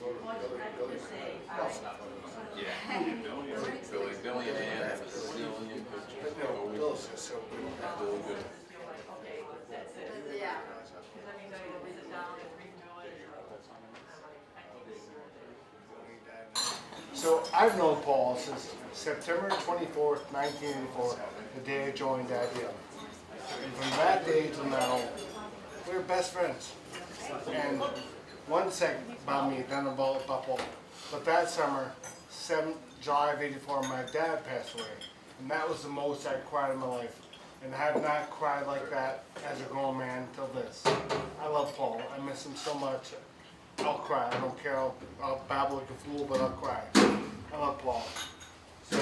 Yeah, Billy and Ann have a zillion pictures. Bill's just so good. Really good. So I've known Paul since September 24th, 1984, the day I joined IDEA. And from that day till now, we're best friends. And one second about me, then about Paul. But that summer, July of '84, my dad passed away. And that was the most I cried in my life. And I have not cried like that as a grown man till this. I love Paul. I miss him so much. I'll cry. I don't care. I'll babble like a fool, but I'll cry. I love Paul. So,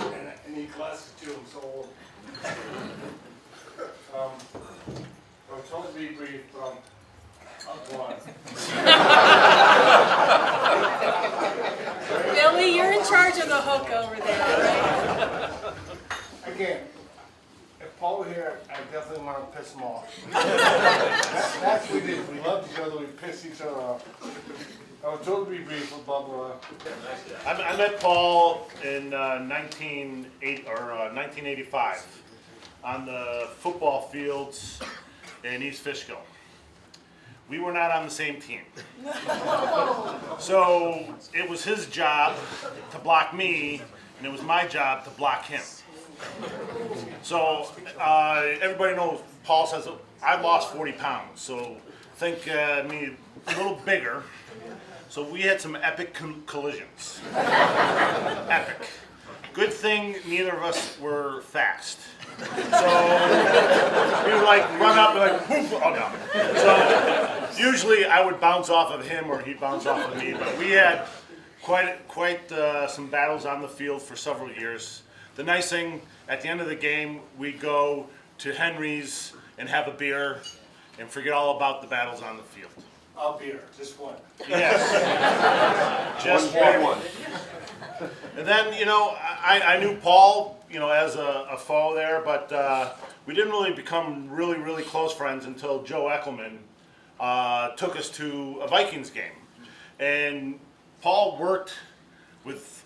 and I need glasses too. I'm so old. I'm trying to be brief, but I'm one. Billy, you're in charge of the hook over there, right? Again, if Paul were here, I definitely want to piss him off. That's what we did. We loved each other. We pissed each other off. I was told to be brief, blah, blah, blah. I met Paul in 1985 on the football fields in East Fishkill. We were not on the same team. So it was his job to block me, and it was my job to block him. So everybody knows Paul says, I lost 40 pounds, so think me a little bigger. So we had some epic collisions. Epic. Good thing neither of us were fast. So we would like run up and like, whoop, oh no. So usually I would bounce off of him or he'd bounce off of me, but we had quite some battles on the field for several years. The nice thing, at the end of the game, we'd go to Henry's and have a beer and forget all about the battles on the field. I'll beer, just one. Yes. Just one. And then, you know, I knew Paul, you know, as a foe there, but we didn't really become really close friends until Joe Eckelman took us to a Vikings game. And Paul worked with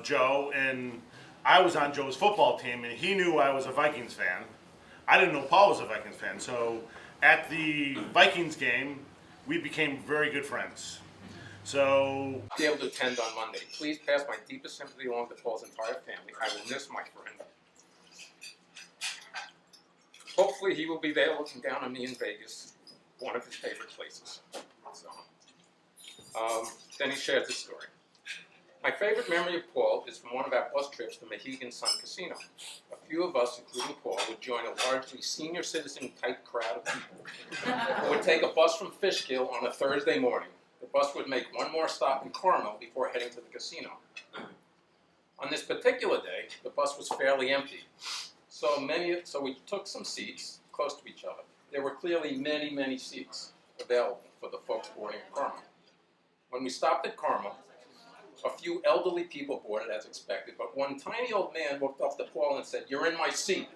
Joe, and I was on Joe's football team, and he knew I was a Vikings fan. I didn't know Paul was a Vikings fan, so at the Vikings game, we became very good friends. So, Be able to attend on Monday. Please pass my deepest sympathy along to Paul's entire family. I will miss my friend. Hopefully he will be there looking down on me in Vegas, one of his favorite places. So, then he shared this story. My favorite memory of Paul is from one of our bus trips to Mohegan Sun Casino. A few of us, including Paul, would join a largely senior citizen type crowd of people who would take a bus from Fishkill on a Thursday morning. The bus would make one more stop in Carmel before heading to the casino. On this particular day, the bus was fairly empty, so we took some seats close to each other. There were clearly many seats available for the folks boarding at Carmel. When we stopped at Carmel, a few elderly people boarded as expected, but one tiny old man walked up to Paul and said, "You're in my seat."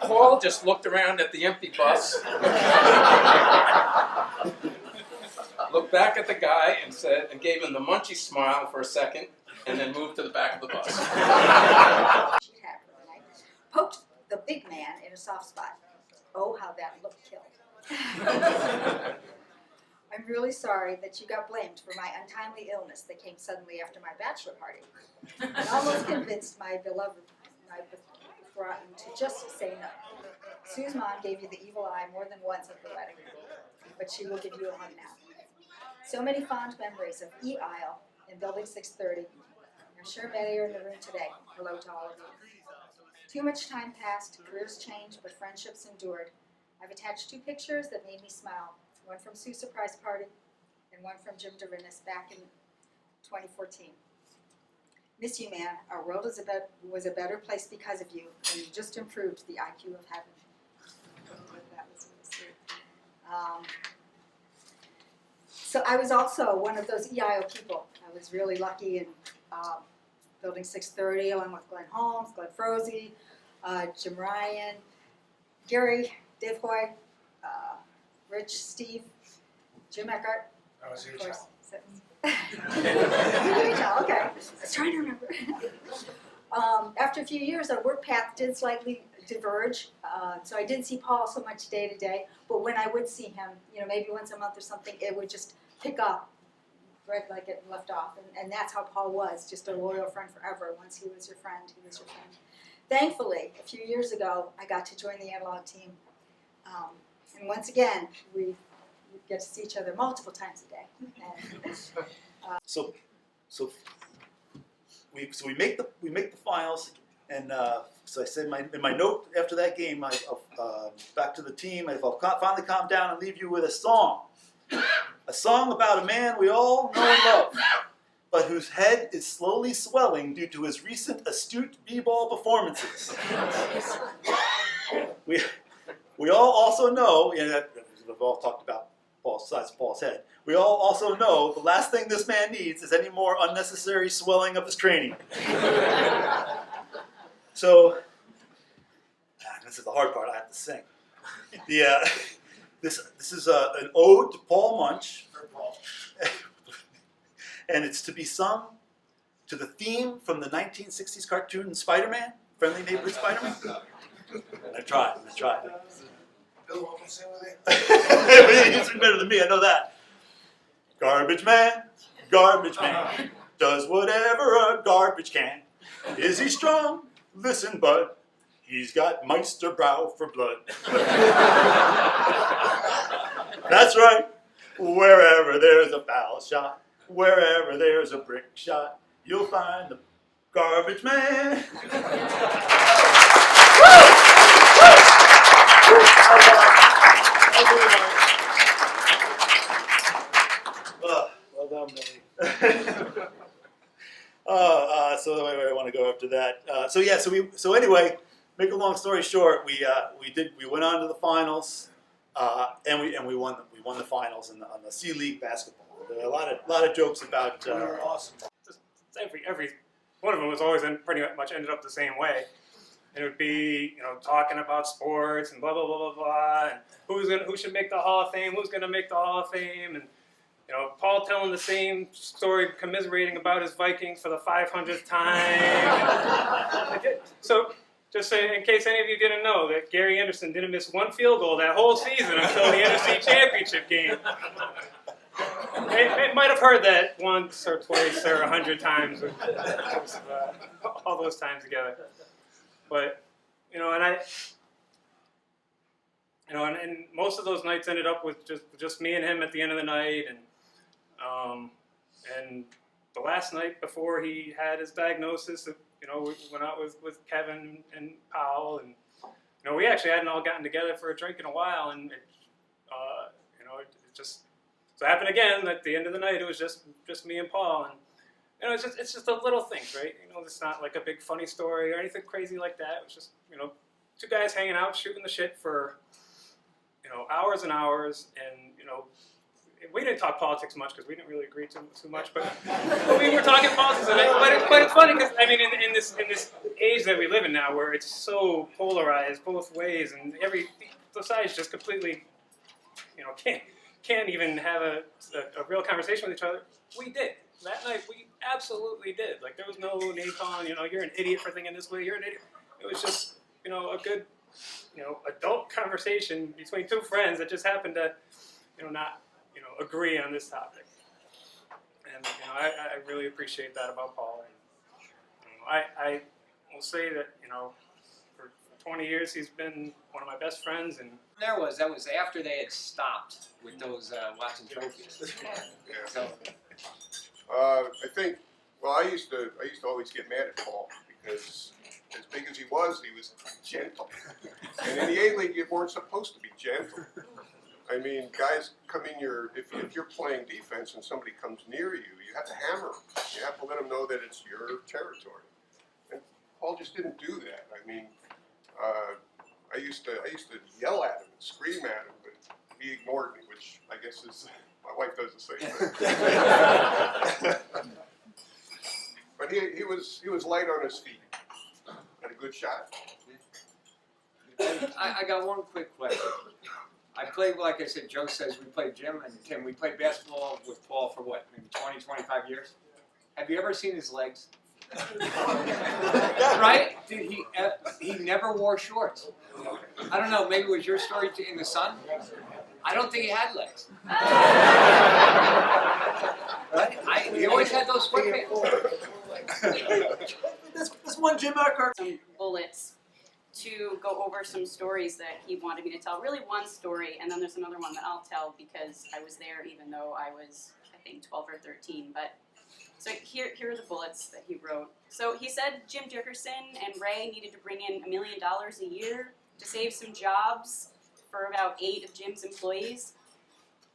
Paul just looked around at the empty bus, looked back at the guy and gave him the munchy smile for a second, and then moved to the back of the bus. Poked the big man in a soft spot. Oh, how that look killed. I'm really sorry that you got blamed for my untimely illness that came suddenly after my bachelor party. I almost convinced my beloved to just say no. Sue's mom gave you the evil eye more than once at the wedding, but she will give you a hug now. So many fond memories of E Aisle in Building 630. I'm sure many are in the room today. Hello to all of you. Too much time passed, careers changed, but friendships endured. I've attached two pictures that made me smile. One from Sue's surprise party, and one from Jim Derinis back in 2014. Miss you, man. Our world was a better place because of you, and you just improved the IQ of heaven. That was really sweet. So I was also one of those EIO people. I was really lucky in Building 630, along with Glenn Holmes, Glenn Froese, Jim Ryan, Gary, Dave Hoy, Rich, Steve, Jim Eckhart, I was your of course. child. Okay. I was trying to remember. After a few years, our work path did slightly diverge, so I didn't see Paul so much day to day. But when I would see him, maybe once a month or something, it would just pick up right like it left off. And that's how Paul was, just a loyal friend forever. Once he was your friend, he was your friend. Thankfully, a few years ago, I got to join the analog team. And once again, we get to see each other multiple times a day. And, So we make the finals, and so I said in my note after that game, back to the team, I'll finally calm down and leave you with a song about a man we all know and love, but whose head is slowly swelling due to his recent astute b-ball performances. We all also know, we've all talked about size of Paul's head. We all also know the last thing this man needs is any more unnecessary swelling of his cranium. So, this is the hard part. I have to sing. This is an ode to Paul Muench, and it's to be sung to the theme from the 1960s cartoon Spider-Man, Friendly Neighborhood Spider-Man. I tried. Bill, want to sing with me? He's better than me, I know that. Garbage man, does whatever a garbage can. Is he strong? Listen, bud, he's got Meisterbrow for blood. That's right. Wherever there's a foul shot, wherever there's a brick shot, you'll find the garbage man. Well done, Billy. So where do I want to go after that? So anyway, make a long story short, we went on to the finals, and we won the finals on the C League basketball. There were a lot of jokes about. We were awesome. Every one of them was always pretty much ended up the same way. And it would be, talking about sports and blah blah blah blah blah, and who should make the Hall of Fame, who's gonna make the Hall of Fame, and Paul telling the same story, commiserating about his Vikings for the 500th time. So, just say, in case any of you didn't know, that Gary Anderson didn't miss one field goal that whole season until the NFC Championship game. It might have heard that once or twice or 100 times, all those times together. But and most of those nights ended up with just me and him at the end of the night, and the last night before he had his diagnosis, we went out with Kevin and Powell, and we actually hadn't all gotten together for a drink in a while, and it just so happened again that at the end of the night it was just me and Paul, and it's just the little things, right? It's not like a big funny story or anything crazy like that. It was just two guys hanging out, shooting the shit for hours and hours, and we didn't talk politics much because we didn't really agree too much, but we were talking politics. But it's funny because in this age that we live in now, where it's so polarized both ways, and the sides just completely can't even have a real conversation with each other. We did that night. We absolutely did. Like, there was no name calling. You're an idiot for thinking this way. You're an idiot. It was just a good adult conversation between two friends that just happened to not agree on this topic. And I really appreciate that about Paul. And I will say that for 20 years he's been one of my best friends. And that was after they had stopped with those Watson trophies. Yeah. So I think. Well, I used to always get mad at Paul because as big as he was gentle. And in the A-League, you weren't supposed to be gentle. I mean, guys come in if you're playing defense and somebody comes near you, you have to hammer them. You have to let them know that it's your territory. And Paul just didn't do that. I mean, I used to yell at him and scream at him, but he ignored me, which I guess is my wife does the same thing. But he was light on his feet. Had a good shot. I got one quick question. I played, like I said, Joe says we played Jim and Tim. We played basketball with Paul for what, maybe 20, 25 years? Have you ever seen his legs? Right? Dude, he never wore shorts. I don't know, maybe it was your story in the sun? I don't think he had legs. Right? He always had those sweatpants. This one Jim Eckhart. Some bullets to go over some stories that he wanted me to tell. Really one story, and then there's another one that I'll tell because I was there even though I was, I think, 12 or 13. But so here are the bullets that he wrote. So he said Jim Dickerson and Ray needed to bring in $1 million a year to save some jobs for about 8 of Jim's employees.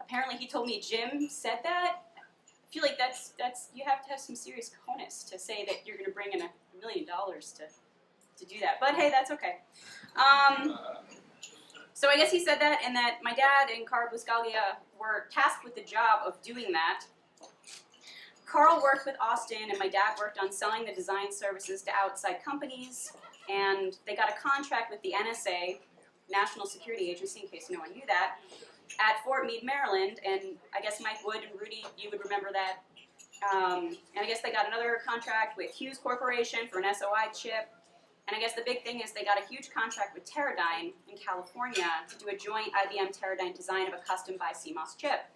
Apparently he told me Jim said that. I feel like that's you have to have some serious cojones to say that you're going to bring in $1 million to do that. But hey, that's okay. So I guess he said that, and that my dad and Carl Buscaglia were tasked with the job of doing that. Carl worked with Austin, and my dad worked on selling the design services to outside companies, and they got a contract with the NSA, National Security Agency, in case no one knew that, at Fort Meade, Maryland, and I guess Mike Wood and Rudy, you would remember that. And I guess they got another contract with Hughes Corporation for an SOI chip. And I guess the big thing is they got a huge contract with Teradyne in California to do a joint IBM Teradyne design of a custom BiCMOS chip.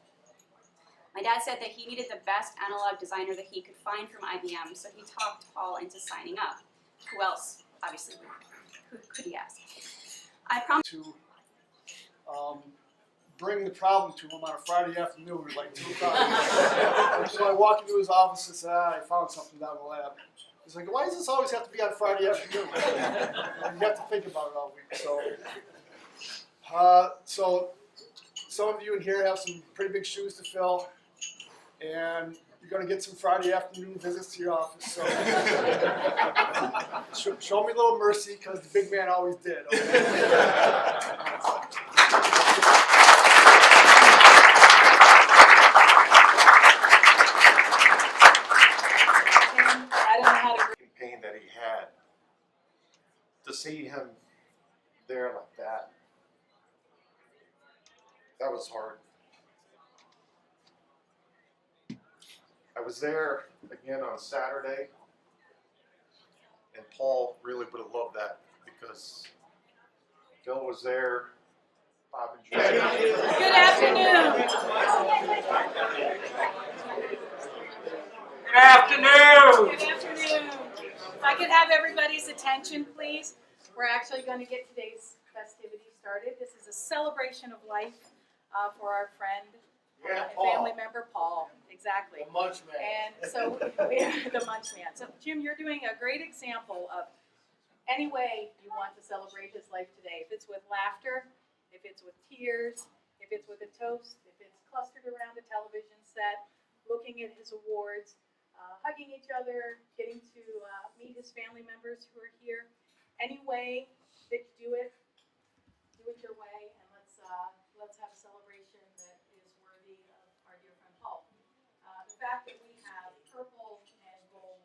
My dad said that he needed the best analog designer that he could find from IBM, so he talked Paul into signing up. Who else, obviously, who could he ask? I promised To bring the problem to him on a Friday afternoon at like 2 o'clock. So I walk into his office and say, I found something down the lab. He's like, why does this always have to be on Friday afternoon? And you have to think about it all week. So some of you in here have some pretty big shoes to fill, and you're going to get some Friday afternoon visits to your office. So show me a little mercy, because the big man always did. Okay? Pain that he had, to see him there like that was hard. I was there again on Saturday, and Paul really would have loved that because Bill was there, Bob and Julie. Good afternoon. Good afternoon. Good afternoon. If I could have everybody's attention, please. We're actually going to get today's festivities started. This is a celebration of life for our friend and family member, Paul. Exactly. The Munch Man. And so, the Munch Man. So, Jim, you're doing a great example of any way you want to celebrate his life today. If it's with laughter, if it's with tears, if it's with a toast, if it's clustered around a television set, looking at his awards, hugging each other, getting to meet his family members who are here. Any way that you do it your way, and let's have a celebration that is worthy of our dear friend Paul. The fact that we have purple and gold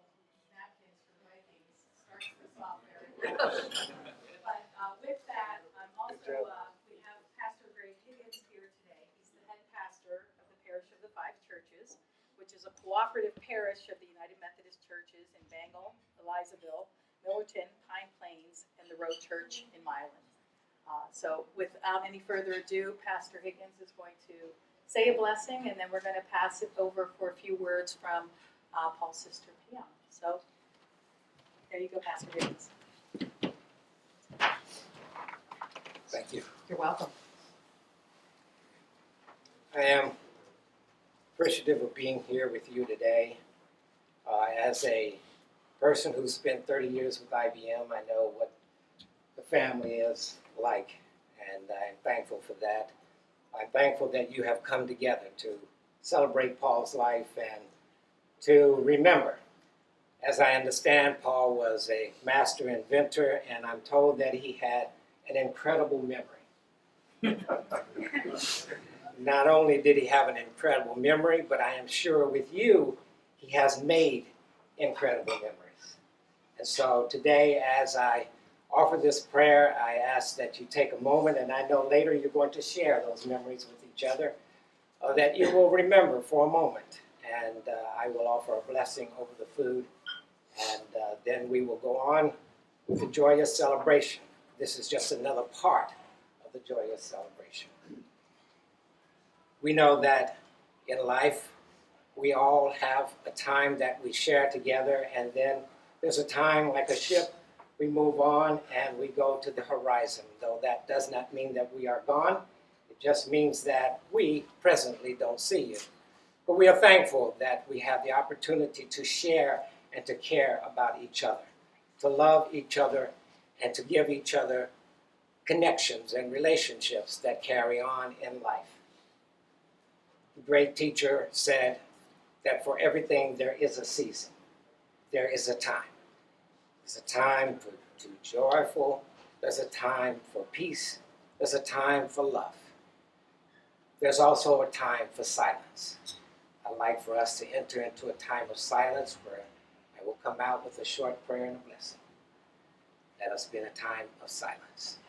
napkins for the Vikings starts this off very well. But with that, I'm also we have Pastor Greg Higgins here today. He's the head pastor of the Parish of the Five Churches, which is a cooperative parish of the United Methodist Churches in Bangor, Elizaville, Millerton, Pine Plains, and the Road Church in Milan. So without any further ado, Pastor Higgins is going to say a blessing, and then we're going to pass it over for a few words from Paul's sister, Piana. So there you go, Pastor Higgins. Thank you. You're welcome. I am appreciative of being here with you today. As a person who spent 30 years with IBM, I know what the family is like, and I'm thankful for that. I'm thankful that you have come together to celebrate Paul's life and to remember. As I understand, Paul was a master inventor, and I'm told that he had an incredible memory. Not only did he have an incredible memory, but I am sure with you, he has made incredible memories. And so today, as I offer this prayer, I ask that you take a moment, and I know later you're going to share those memories with each other, that you will remember for a moment. And I will offer a blessing over the food, and then we will go on with the joyous celebration. This is just another part of the joyous celebration. We know that in life, we all have a time that we share together, and then there's a time like a ship, we move on and we go to the horizon. Though that does not mean that we are gone, it just means that we presently don't see you. But we are thankful that we have the opportunity to share and to care about each other, to love each other, and to give each other connections and relationships that carry on in life. The great teacher said that for everything there is a season, there is a time. There's a time to be joyful, there's a time for peace, there's a time for love. There's also a time for silence. I'd like for us to enter into a time of silence where I will come out with a short prayer and a blessing. Let us be in a time of silence.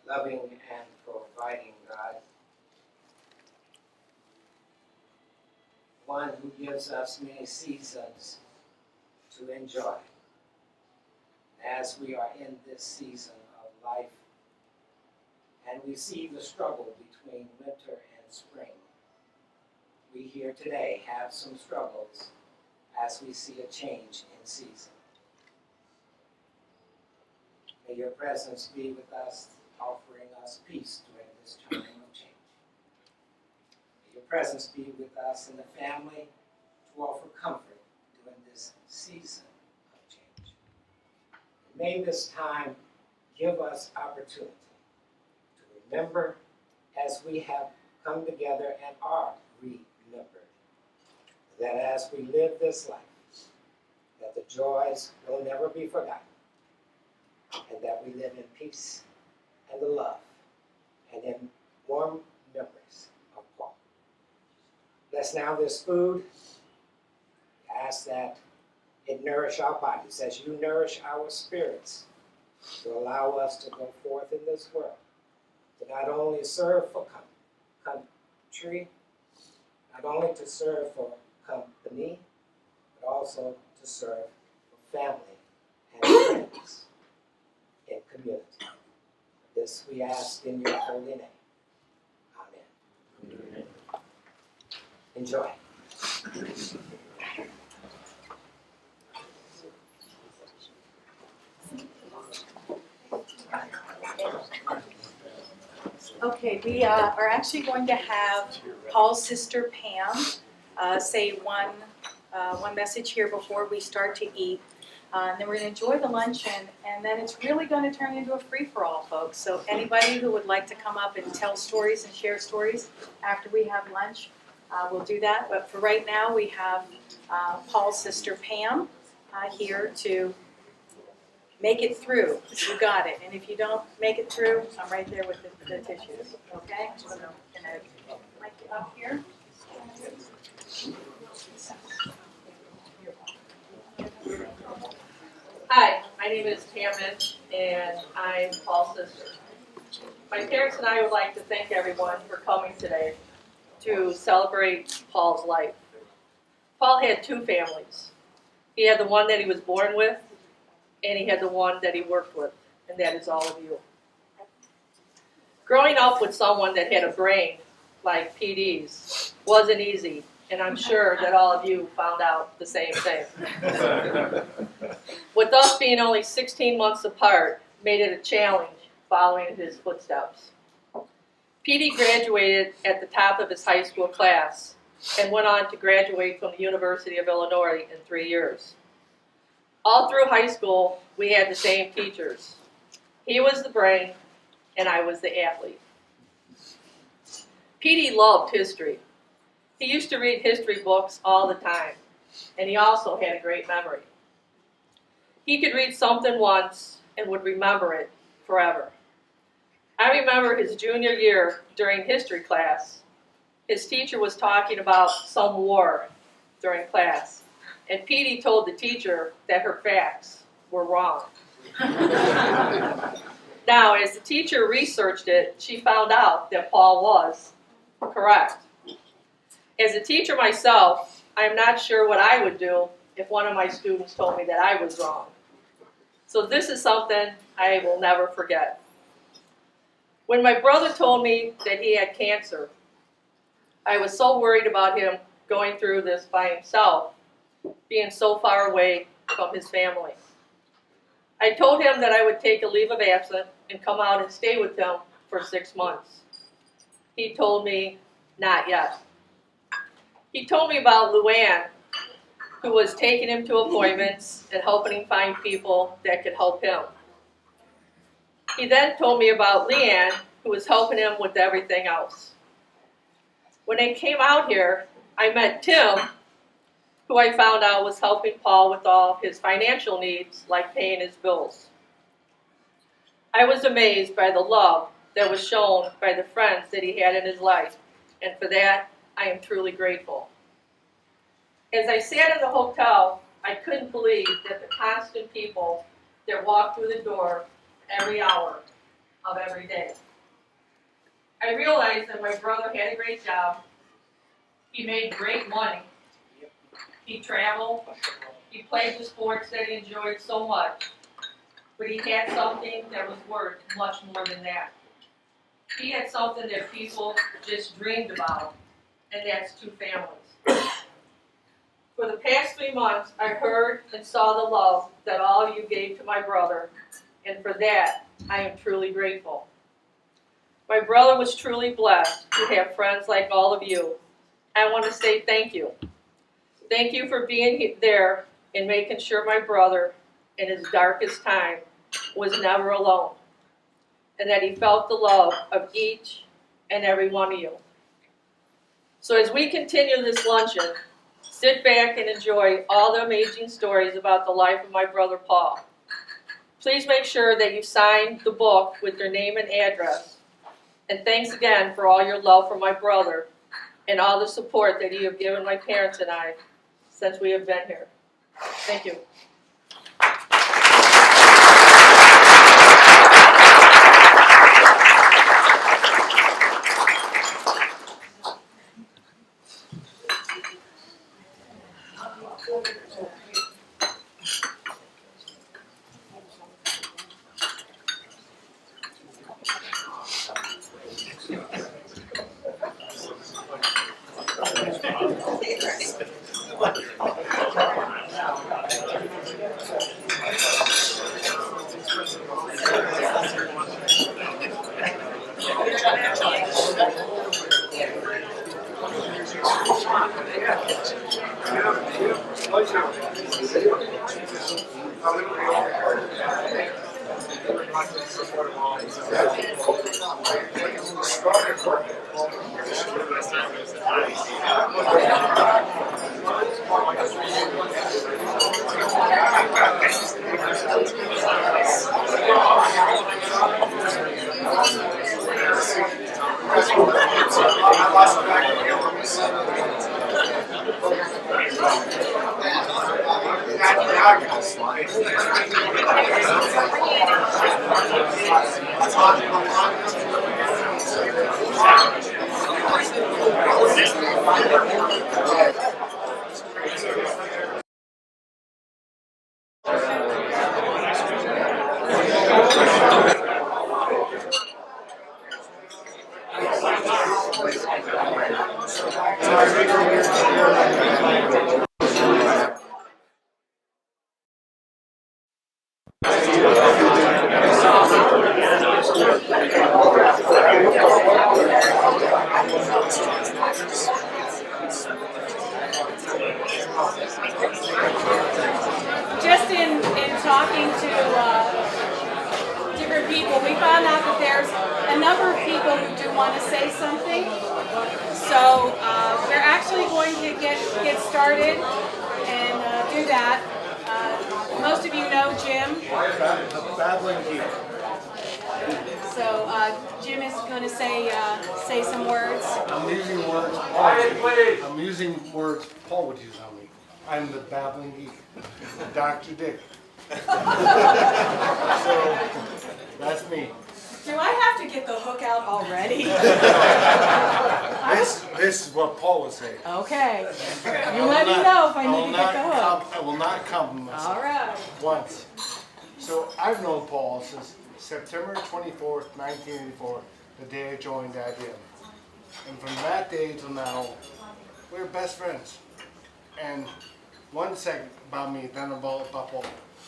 Loving and providing God, one who gives us many seasons to enjoy. As we are in this season of life and we see the struggle between winter and spring, we here today have some struggles as we see a change in season. May your presence be with us, offering us peace during this time of change. May your presence be with us in the family to offer comfort during this season of change. And may this time give us opportunity to remember as we have come together and are remembered, that as we live this life, that the joys will never be forgotten, and that we live in peace and the love and in warm memories of Paul. Bless now this food. I ask that it nourish our bodies as you nourish our spirits, to allow us to go forth in this world, to not only serve for country, not only to serve for company, but also to serve for family and friends in community. This we ask in your holy name. Amen. Enjoy. Okay, we are actually going to have Paul's sister Pam say one message here before we start to eat. And then we're going to enjoy the luncheon, and then it's really going to turn into a free-for-all, folks. So anybody who would like to come up and tell stories and share stories after we have lunch, we'll do that. But for right now, we have Paul's sister Pam here to make it through. You got it. And if you don't make it through, I'm right there with the tissues. Okay? I'm going to mic you up here. Hi, my name is Pam Muench, and I'm Paul's sister. My parents and I would like to thank everyone for coming today to celebrate Paul's life. Paul had two families. He had the one that he was born with, and he had the one that he worked with, and that is all of you. Growing up with someone that had a brain like PD's wasn't easy, and I'm sure that all of you found out the same thing. With us being only 16 months apart, made it a challenge following in his footsteps. PD graduated at the top of his high school class and went on to graduate from the University of Illinois in 3 years. All through high school, we had the same teachers. He was the brain, and I was the athlete. PD loved history. He used to read history books all the time, and he also had a great memory. He could read something once and would remember it forever. I remember his junior year during history class. His teacher was talking about some war during class, and Petey told the teacher that her facts were wrong. Now, as the teacher researched it, she found out that Paul was correct. As a teacher myself, I'm not sure what I would do if one of my students told me that I was wrong. So this is something I will never forget. When my brother told me that he had cancer, I was so worried about him going through this by himself, being so far away from his family. I told him that I would take a leave of absence and come out and stay with him for 6 months. He told me, not yet. He told me about Luann, who was taking him to appointments and helping him find people that could help him. He then told me about Leanne, who was helping him with everything else. When I came out here, I met Tim, who I found out was helping Paul with all of his financial needs, like paying his bills. I was amazed by the love that was shown by the friends that he had in his life, and for that, I am truly grateful. As I sat in the hotel, I couldn't believe that the constant people that walked through the door every hour of every day. I realized that my brother had a great job. He made great money. He traveled. He played the sports that he enjoyed so much. But he had something that was worth much more than that. He had something that people just dreamed about, and that's 2 families. For the past 3 months, I heard and saw the love that all of you gave to my brother, and for that, I am truly grateful. My brother was truly blessed to have friends like all of you. I want to say thank you. Thank you for being there and making sure my brother, in his darkest time, was never alone, and that he felt the love of each and every one of you. So as we continue this luncheon, sit back and enjoy all the amazing stories about the life of my brother Paul. Please make sure that you sign the book with your name and address. And thanks again for all your love for my brother and all the support that you have given my parents and I since we have been here. Thank you. Just in talking to different people, we found out that there's a number of people who do want to say something. So we're actually going to get started and do that. Most of you know Jim. Babbling geek. So Jim is going to say some words. I'm using words Paul would use on me. I'm the babbling geek, Dr. Dick. So that's me. Do I have to get the hook out already? This is what Paul would say. Okay. You let me know if I need to get the hook. I will not compliment myself. All right. Once. So I've known Paul since September 24th, 1984, the day I joined IBM. And from that day till now, we're best friends. And one second about me, then about Paul.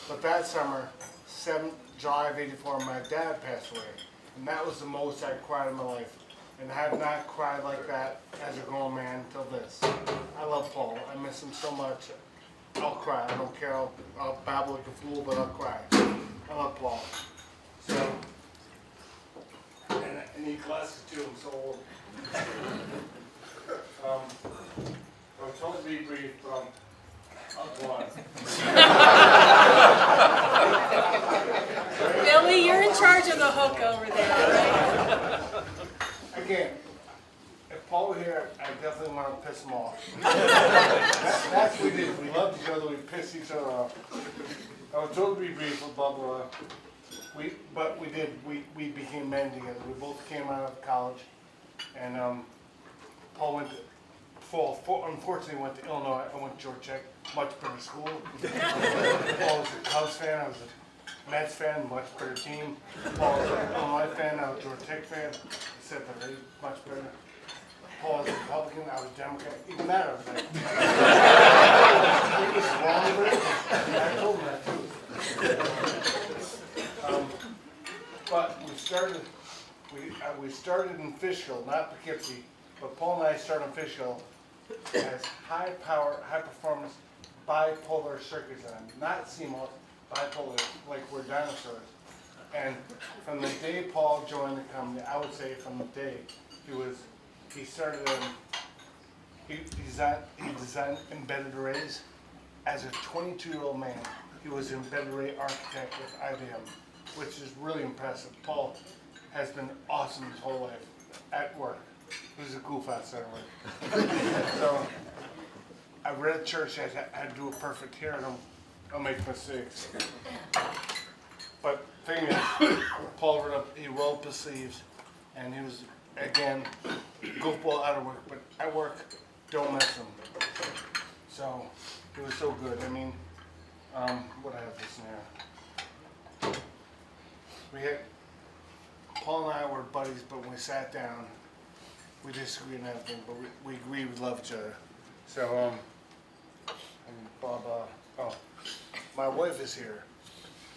But that summer, 7th July of '84, my dad passed away. And that was the most I cried in my life. And I have not cried like that as a grown man until this. I love Paul. I miss him so much. I'll cry. I don't care. I'll babble like a fool, but I'll cry. I love Paul. So, and I need glasses too. I'm so old. I was told to be brief, but I'll go on. Billy, you're in charge of the hook over there, right? Again, if Paul were here, I definitely want to piss him off. That's what we did. We loved each other. We pissed each other off. I was told to be brief, blah, blah, blah. But we did. We became men together. We both came out of college. And Paul went to, unfortunately, went to Illinois. I went to Georgia Tech, much better school. Paul was a Cubs fan. I was a Mets fan, much better team. Paul was an Illinois fan. I was a Georgia Tech fan. Separate, much better. Paul was a Republican. I was a Democrat. Even that I was like, he was wrong with it. I told him that too. But we started in Fishkill, not Poughkeepsie, but Paul and I started in Fishkill as high power, high performance bipolar circuits on, not CMOS, bipolar, like we're dinosaurs. And from the day Paul joined the company, I would say from the day he started, he designed embedded arrays. As a 22-year-old man, he was an embedded array architect with IBM, which is really impressive. Paul has been awesome his whole life at work. He was a goof outside of work. So I read at church I had to do it perfect here, and I'll make mistakes. But thing is, Paul he rolled up his sleeves, and he was, again, goofball out of work, but at work, don't mess him. So, it was so good. I mean, what I have this in here. Paul and I were buddies, but when we sat down, we disagreed on everything, but we agreed we love each other. So, my wife is here.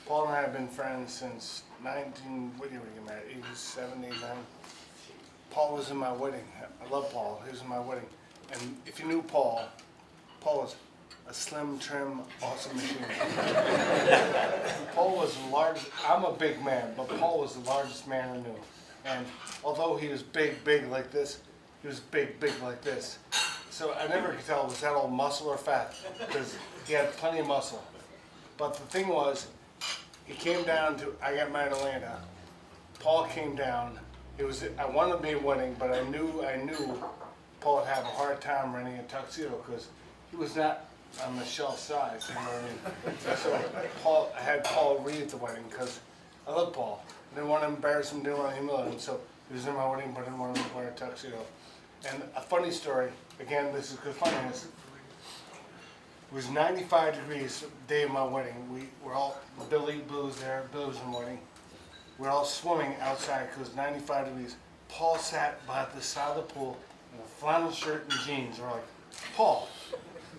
Paul and I have been friends since 87, 89. Paul was in my wedding. I love Paul. He was in my wedding. And if you knew Paul was a slim, trim, awesome machine. Paul was the largest. I'm a big man, but Paul was the largest man I knew. And although he was big like this, he was big like this. So I never could tell, was that all muscle or fat? Because he had plenty of muscle. But the thing was, he came down to, I got married in Atlanta. Paul came down. I wanted to be a wedding, but I knew Paul would have a hard time renting a tuxedo because he was not on the shelf size, you know what I mean? So I had Paul read at the wedding because I love Paul. I didn't want to embarrass him, didn't want to humiliate him, so he was in my wedding, but I didn't want him to wear a tuxedo. And a funny story, again, this is good funniness. It was 95 degrees the day of my wedding. Billy was there, Billy was in the wedding. We're all swimming outside because it was 95 degrees. Paul sat by the side of the pool in a flannel shirt and jeans. We're like, Paul,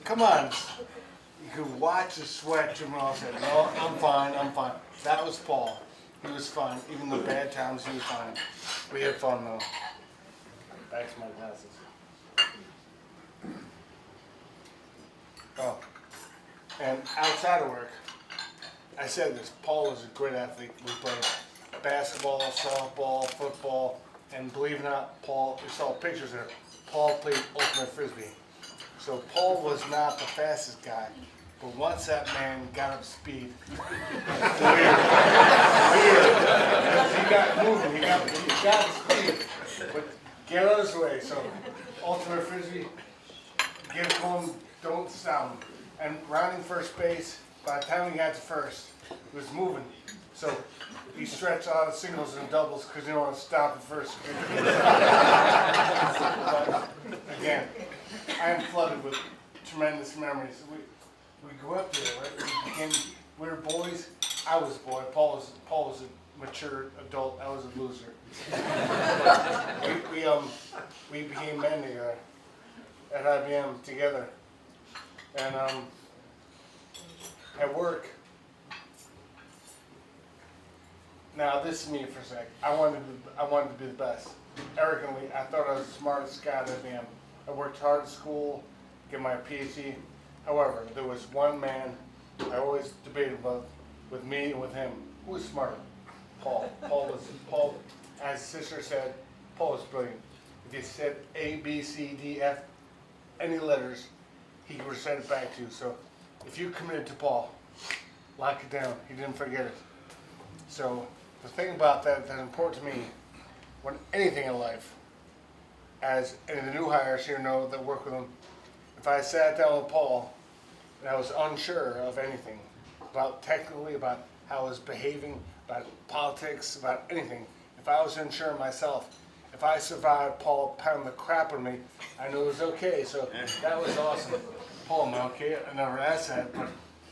come on. You could watch the sweat. Jim Ross said, no, I'm fine. That was Paul. He was fine. Even the bad times, he was fine. We had fun though. Back to my glasses. Oh, and outside of work, I said this, Paul was a great athlete. We played basketball, softball, football, and believe it or not, Paul, we saw pictures there. Paul played ultimate frisbee. So Paul was not the fastest guy, but once that man got up speed, weird. He got moving, he got speed, but get out of his way. So ultimate frisbee, get home, don't stop him. And rounding first base, by the time he got to first, he was moving. So he stretched out of singles and doubles because he didn't want to stop at first. But again, I am flooded with tremendous memories. We grew up there, right? We were boys. I was a boy. Paul was a mature adult. I was a loser. We became men together at IBM together, and at work. Now this is me for a sec. I wanted to be the best. Arrogantly, I thought I was the smartest guy at IBM. I worked hard at school, get my PhD. However, there was one man I always debated about with me and with him. Who was smarter? Paul. Paul, as his sister said, Paul was brilliant. If you said A, B, C, D, F, any letters, he would send it back to you. So if you committed to Paul, lock it down. He didn't forget it. So the thing about that's important to me, when anything in life, as and the new hires here know that work with him, if I sat down with Paul and I was unsure of anything, technically about how I was behaving, about politics, about anything, if I was unsure myself, if I survived Paul pounding the crap on me, I knew it was okay. So that was awesome. Paul, am I okay? I never asked that, but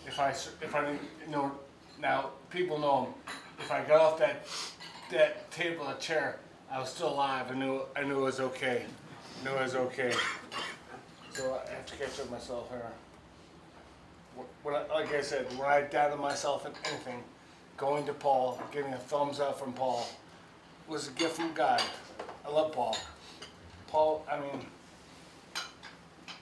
if I now people know him. If I got off that table or chair, I was still alive. I knew it was okay. I knew it was okay. So I have to catch up myself here. Like I said, when I doubted myself in anything, going to Paul, getting a thumbs up from Paul, was a gift from God. I love Paul. Paul, I mean,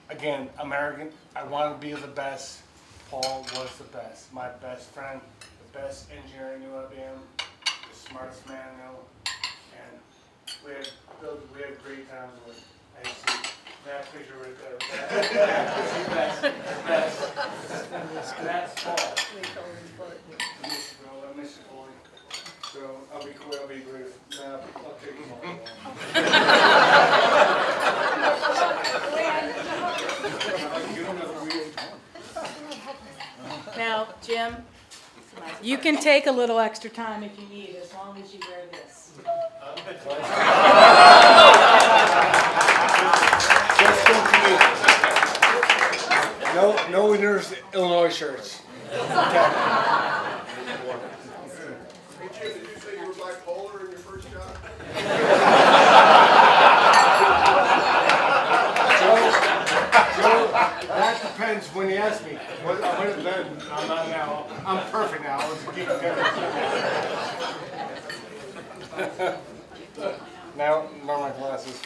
again, I'm arrogant. I want to be the best. Paul was the best. My best friend, the best engineer I knew at IBM, the smartest man I know. And we had great times with him. I see that picture right there. That's the best. The best. And that's Paul. I miss you, Paulie. So I'll be cool, I'll be brief. Now, I'll take you home. Now, Jim, you can take a little extra time if you need, as long as you wear this. Just don't no winners Illinois shirts. Hey Jim, did you say you were bipolar in your first job? Joe, that depends when you ask me. I'm not now. I'm perfect now. I was a geek now my glasses.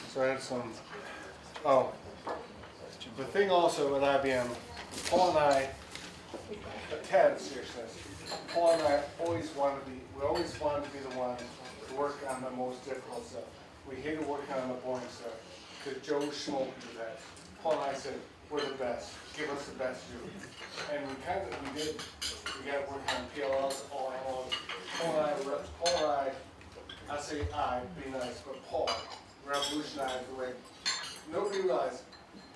So I had some. Oh, the thing also at IBM, Paul and I, a tad of seriousness. Paul and I always wanted to be the one to work on the most difficult stuff. We hated working on the boring stuff because Joe Schmo could do that. Paul and I said, we're the best. Give us the best you. And we did. We got working on PLLs, all analogs. Paul and I say I, be nice, but Paul revolutionized the way. Nobody realized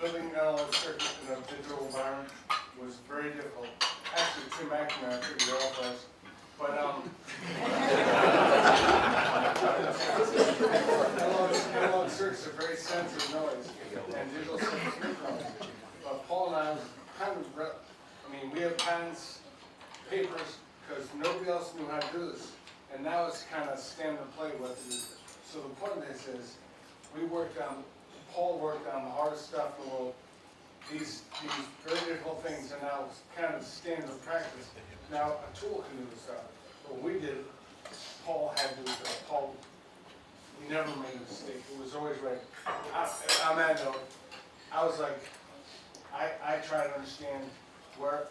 building an analog circuit in a digital environment was very difficult. Actually, Tim McNamara figured it out for us. But analog circuits are very sensitive noise, and digital circuits make noise. But Paul and I we have pens, papers, because nobody else knew how to do this. And now it's kind of stand and play with it. So the point of this is, Paul worked on the hardest stuff in the world. These very difficult things are now kind of standard of practice. Now a tool can do this stuff. But when we did, Paul had to do this. Paul, we never made a mistake. It was always right. On that note, I was like, I try to understand where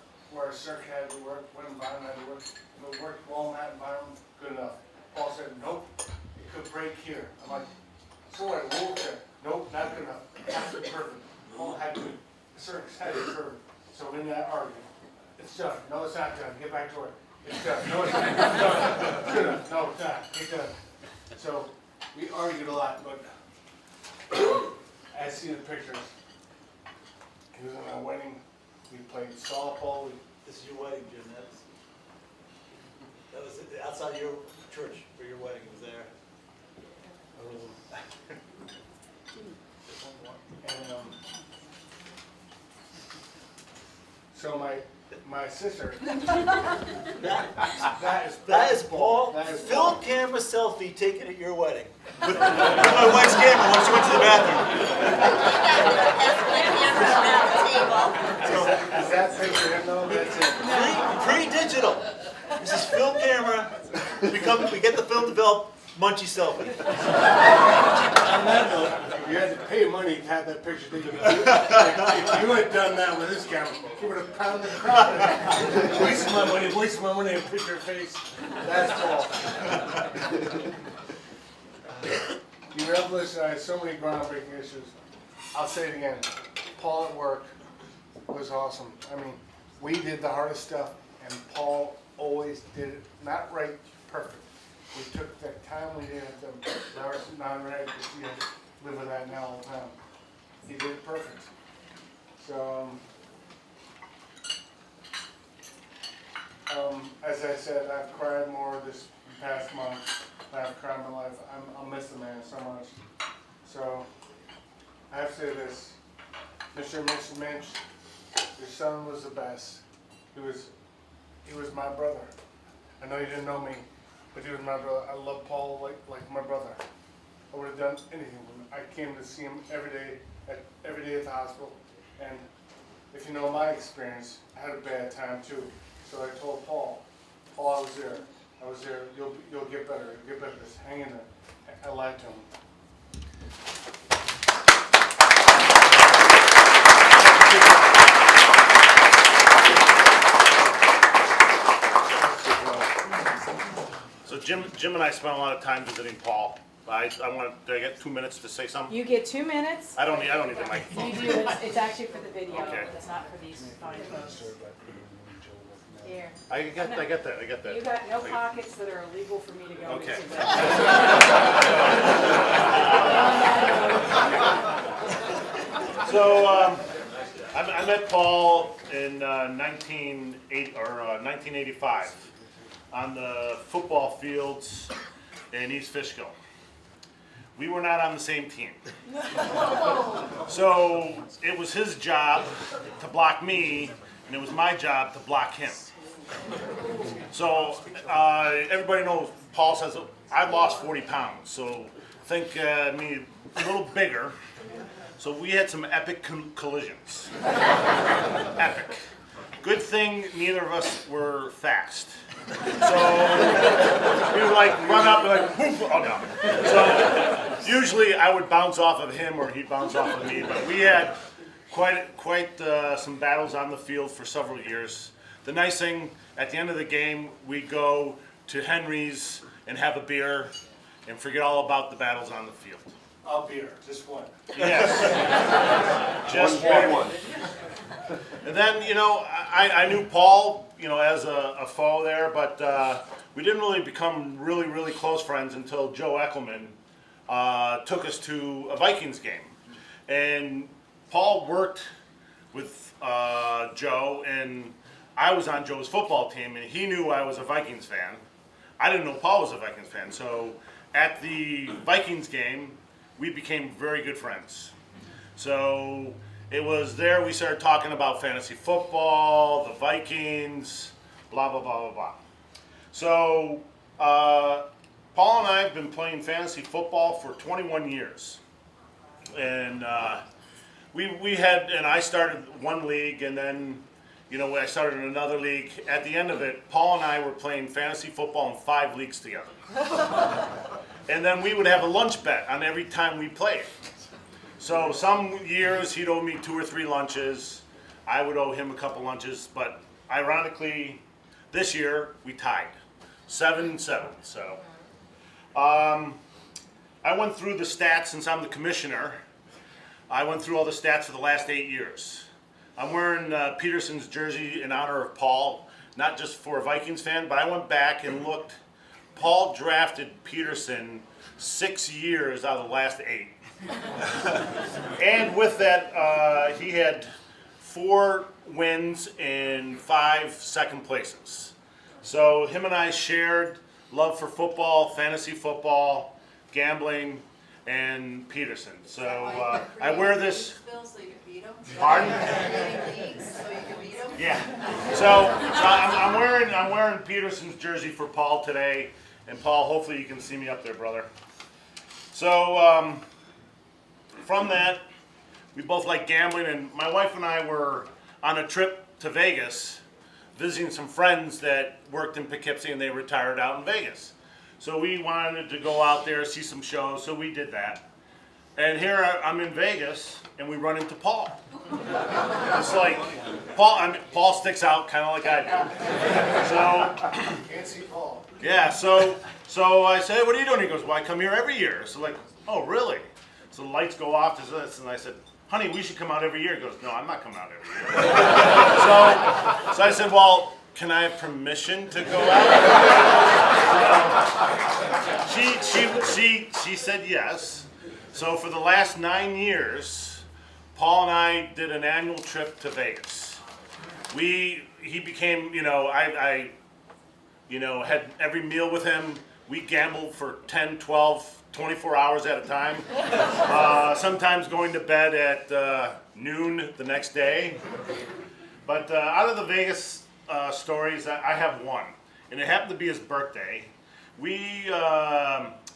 a circuit had to work, what environment had to work. If it worked well in that environment, good enough. Paul said, nope, it could break here. I'm like, before I moved there, nope, not good enough. Has to be perfect. Paul had to be a certain extent perfect. So in that argument, it's done. No, it's not done. Get back to work. It's done. No, it's not. It's done. It's good enough. No, it's not. Get done. So we argued a lot, but I see the pictures. He was in our wedding. We played softball. This is your wedding, Jim. That was outside your church where your wedding was there. And so my sister. That is Paul. Film camera selfie taken at your wedding. With my wife's camera when she went to the bathroom. Is that picture? No, that's it. Pre-digital. This is film camera. We get the film developed. Munchy selfie. On that note, you had to pay money to have that picture taken. If you had done that with this camera, you would have pounded the crowd. Wasting my money and put your face. That's all. You revolutionized so many groundbreaking issues. I'll say it again. Paul at work was awesome. I mean, we did the hardest stuff, and Paul always did it, not right, perfect. We took the time we did at the non-reg, but you live with that now all the time. He did it perfect. So, as I said, I've cried more this past month than I've cried in my life. I'll miss the man so much. So, I have to say this. Mr. and Mrs. Muench, your son was the best. He was my brother. I know you didn't know me, but he was my brother. I love Paul like my brother. I would have done anything for him. I came to see him every day at the hospital. And if you know my experience, I had a bad time too. So I told Paul, I was there. You'll get better. You'll get better. Just hang in there. I lied to him. So Jim and I spent a lot of time visiting Paul. Did I get 2 minutes to say something? You get 2 minutes. I don't need the microphone. You do, it's actually for the video, Okay. it's not for these fine folks. Here. I get that. You got no pockets that are illegal for me to go Okay. into. So I met Paul in 1985 on the football fields in East Fishkill. We were not on the same team. So it was his job to block me, and it was my job to block him. So everybody knows Paul says I've lost 40 pounds. So think me a little bigger. So we had some epic collisions. Epic. Good thing neither of us were fast. So we would like run up and like, whoop, oh no. So usually I would bounce off of him or he'd bounce off of me. But we had quite some battles on the field for several years. The nice thing, at the end of the game, we'd go to Henry's and have a beer and forget all about the battles on the field. A beer, just one. Yes. Just one. And then, I knew Paul, as a foe there, but we didn't really become really close friends until Joe Eckelman took us to a Vikings game. And Paul worked with Joe, and I was on Joe's football team, and he knew I was a Vikings fan. I didn't know Paul was a Vikings fan, so at the Vikings game, we became very good friends. So it was there we started talking about fantasy football, the Vikings, blah, blah, blah, blah, blah. So Paul and I have been playing fantasy football for 21 years. And I started one league, and then I started in another league. At the end of it, Paul and I were playing fantasy football in 5 leagues together. And then we would have a lunch bet on every time we played. So some years he'd owe me 2 or 3 lunches. I would owe him a couple lunches. But ironically, this year we tied 7-7. So I I went through the stats since I'm the commissioner. I went through all the stats for the last 8 years. I'm wearing Peterson's jersey in honor of Paul, not just for a Vikings fan, but I went back and looked. Paul drafted Peterson 6 years out of the last 8. And with that, he had 4 wins and 5 second places. So him and I shared love for football, fantasy football, gambling, and Peterson. So I wear this. Pardon? Yeah. So I'm wearing Peterson's jersey for Paul today, and Paul, hopefully you can see me up there, brother. So from that, we both like gambling, and my wife and I were on a trip to Vegas, visiting some friends that worked in Poughkeepsie, and they retired out in Vegas. So we wanted to go out there, see some shows, so we did that. And here I'm in Vegas, and we run into Paul. It's like, Paul sticks out kind of like I do. So, Can't see Paul. yeah, so I said, hey, what are you doing? He goes, well, I come here every year. So like, oh, really? So the lights go off to this, and I said, honey, we should come out every year. He goes, no, I'm not coming out every year. So I said, well, can I have permission to go out? She said yes. So for the last 9 years, Paul and I did an annual trip to Vegas. He became, I had every meal with him. We gambled for 10, 12, 24 hours at a time. Sometimes going to bed at noon the next day. But out of the Vegas stories, I have one, and it happened to be his birthday. We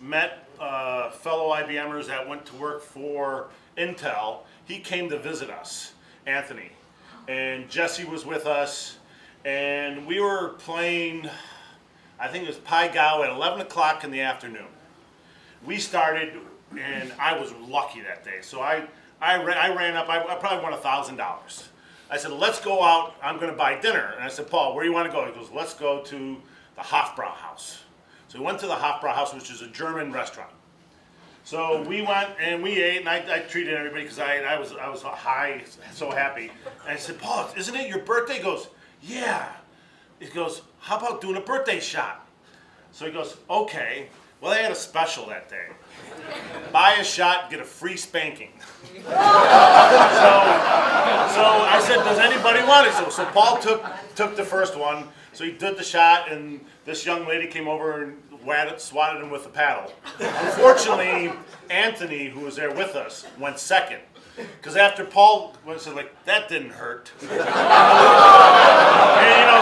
met fellow IBMers that went to work for Intel. He came to visit us, Anthony, and Jesse was with us, and we were playing, I think it was Pai Gow at 11 o'clock in the afternoon. We started, and I was lucky that day, so I ran up, I probably won $1,000. I said, let's go out, I'm going to buy dinner. And I said, Paul, where do you want to go? He goes, let's go to the Hofbrauhaus. So we went to the Hofbrauhaus, which is a German restaurant. So we went and we ate, and I treated everybody because I was high, so happy. And I said, Paul, isn't it your birthday? He goes, yeah. He goes, how about doing a birthday shot? So he goes, okay. Well, they had a special that day. Buy a shot, get a free spanking. So I said, does anybody want it? So Paul took the first one. So he did the shot, and this young lady came over and swatted him with a paddle. Unfortunately, Anthony, who was there with us, went second. Because after Paul said, like, that didn't hurt. And,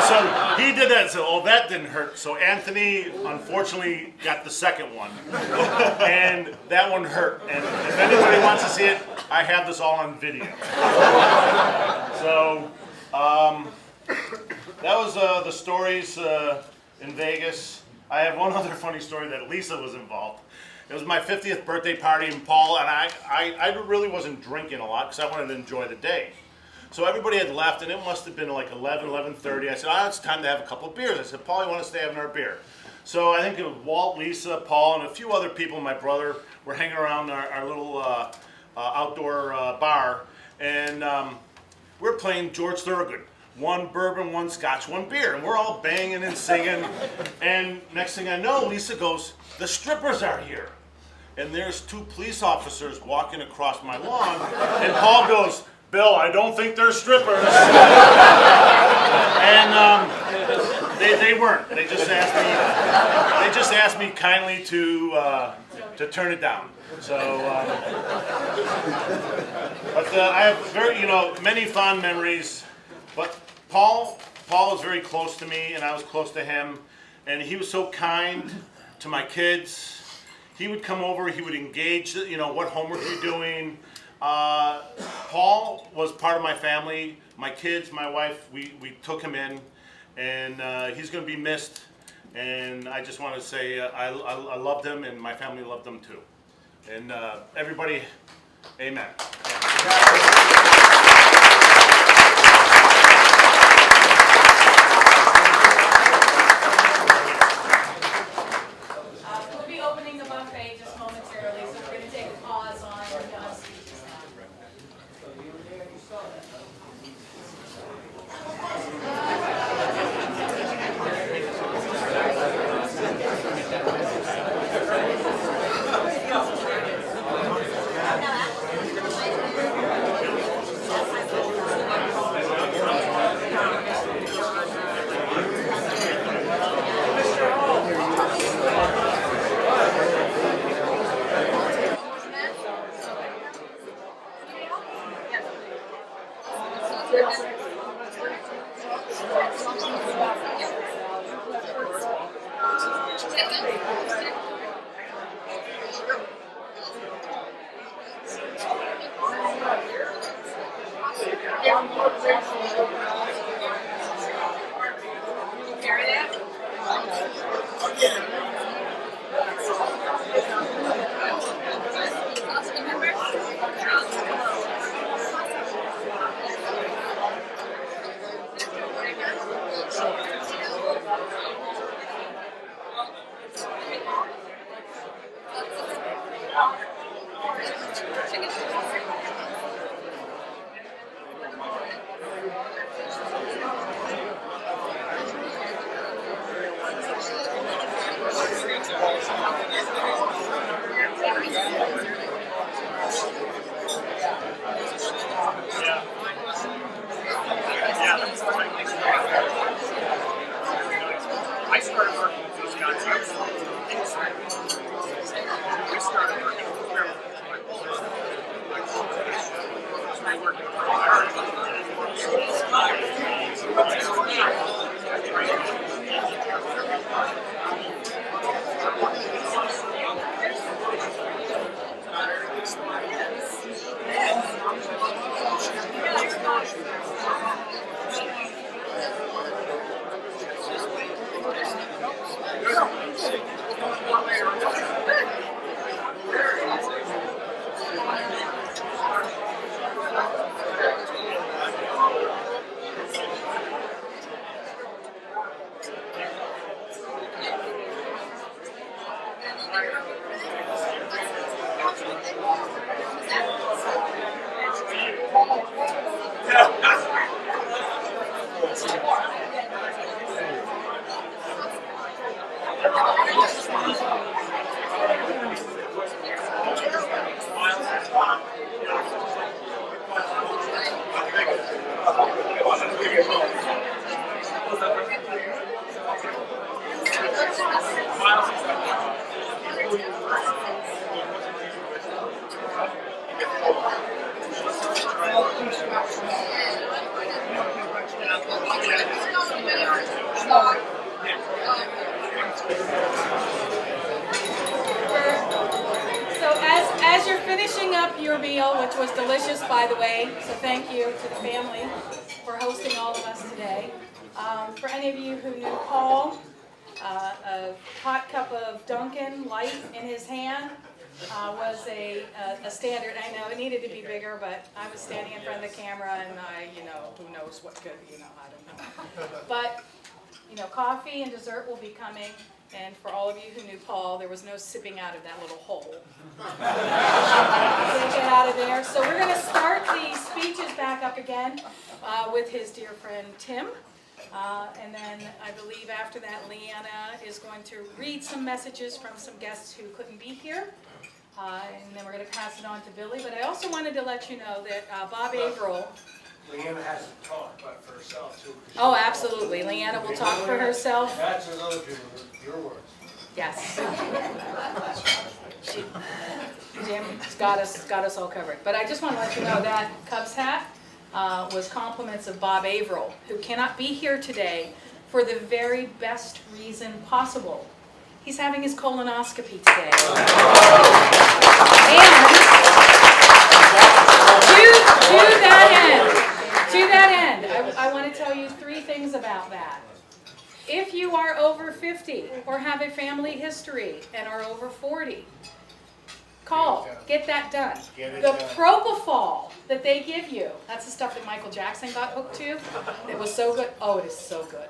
so he did that and said, oh, that didn't hurt. So Anthony, unfortunately, got the second one. And that one hurt. And if anybody wants to see it, I have this all on video. So that was the stories in Vegas. I have one other funny story that Lisa was involved. It was my 50th birthday party, and Paul and I really wasn't drinking a lot because I wanted to enjoy the day. So everybody had left, and it must have been like 11, 11:30. I said, it's time to have a couple of beers. I said, Paul, you want to stay having our beer? So I think it was Walt, Lisa, Paul, and a few other people, my brother, were hanging around our little outdoor bar, and we're playing George Thorogood. 1 bourbon, 1 scotch, 1 beer. And we're all banging and singing. And next thing I know, Lisa goes, the strippers are here. And there's 2 police officers walking across my lawn. And Paul goes, Bill, I don't think they're strippers. And they weren't. They just asked me kindly to turn it down. So, but I have many fond memories. But Paul was very close to me, and I was close to him, and he was so kind to my kids. He would come over, he would engage, what homework you're doing. Paul was part of my family. My kids, my wife, we took him in, and he's going to be missed. And I just want to say I loved him, and my family loved him too. And everybody, amen. We'll be opening the buffet just momentarily. I started working with these guys. I was I started working with them. I worked So as you're finishing up your meal, which was delicious, by the way, so thank you to the family for hosting all of us today. For any of you who knew Paul, a hot cup of Dunkin' Light in his hand was a standard. I know it needed to be bigger, but I was standing in front of the camera and who knows what could, I don't know. But, coffee and dessert will be coming. And for all of you who knew Paul, there was no sipping out of that little hole. Can't get out of there. So we're going to start the speeches back up again with his dear friend Tim. And then I believe after that, Leanna is going to read some messages from some guests who couldn't be here. And then we're going to pass it on to Billy. But I also wanted to let you know that Bob Averill. Leanna has to talk, but for herself too. Oh, absolutely. Leanna will talk for herself. That's another people, your words. Yes. Jim's got us all covered. But I just want to let you know that Cubs hat was compliments of Bob Averill, who cannot be here today for the very best reason possible. He's having his colonoscopy today. And to that end, I want to tell you 3 things about that. If you are over 50 or have a family history and are over 40, call, get that done. The propofol that they give you, that's the stuff that Michael Jackson got hooked to. It was so good. Oh, it is so good.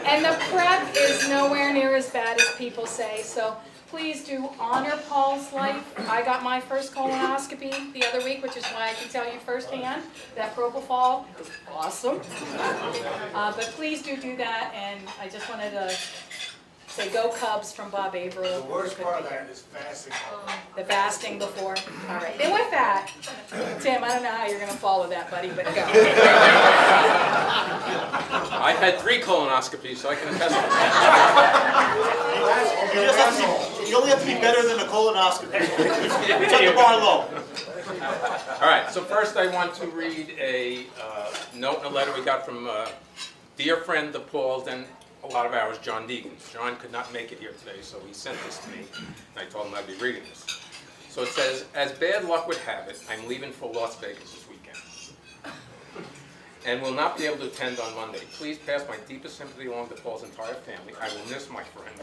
And the prep is nowhere near as bad as people say, so please do honor Paul's life. I got my first colonoscopy the other week, which is why I can tell you firsthand that propofol is awesome. But please do that, and I just wanted to say go Cubs from Bob Averill. The worst part of that is fasting. The fasting before. All right. And with that, Tim, I don't know how you're going to follow that, buddy, but go. I've had 3 colonoscopies, so I can attest to You only have to be better than a colonoscopy. Set the bar low. All right. So first I want to read a note and a letter we got from a dear friend of Paul's and a lot of ours, John Deegan. John could not make it here today, so he sent this to me, and I told him I'd be reading this. So it says, as bad luck would have it, I'm leaving for Las Vegas this weekend and will not be able to attend on Monday. Please pass my deepest sympathy along to Paul's entire family. I will miss my friend.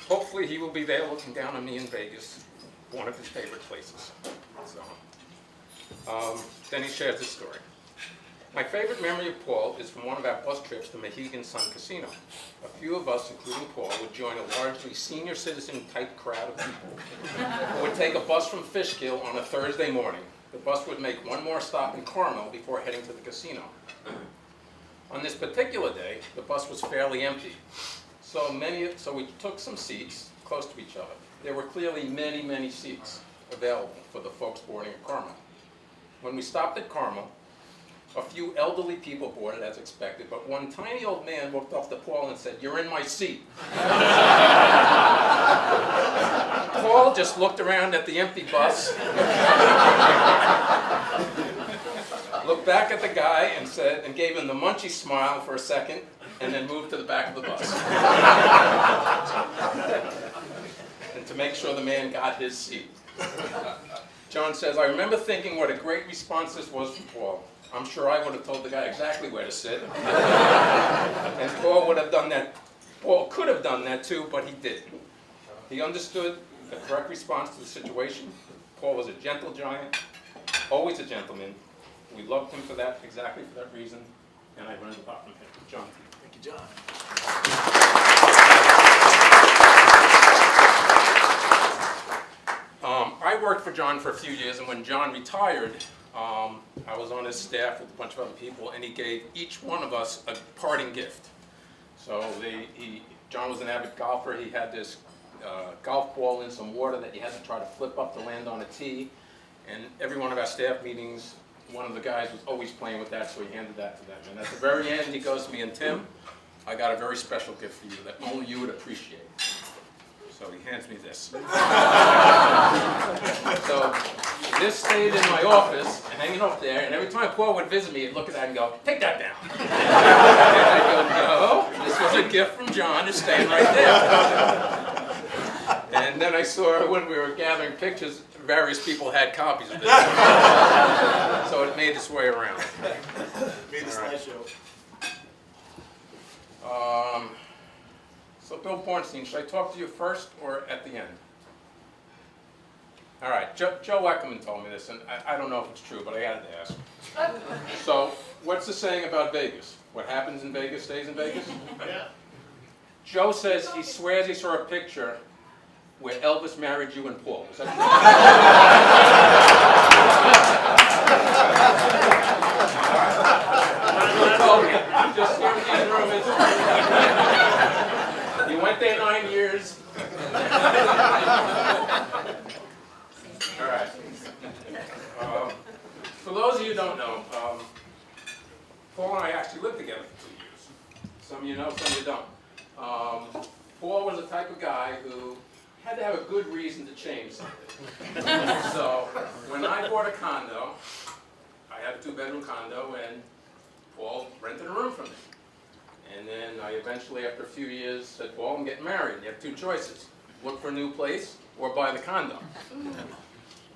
Hopefully he will be there looking down on me in Vegas, one of his favorite places. So, then he shares this story. My favorite memory of Paul is from one of our bus trips to Mohegan Sun Casino. A few of us, including Paul, would join a largely senior citizen type crowd of people who would take a bus from Fishkill on a Thursday morning. The bus would make one more stop in Carmel before heading to the casino. On this particular day, the bus was fairly empty. So we took some seats close to each other. There were clearly many, many seats available for the folks boarding at Carmel. When we stopped at Carmel, a few elderly people boarded as expected, but one tiny old man walked up to Paul and said, "You're in my seat." Paul just looked around at the empty bus, looked back at the guy and gave him the munchy smile for a second, and then moved to the back of the bus. And to make sure the man got his seat. John says, I remember thinking what a great response this was from Paul. I'm sure I would have told the guy exactly where to sit. And Paul would have done that. Paul could have done that too, but he didn't. He understood the correct response to the situation. Paul was a gentle giant, always a gentleman. We loved him for that, exactly for that reason, and I learned a lot from him. John. Thank you, John. I worked for John for a few years, and when John retired, I was on his staff with a bunch of other people, and he gave each one of us a parting gift. So John was an avid golfer. He had this golf ball in some water that you had to try to flip up to land on a tee, and every one of our staff meetings, one of the guys was always playing with that, so he handed that to them. And at the very end, he goes to me, and Tim, I got a very special gift for you that only you would appreciate. So he hands me this. So this stayed in my office, hanging up there, and every time Paul would visit me, he'd look at that and go, take that down. And I'd go, no, this was a gift from John, it's staying right there. And then I saw when we were gathering pictures, various people had copies of this. So it made its way around. Made the slideshow. So Bill Bornstein, should I talk to you first or at the end? All right, Joe Eckerman told me this, and I don't know if it's true, but I had to ask. So, what's the saying about Vegas? What happens in Vegas stays in Vegas? Yeah. Joe says he swears he saw a picture where Elvis married you and Paul. Is that true? Just here in the room is. You went there 9 years. All right. For those of you who don't know, Paul and I actually lived together for 2 years. Some of you know, some of you don't. Paul was the type of guy who had to have a good reason to change something. So when I bought a condo, I had a 2-bedroom condo, and Paul rented a room from me. And then I eventually, after a few years, said, Paul, I'm getting married. You have 2 choices. Look for a new place or buy the condo.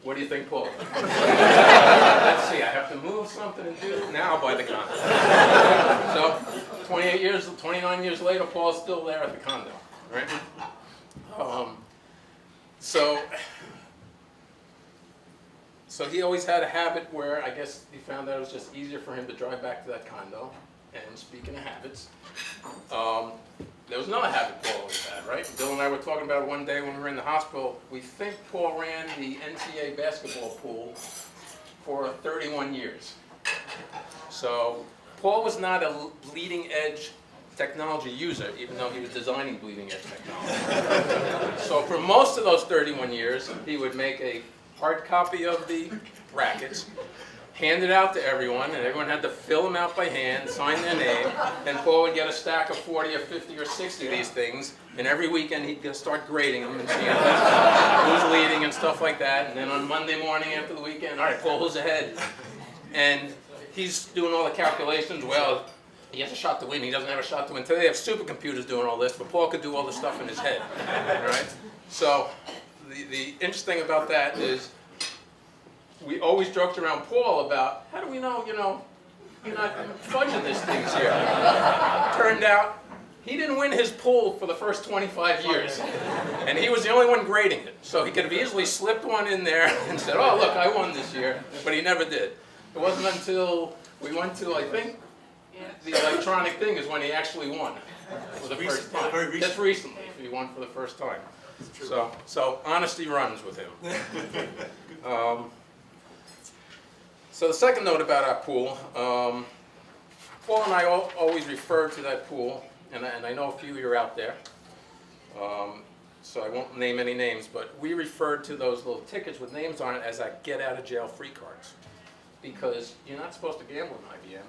What do you think, Paul? Let's see, I have to move something and do, now I'll buy the condo. So 29 years later, Paul's still there at the condo, right? So he always had a habit where I guess he found that it was just easier for him to drive back to that condo. And speaking of habits, there was another habit Paul always had, right? Bill and I were talking about it one day when we were in the hospital. We think Paul ran the NCAA basketball pool for 31 years. So Paul was not a leading edge technology user, even though he was designing bleeding edge technology. So for most of those 31 years, he would make a hard copy of the rackets, handed out to everyone, and everyone had to fill them out by hand, sign their name, and Paul would get a stack of 40 or 50 or 60 of these things, and every weekend he'd start grading them and seeing who's leading and stuff like that, and then on Monday morning after the weekend, all right, Paul, who's ahead? And he's doing all the calculations. Well, he has a shot to win, he doesn't have a shot to win. Today they have supercomputers doing all this, but Paul could do all this stuff in his head, all right? So the interesting about that is we always joked around Paul about, how do we know, you're not fudging this things here. Turned out, he didn't win his pool for the first 25 years. And he was the only one grading it. So he could have easily slipped one in there and said, oh, look, I won this year. But he never did. It wasn't until we went to, I think, the electronic thing is when he actually won for the first time. Just recently, he won for the first time. So honesty runs with him. So the second note about our pool, Paul and I always refer to that pool, and I know a few of you are out there, so I won't name any names, but we referred to those little tickets with names on it as our get out of jail free cards, because you're not supposed to gamble in IBM,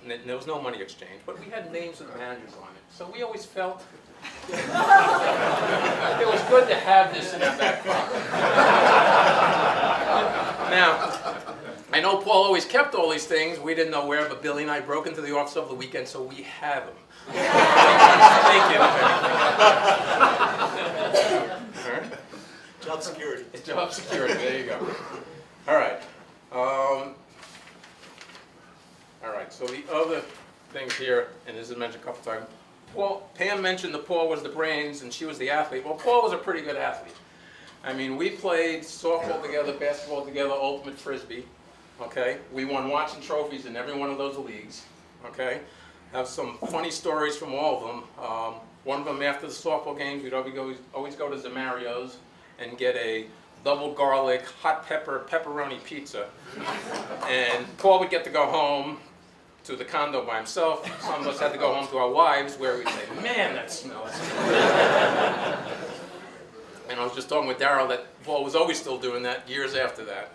and there was no money exchange, but we had names of the managers on it, so we always felt it was good to have this in our back pocket. Now, I know Paul always kept all these things. We didn't know where, but Billy and I broke into the office over the weekend, so we have them. Thank you. Job security. Job security, there you go. All right. All right, so the other things here, and this is mentioned a couple times, Pam mentioned that Paul was the brains and she was the athlete. Well, Paul was a pretty good athlete. I mean, we played softball together, basketball together, ultimate frisbee, okay? We won watching trophies in every one of those leagues, okay? Have some funny stories from all of them. One of them, after the softball games, we'd always go to Zamario's and get a double garlic, hot pepper, pepperoni pizza. And Paul would get to go home to the condo by himself. Some of us had to go home to our wives, where we'd say, man, that smells. And I was just talking with Darryl that Paul was always still doing that years after that,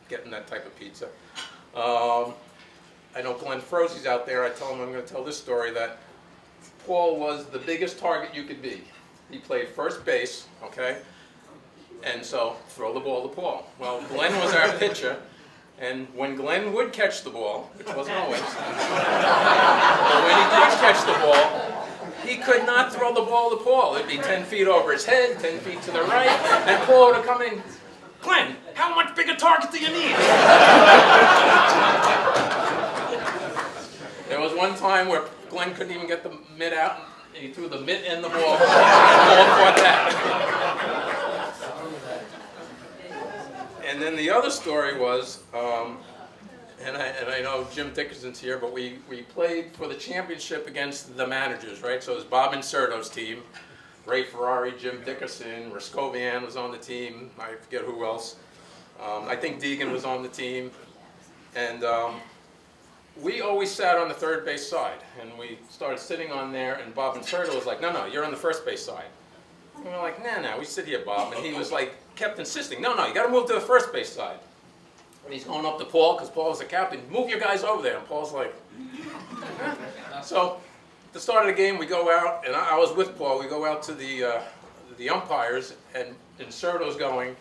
getting that type of pizza. I know Glenn Frosey's out there. I tell him I'm going to tell this story that Paul was the biggest target you could be. He played first base, okay? And so, throw the ball to Paul. Well, Glenn was our pitcher. And when Glenn would catch the ball, which wasn't always, but when he did catch the ball, he could not throw the ball to Paul. It'd be 10 feet over his head, 10 feet to the right, and Paul would have come in, Glenn, how much bigger target do you need? There was one time where Glenn couldn't even get the mitt out, and he threw the mitt and the ball. The ball caught that. And then the other story was, and I know Jim Dickerson's here, but we played for the championship against the managers, right? So it was Bob Inserto's team, Ray Ferrari, Jim Dickerson, Rascovian was on the team, I forget who else. I think Deegan was on the team. And we always sat on the third base side, and we started sitting on there, and Bob Inserto was like, no, you're on the first base side. And we're like, nah, we sit here, Bob. And he was like, kept insisting, no, you got to move to the first base side. And he's going up to Paul, because Paul was the captain, move your guys over there. And Paul's like, So, at the start of the game, we go out, and I was with Paul, we go out to the umpires, and Inserto's going,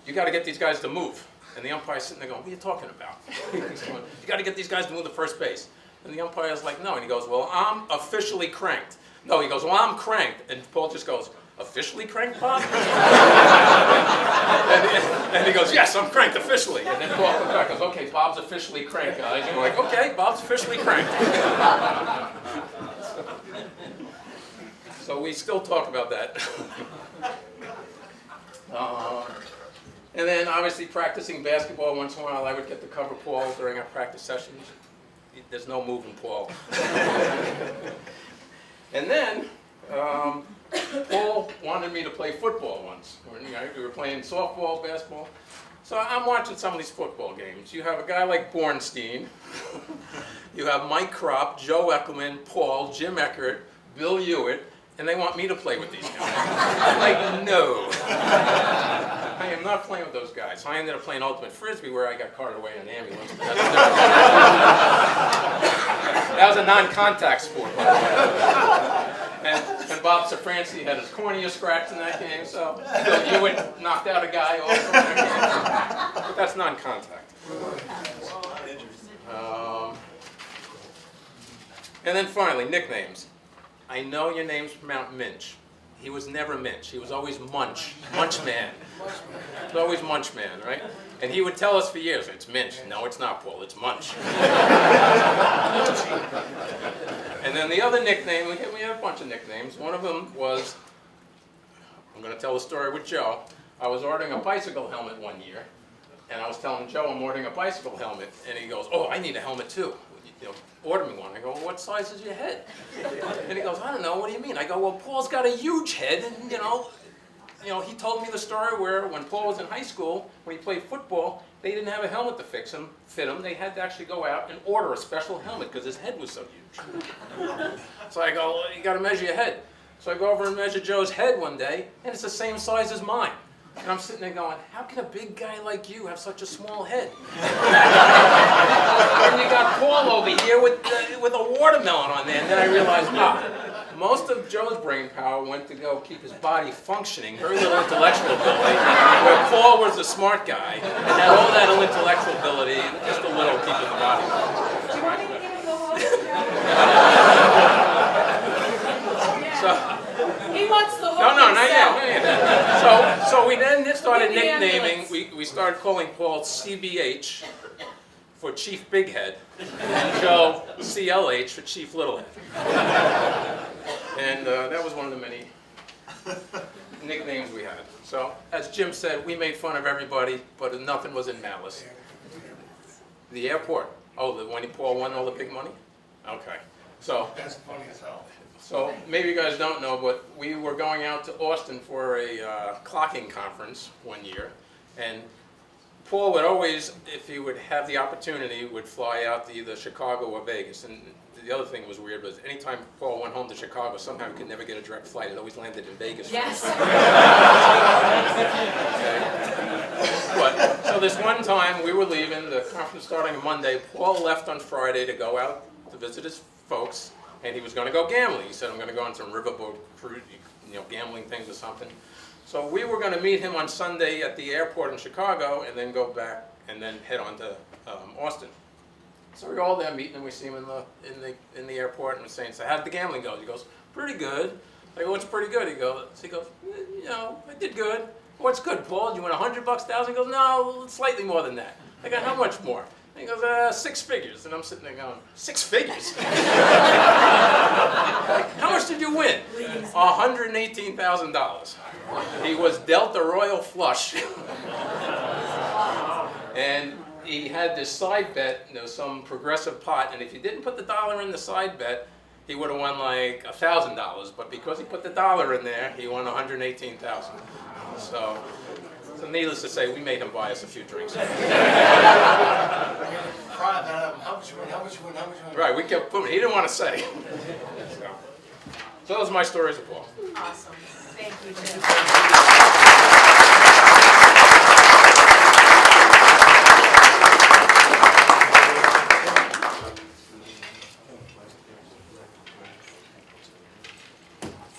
you got to get these guys to move. And the umpire's sitting there going, what are you talking about? He's going, you got to get these guys to move to first base. And the umpire's like, no. And he goes, well, I'm officially cranked. No, he goes, well, I'm cranked. And Paul just goes, officially cranked, Bob? and he goes, yes, I'm cranked officially. And then Paul comes back and goes, okay, Bob's officially cranked, guys. And we're like, okay, Bob's officially cranked. So we still talk about that. And then obviously practicing basketball once in a while, I would get to cover Paul during our practice sessions. There's no moving Paul. And then Paul wanted me to play football once. We were playing softball, basketball. So I'm watching some of these football games. You have a guy like Bornstein. You have Mike Kropp, Joe Eckelman, Paul, Jim Eckert, Bill Hewitt, and they want me to play with these guys. I'm like, no. I am not not playing with those guys. So I ended up playing ultimate frisbee, where I got carted away in an ambulance. That was a non-contact sport, by the way. And Bob Safranci had his cornea scratched in that game, so you would knocked out a guy also in that game. But that's non-contact. And then finally, nicknames. I know your name's pronounced Muench. He was never Muench. He was always Muench. Munch Man. He was always Munch Man, right? And he would tell us for years, it's Muench. No, it's not, Paul. It's Munch. And then the other nickname, we had a bunch of nicknames. One of them was, I'm going to tell a story with Joe. I was ordering a bicycle helmet one year, and I was telling Joe I'm ordering a bicycle helmet, and he goes, oh, I need a helmet too. You know, order me one. I go, well, what size is your head? And he goes, I don't know, what do you mean? I go, well, Paul's got a huge head, and you know, he told me the story where when Paul was in high school, when he played football, they didn't have a helmet to fit him. They had to actually go out and order a special helmet because his head was so huge. So I go, well, you got to measure your head. So I go over and measure Joe's head one day, and it's the same size as mine. And I'm sitting there going, how can a big guy like you have such a small head? And you got Paul over here with a watermelon on there, and then I realized, most of Joe's brain power went to go keep his body functioning, very little intellectual ability, where Paul was the smart guy, and had all that intellectual ability, and just a little keeping the body functioning. He wants the hook No, not himself. yet. So we then started nicknaming, we started calling Paul CBH for Chief Big Head, and Joe CLH for Chief Little Head. And that was one of the many nicknames we had. So, as Jim said, we made fun of everybody, but nothing was in malice. The airport. Oh, when Paul won all the big money? Okay. So, That's funny as hell. So maybe you guys don't know, but we were going out to Austin for a clocking conference one year, and Paul would always, if he would have the opportunity, would fly out to either Chicago or Vegas. And the other thing was weird was anytime Paul went home to Chicago, somehow he could never get a direct flight. It always landed in Vegas. Yes. Okay. But so this one time we were leaving, the conference starting on Monday. Paul left on Friday to go out to visit his folks. And he was going to go gambling. He said, I'm going to go on some riverboat cruise, gambling things or something. So we were going to meet him on Sunday at the airport in Chicago and then go back and then head on to Austin. So we're all there meeting and we see him in the airport and we're saying, so how did the gambling go? He goes, pretty good. I go, what's pretty good? He goes, I did good. What's good, Paul? Did you win $100, $1,000? He goes, no, slightly more than that. I go, how much more? And he goes, 6 figures. And I'm sitting there going, 6 figures? How much did you win? $118,000. He was dealt a royal flush. And he had this side bet, some progressive pot, and if you didn't put the dollar in the side bet, he would have won like $1,000. But because he put the dollar in there, he won $118,000. So needless to say, we made him buy us a few drinks. Right, we kept putting. He didn't want to say. So those are my stories of Paul. Awesome. Thank you, Jim.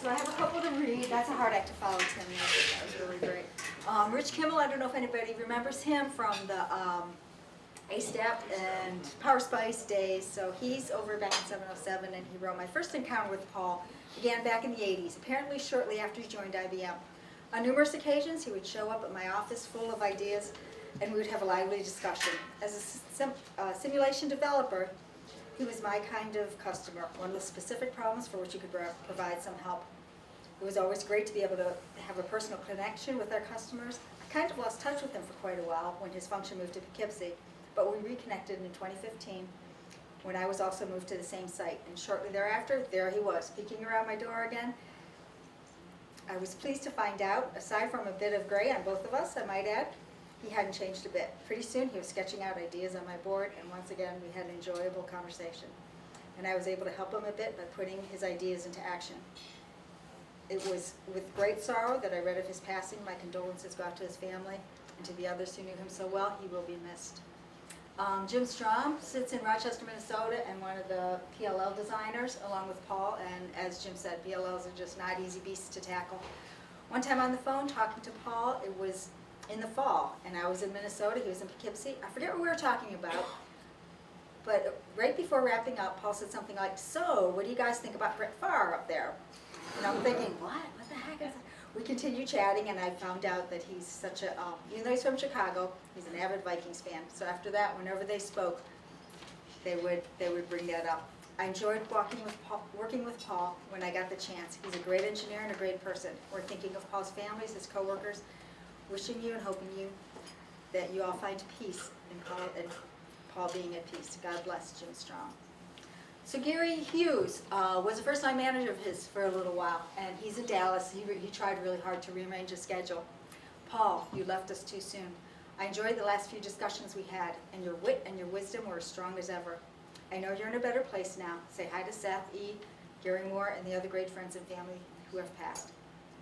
So I have a couple to read. That's a hard act to follow, Tim. That was really great. Rich Kimmel, I don't know if anybody remembers him from the A-Step and Power Spice days. So he's over back in 707, and he wrote, my first encounter with Paul began back in the 80s, apparently shortly after he joined IBM. On numerous occasions, he would show up at my office full of ideas, and we would have a lively discussion. As a simulation developer, he was my kind of customer, one with specific problems for which he could provide some help. It was always great to be able to have a personal connection with our customers. I kind of lost touch with him for quite a while when his function moved to Poughkeepsie, but we reconnected in 2015 when I was also moved to the same site. And shortly thereafter, there he was, peeking around my door again. I was pleased to find out, aside from a bit of gray on both of us, I might add, he hadn't changed a bit. Pretty soon he was sketching out ideas on my board, and once again we had an enjoyable conversation. And I was able to help him a bit by putting his ideas into action. It was with great sorrow that I read of his passing. My condolences go out to his family. And to the others who knew him so well, he will be missed. Jim Strom sits in Rochester, Minnesota, and one of the PLL designers, along with Paul. And as Jim said, PLLs are just not easy beasts to tackle. One time on the phone talking to Paul, it was in the fall, and I was in Minnesota, he was in Poughkeepsie. I forget what we were talking about, but right before wrapping up, Paul said something like, "So, what do you guys think about Brett Favre up there?" And I'm thinking, what the heck is that? We continued chatting, and I found out that he's such a, even though he's from Chicago, he's an avid Vikings fan. So after that, whenever they spoke, they would bring that up. I enjoyed working with Paul when I got the chance. He's a great engineer and a great person. We're thinking of Paul's families, his coworkers, wishing you and hoping you that you all find peace in Paul being at peace. God bless Jim Strong. So Gary Hughes was a first-line manager of his for a little while, and he's in Dallas. He tried really hard to rearrange his schedule. Paul, you left us too soon. I enjoyed the last few discussions we had, and your wit and your wisdom were as strong as ever. I know you're in a better place now. Say hi to Seth, E., Gary Moore, and the other great friends and family who have passed.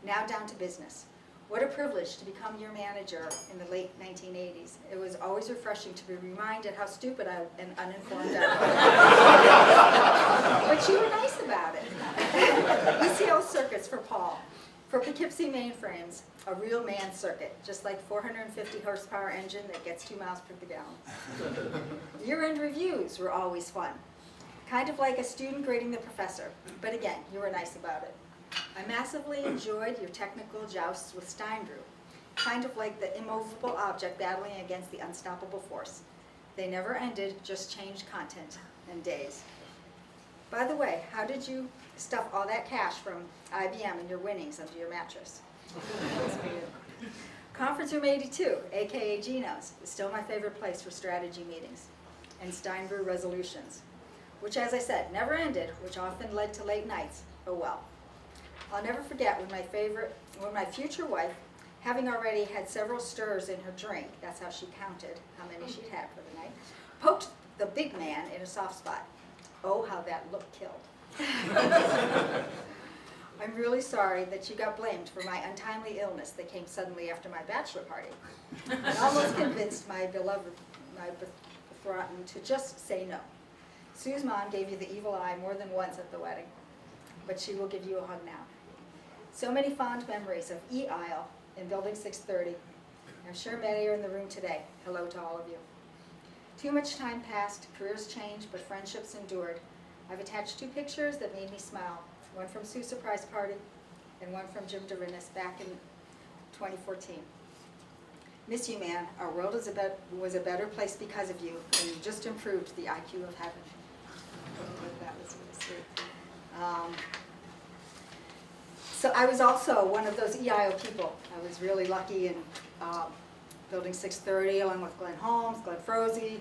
Now down to business. What a privilege to become your manager in the late 1980s. It was always refreshing to be reminded how stupid and uninformed I was. But you were nice about it. ECL circuits for Paul. For Poughkeepsie mainframes, a real man circuit, just like 450 horsepower engine that gets 2 miles per gallon. Year-end reviews were always fun. Kind of like a student grading the professor. But again, you were nice about it. I massively enjoyed your technical jousts with Steinbrew, kind of like the immovable object battling against the unstoppable force. They never ended, just changed content and days. By the way, how did you stuff all that cash from IBM and your winnings under your mattress? Conference Room 82, aka Gino's, is still my favorite place for strategy meetings and Steinbrew resolutions, which, as I said, never ended, which often led to late nights. Oh well. I'll never forget when my future wife, having already had several stirs in her drink, that's how she counted how many she'd had for the night, poked the big man in a soft spot. Oh, how that look killed. I'm really sorry that you got blamed for my untimely illness that came suddenly after my bachelor party. And almost convinced my beloved betrothed to just say no. Sue's mom gave you the evil eye more than once at the wedding, but she will give you a hug now. So many fond memories of E Aisle in Building 630. I'm sure many are in the room today. Hello to all of you. Too much time passed, careers changed, but friendships endured. I've attached 2 pictures that made me smile. One from Sue's surprise party and one from Jim Derinis back in 2014. Miss you, man. Our world was a better place because of you, and you just improved the IQ of heaven. That was really sweet. So I was also one of those EIO people. I was really lucky in Building 630, along with Glenn Holmes, Glenn Froese,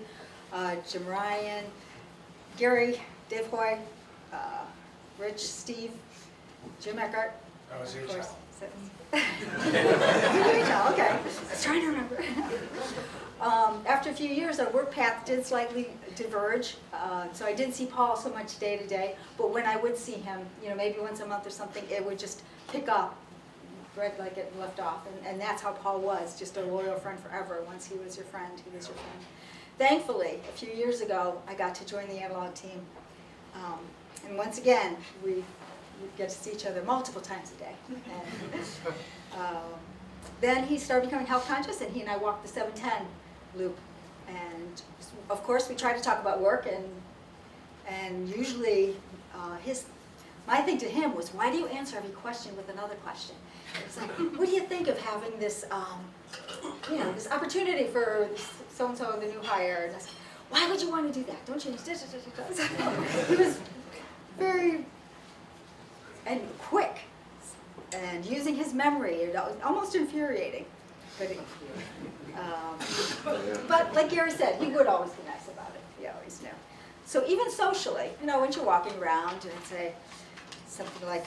Jim Ryan, Gary, Dave Hoy, Rich, Steve, Jim Eckert. That was your of course. child. Okay. I was trying to remember. After a few years, our work path did slightly diverge, so I didn't see Paul so much day to day. But when I would see him, maybe once a month or something, it would just pick up right like it left off. And that's how Paul was, just a loyal friend forever. Once he was your friend, he was your friend. Thankfully, a few years ago, I got to join the analog team. And once again, we get to see each other multiple times a day. And, then he started becoming health conscious, and he and I walked the 710 loop. And of course, we tried to talk about work, and usually my thing to him was, why do you answer every question with another question? It's like, what do you think of having this, this opportunity for so-and-so, the new hire? And I said, why would you want to do that? Don't you? He was very and quick, and using his memory, it was almost infuriating. But like Gary said, he would always be nice about it. He always knew. So even socially, when you're walking around and say something like,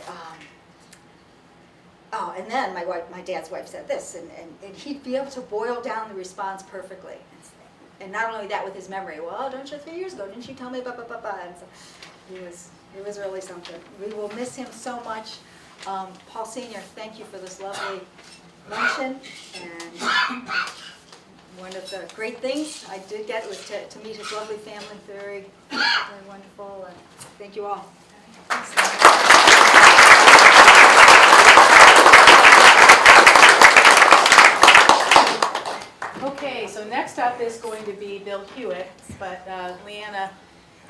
oh, and then my dad's wife said this, and he'd be able to boil down the response perfectly. And not only that, with his memory. Well, don't you, 3 years ago, didn't you tell me blah, blah, blah, blah. And so it was really something. We will miss him so much. Paul Sr., thank you for this lovely luncheon. And one of the great things I did get was to meet his lovely family. Very, very wonderful. And thank you all. Okay, so next up is going to be Bill Hewitt, but Leanna,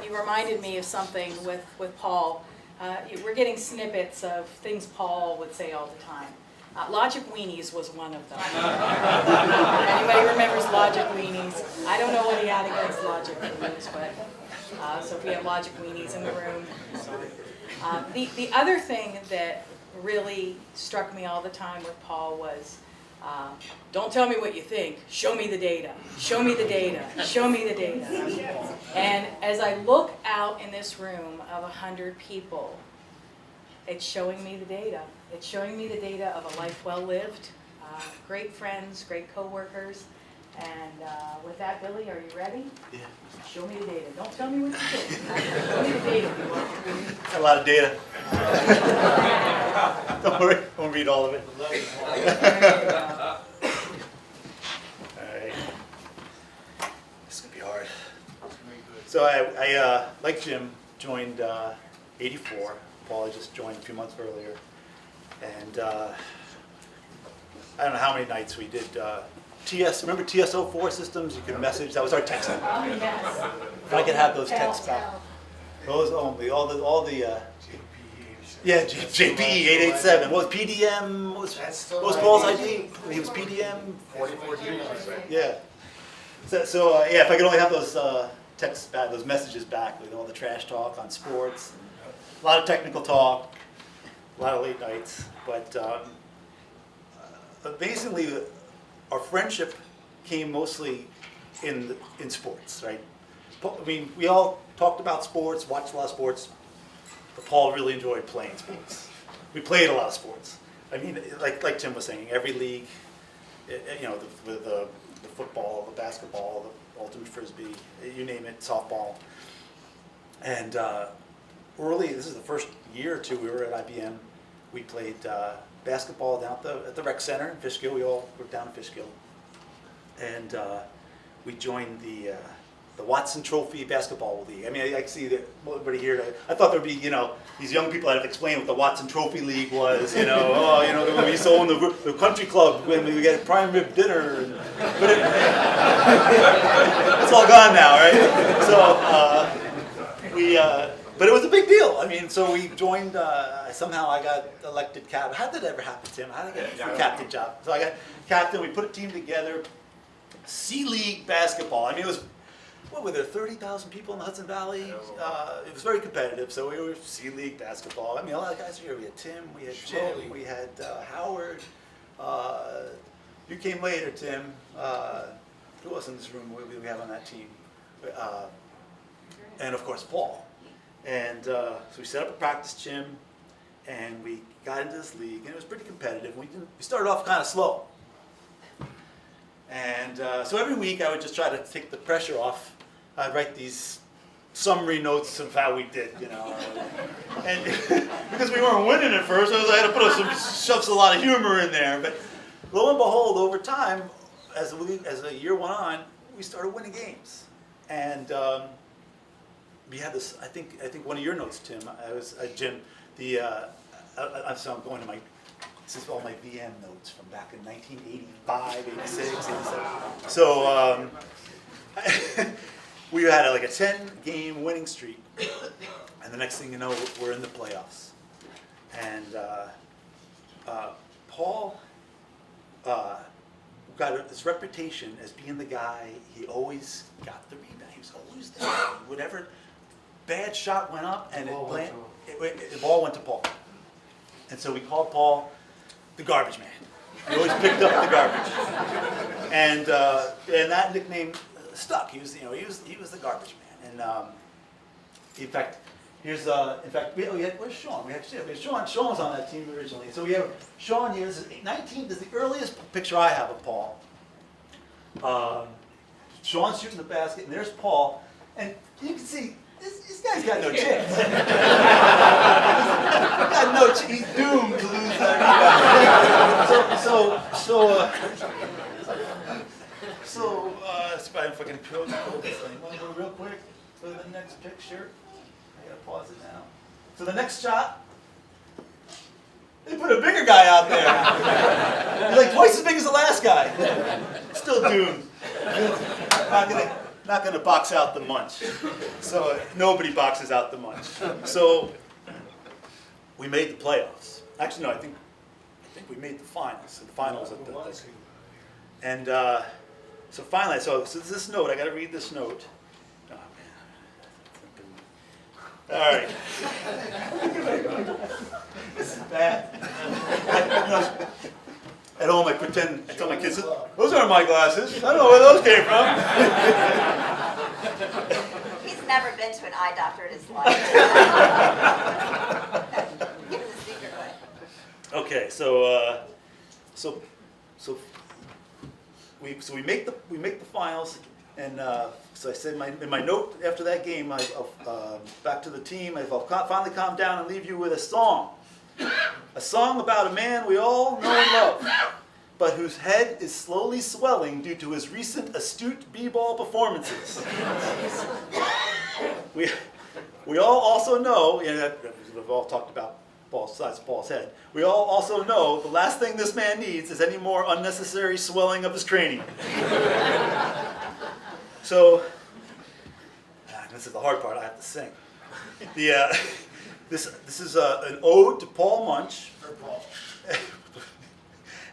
you reminded me of something with Paul. We're getting snippets of things Paul would say all the time. Logic weenies was one of them. Anybody remembers logic weenies? I don't know what he had against logic weenies, but so if we have logic weenies in the room, sorry. The other thing that really struck me all the time with Paul was, don't tell me what you think, show me the data, show me the data, show me the data. And as I look out in this room of 100 people, it's showing me the data. It's showing me the data of a life well lived, great friends, great coworkers. And with that, Billy, are you ready? Yeah. Show me the data. Don't tell me what you think. Show me the data. A lot of data. Don't worry, I won't read all of it. All right. This is gonna be hard. So I like Jim, joined 84. Paul had just joined a few months earlier, and I don't know how many nights we did. TS, remember TS04 systems? You could message. That was our text. Oh, yes. If I could have those texts back. Those only, all the yeah, JP 887. What was PDM? What was Paul's ID? He was PDM. 4014. Yeah. So yeah, if I could only have those texts back, those messages back, with all the trash talk on sports, a lot of technical talk, a lot of late nights, but basically our friendship came mostly in sports, right? I mean, we all talked about sports, watched a lot of sports, but Paul really enjoyed playing sports. We played a lot of sports. I mean, like Tim was saying, every league, you know, the football, the basketball, the ultimate frisbee, you name it, softball. And early, this is the first year or two we were at IBM, we played basketball down at the rec center in Fishkill. We all were down in Fishkill. And we joined the Watson Trophy Basketball League. I mean, I see that everybody here, I thought there'd be, you know, these young people that have explained what the Watson Trophy League was, you know, oh, you know, when we used to own the country club, when we get prime rib dinner. But it's all gone now, right? So but it was a big deal. I mean, so we joined, somehow I got elected captain. How did that ever happen, Tim? How did I get the captain job? So I got captain, we put a team together, C-League basketball. I mean, it was, what were there, 30,000 people in the Hudson Valley? It was very competitive, so we were C-League basketball. I mean, a lot of guys were here. We had Tim, we had Jim, we had Howard. You came later, Tim. Who else in this room we have on that team? And of course, Paul. And so we set up a practice gym, and we got into this league, and it was pretty competitive. We started off kind of slow. And so every week I would just try to take the pressure off. I'd write these summary notes of how we did, you know. And because we weren't winning at first, I had to shove a lot of humor in there. But lo and behold, over time, as the year went on, we started winning games. And we had this. I think one of your notes, Tim. Jim. I'm going to this is all my VM notes from back in 1985, 86, 87. So we had like a 10-game winning streak, and the next thing you know, we're in the playoffs. And Paul got this reputation as being the guy. He always got the rebound. He was always there. Whatever bad shot went up, and the ball went to Paul. And so we called Paul the garbage man. He always picked up the garbage, and that nickname stuck. He was the garbage man. And in fact, where's Sean? We had Sean. Sean was on that team originally. So we have Sean here. This is 19. This is the earliest picture I have of Paul. Sean's shooting the basket, and there's Paul, and you can see. This guy's got no chance. He's doomed to lose that rebound. So, let's see if I can pull this thing. Want to go real quick to the next picture? I gotta pause it now. So the next shot, they put a bigger guy out there. He's like twice as big as the last guy. Still doomed. Not gonna box out the Muench. So nobody boxes out the Muench. So we made the playoffs. Actually, no, I think we made the finals. So the finals at the and so finally, so this note. I got to read this note. Oh man. All right. This is bad. At home, I tell my kids, those aren't my glasses. I don't know where those came from. He's never been to an eye doctor in his life. Give him the secret way. Okay, so we make the finals, and so I said in my note after that game, back to the team. I'll finally calm down and leave you with a song about a man we all know and love, but whose head is slowly swelling due to his recent astute b-ball performances. We all also know, and we've all talked about size of Paul's head. We all also know the last thing this man needs is any more unnecessary swelling of his cranium. So, this is the hard part. I have to sing. This is an ode to Paul Muench,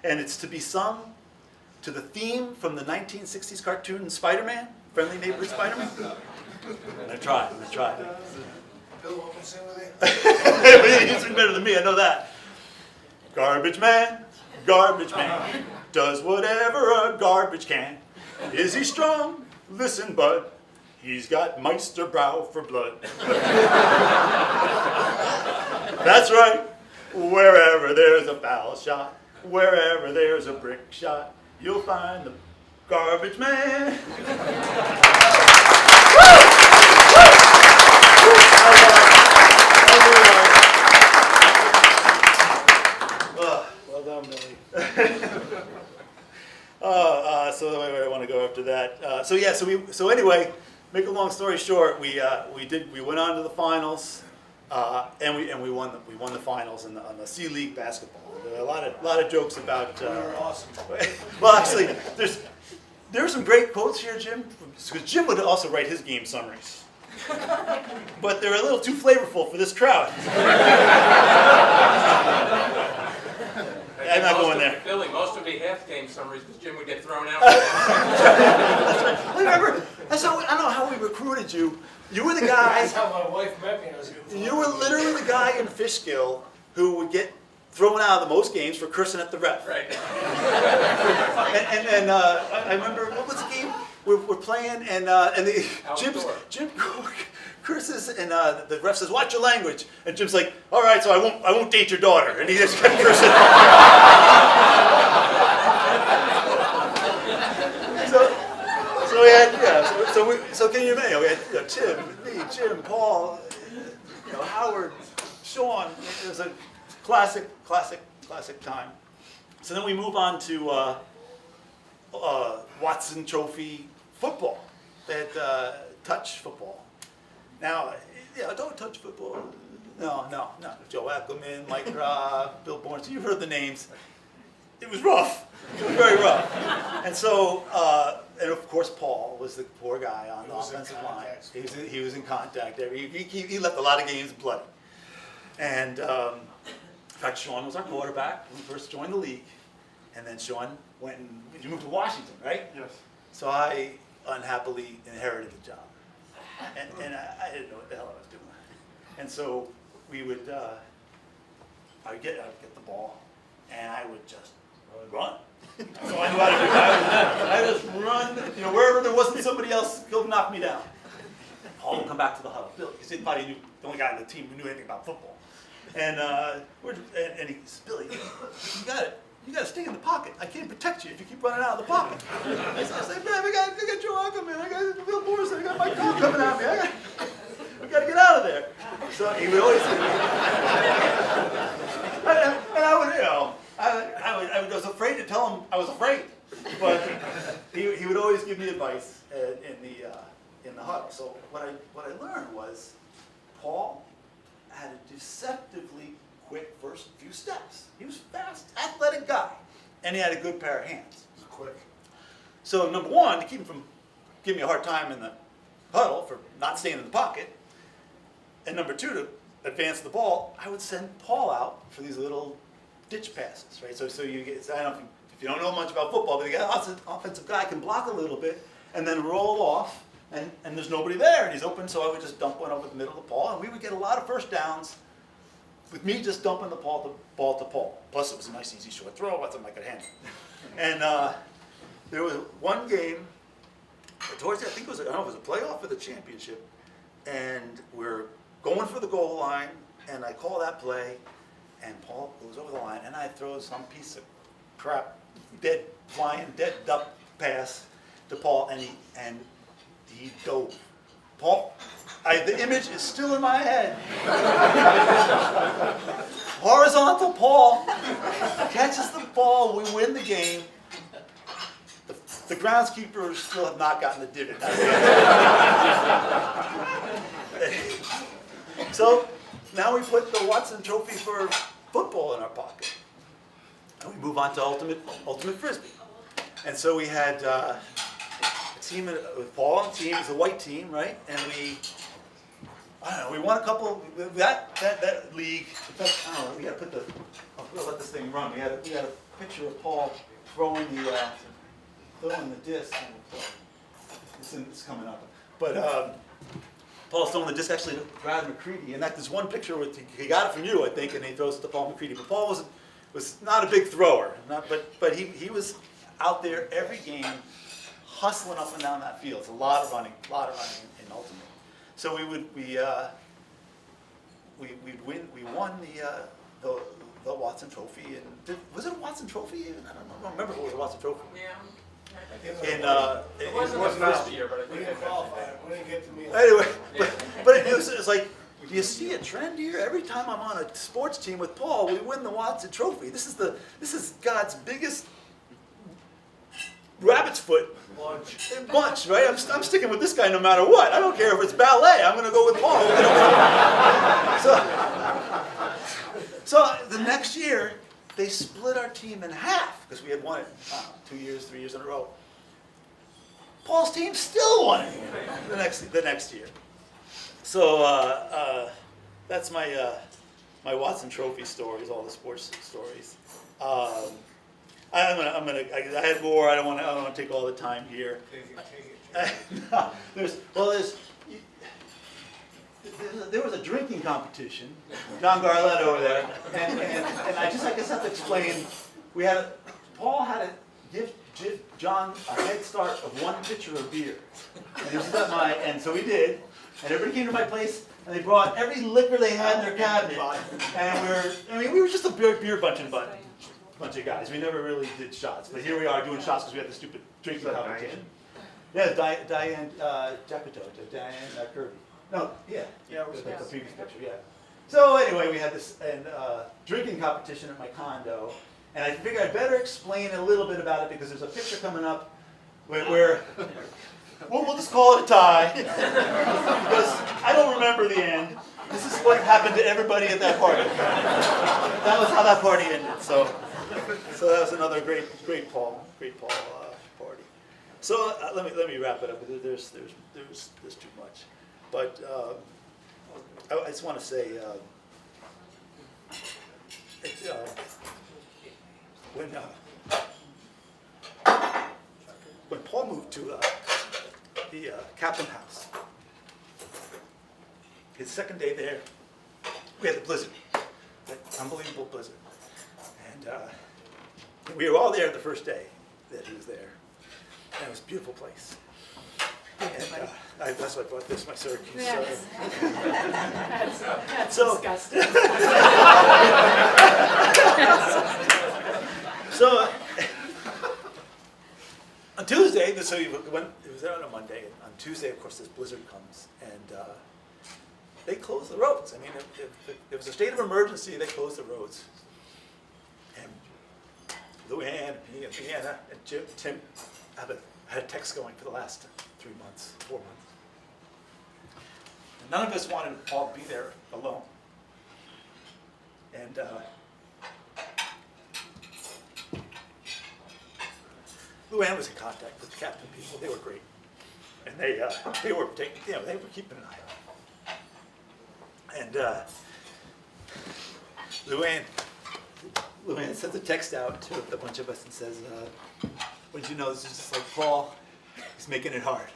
and it's to be sung to the theme from the 1960s cartoon Spider-Man, Friendly Neighborhood Spider-Man. I'm gonna try. Bill won't sing with you? You sing better than me, I know that. Garbage man, does whatever a garbage can. Is he strong? Listen, bud, he's got Meisterbrow for blood. That's right. Wherever there's a foul shot, wherever there's a brick shot, you'll find the garbage man. Well done, Billy. So where do I want to go after that? So anyway, make a long story short, we went on to the finals, and we won the finals on the C League basketball. There were a lot of jokes about. We were awesome. Well, actually, there were some great quotes here, Jim, because Jim would also write his game summaries. But they're a little too flavorful for this crowd. I'm not going there. Billy, most would be half game summaries because Jim would get thrown out. That's right. Remember, I don't know how we recruited you. You were the guy. That's how my wife met me. You were literally the guy in Fishkill who would get thrown out of the most games for cursing at the ref. Right. And I remember, what was the game? We're playing, and Jim curses, and the ref says, "Watch your language." And Jim's like, "All right, so I won't date your daughter." And he just kept cursing. So we had, so can you imagine? We had Tim, me, Jim, Paul, Howard, Sean. It was a classic time. So then we move on to Watson Trophy football. They had touch football. Now, don't touch football. No. Joe Ackerman, Mike Robb, Bill Bourne. So you've heard the names. It was rough. It was very rough. And so, and of course, Paul was the poor guy on the offensive line. He was in contact. He left a lot of games bloody. And in fact, Sean was our quarterback when we first joined the league. And then Sean went and you moved to Washington, right? Yes. So I unhappily inherited the job. And I didn't know what the hell I was doing. And so we would, I'd get the ball, and I would just run. So I knew how to do that. I just run, wherever there wasn't somebody else, go knock me down. Paul would come back to the huddle. Billy, because he probably knew the only guy on the team who knew anything about football. And he says, "Billy, you got to stay in the pocket. I can't protect you if you keep running out of the pocket." I said, "Man, we got Joe Ackerman, I got Bill Morrison, I got Mike Cobb coming at me. We got to get out of there." So he would always say, and I was afraid to tell him I was afraid, but he always give me advice in the huddle. So what I learned was Paul had a deceptively quick first few steps. He was fast, athletic guy, and he had a good pair of hands. He's quick. So number one, to keep him from giving me a hard time in the huddle for not staying in the pocket, and number two, to advance the ball, I would send Paul out for these little ditch passes, right? So you get, I don't know if you don't know much about football, but the offensive guy can block a little bit and then roll off, and there's nobody there, and he's open, so I would just dump one over the middle of the Paul, and we would get a lot of first downs with me just dumping the ball to Paul. Plus, it was a nice, easy short throw. That's something I could handle. And there was one game towards the, I think it was, I don't know if it was a playoff or the championship, and we're going for the goal line, and I call that play, and Paul goes over the line, and I throw some piece of crap, dead duck pass to Paul, and he dove. Paul, the image is still in my head. Horizontal Paul catches the ball, we win the game. The groundskeepers still have not gotten the divot. So now we put the Watson Trophy for football in our pocket. And we move on to ultimate Frisbee. And so we had a team with Paul on the team. It was a white team, right? And we won a couple, that league. In fact, I don't know, we got to put we'll let this thing run. We had a picture of Paul throwing the disc. It's coming up. But Paul's throwing the disc actually to Brad McCready. And there's one picture where he got it from you, I think, and he throws it to Paul McCready. But Paul was not a big thrower, but he was out there every game hustling up and down that field. It's a lot of running in ultimate. So we won the Watson Trophy, and was it a Watson Trophy even? I don't remember if it was a Watson Trophy. Yeah. It wasn't last year, but we didn't qualify. We didn't get to meet. Anyway, but it was like, do you see a trend here? Every time I'm on a sports team with Paul, we win the Watson Trophy. This is God's biggest rabbit's foot bunch, right? I'm sticking with this guy no matter what. I don't care if it's ballet. I'm going to go with Paul. So the next year, they split our team in half because we had won it 3 years in a row. Paul's team still won it the next year. So that's my Watson Trophy stories, all the sports stories. I had more. I don't want to take all the time here. There was a drinking competition. John Garlett over there, and I guess have to explain. Paul had to give John a head start of one pitcher of beer, and so we did. And everybody came to my place, and they brought every liquor they had in their cabinet, and we were just a beer bunch of guys. We never really did shots, but here we are doing shots because we had the stupid drinking competition. Yeah, Diane Jacoto, Diane Kirby. No, yeah, the previous picture, yeah. So anyway, we had this drinking competition at my condo, and I figured I'd better explain a little bit about it because there's a picture coming up where we'll just call it a tie because I don't remember the end. This is what happened to everybody at that party. That was how that party ended. So that was another great Paul party. So let me wrap it up because there's too much. But I just want to say when Paul moved to the Kaplan House, his second day there, we had the blizzard, that unbelievable blizzard, and we were all there the first day that he was there, and it was a beautiful place. And that's why I brought this, my Syracuse. Yes. That's So- disgusting. So on Tuesday, it was there on a Monday. And on Tuesday, of course, this blizzard comes, and they close the roads. I mean, if it was a state of emergency, they closed the roads. And Luann, me, and Deanna, and Tim have I had texts going for the last 3 months, 4 months. And none of us wanted Paul to be there alone. And Luann was in contact with the captain people. They were great, and they were taking, they were keeping an eye on him. And Luann sends a text out to a bunch of us and says, "Wouldn't you know this is just like Paul? He's making it hard.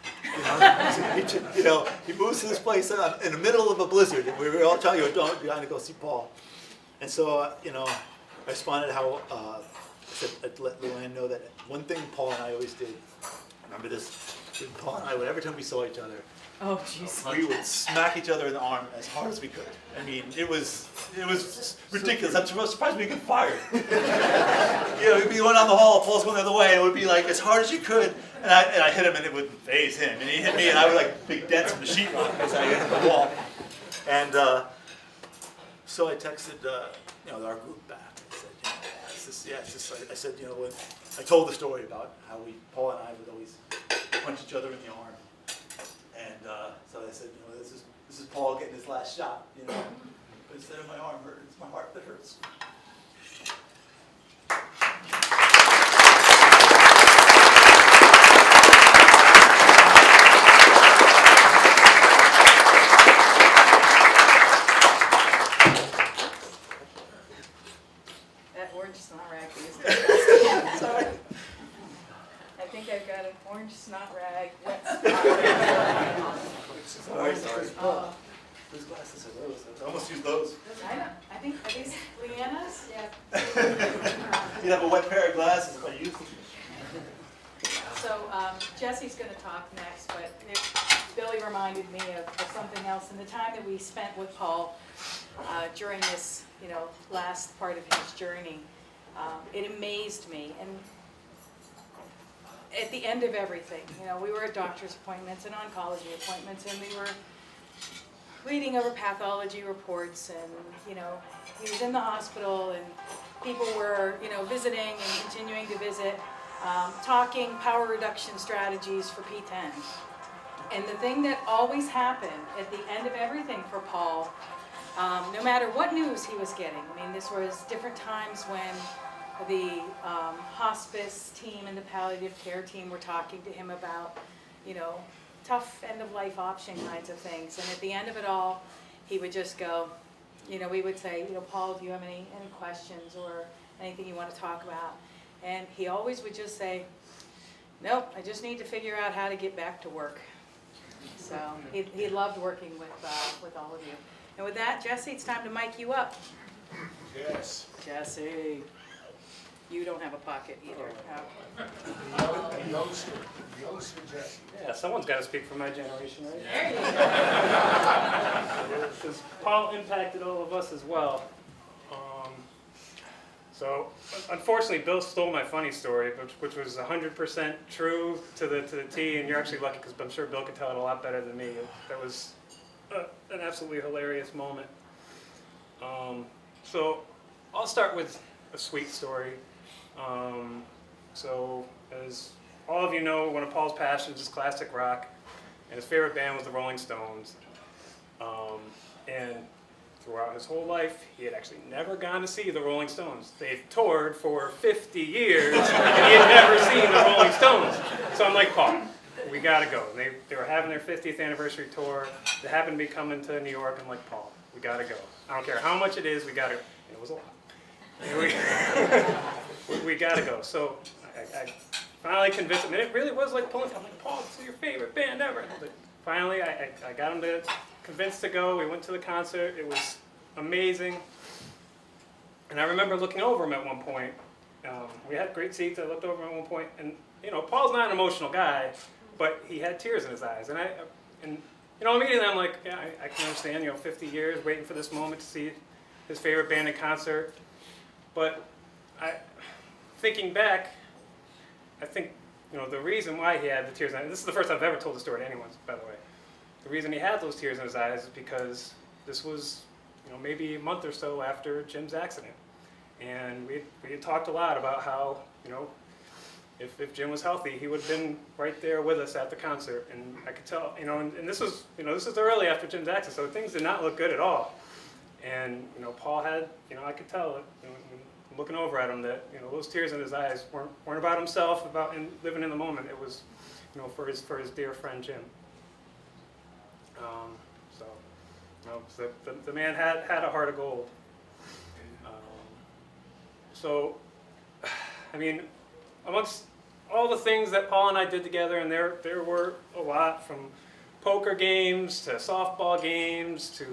He moves to this place in the middle of a blizzard, and we were all telling you, don't trying to go see Paul." And so, I responded how I said I'd let Luann know that one thing Paul and I always did. Remember this? Paul and I, every time we saw each other, Oh, jeez. we would smack each other in the arm as hard as we could. I mean, it was ridiculous. I'm surprised we could fire. We'd be going down the hall, Paul's going the other way, and it would be like as hard as you could. And I hit him, and it would phase him, and he hit me, and I would like big dents in the sheetrock as I hit the wall. And so I texted our group back. I said, when I told the story about how Paul and I would always punch each other in the arm. And so I said, this is Paul getting his last shot, But instead of my arm hurt, it's my heart that hurts. That orange snot rag is disgusting. Sorry. I think I've got an orange snot rag, wet snot rag. Sorry. Whose glasses are those? I almost used those. I think, are these Leanna's? Yeah. You'd have a wet pair of glasses if I used them. So Jesse's going to talk next, but Billy reminded me of something else. In the time that we spent with Paul during this, last part of his journey, it amazed me. And at the end of everything, we were at doctor's appointments and oncology appointments, and we were reading over pathology reports, and he was in the hospital, and people were visiting and continuing to visit, talking power reduction strategies for P10. And the thing that always happened at the end of everything for Paul, no matter what news he was getting, this was different times when the hospice team and the palliative care team were talking to him about, tough end-of-life option kinds of things. And at the end of it all, he would just go, we would say, Paul, do you have any questions or anything you want to talk about? And he always would just say, nope, I just need to figure out how to get back to work. So he loved working with all of you. And with that, Jesse, it's time to mic you up. Yes. Jesse. You don't have a pocket either. Youngster Jesse. Yeah, someone's got to speak for my generation, right? There you go. Because Paul impacted all of us as well. So, unfortunately, Bill stole my funny story, which was 100% true to the T, and you're actually lucky because I'm sure Bill could tell it a lot better than me. That was an absolutely hilarious moment. So, I'll start with a sweet story. So, as all of you know, one of Paul's passions is classic rock, and his favorite band was the Rolling Stones. And throughout his whole life, he had actually never gone to see the Rolling Stones. They've toured for 50 years, and he had never seen the Rolling Stones. So I'm like, Paul, we gotta go. And they were having their 50th anniversary tour. They happened to be coming to New York. I'm like, Paul, we gotta go. I don't care how much it is, we gotta go. And it was a lot. We gotta go. So I finally convinced him, and it really was like pulling. I'm like, Paul, this is your favorite band ever. But finally, I got him to convinced to go. We went to the concert. It was amazing. And I remember looking over him at one point. We had great seats. I looked over him at one point, and Paul's not an emotional guy, but he had tears in his eyes. And immediately I'm like, yeah, I can understand. 50 years waiting for this moment to see his favorite band in concert. But thinking back, I think the reason why he had the tears in his eyes. This is the first time I've ever told the story to anyone, by the way. The reason he had those tears in his eyes is because this was, maybe a month or so after Jim's accident. And we had talked a lot about how, if Jim was healthy, he would have been right there with us at the concert. And I could tell, and this was, this is early after Jim's accident, so things did not look good at all. And, Paul had, I could tell, looking over at him that, those tears in his eyes weren't about himself, about living in the moment. It was, for his dear friend Jim. So the man had a heart of gold. So, I mean, amongst all the things that Paul and I did together, and there were a lot, from poker games to softball games to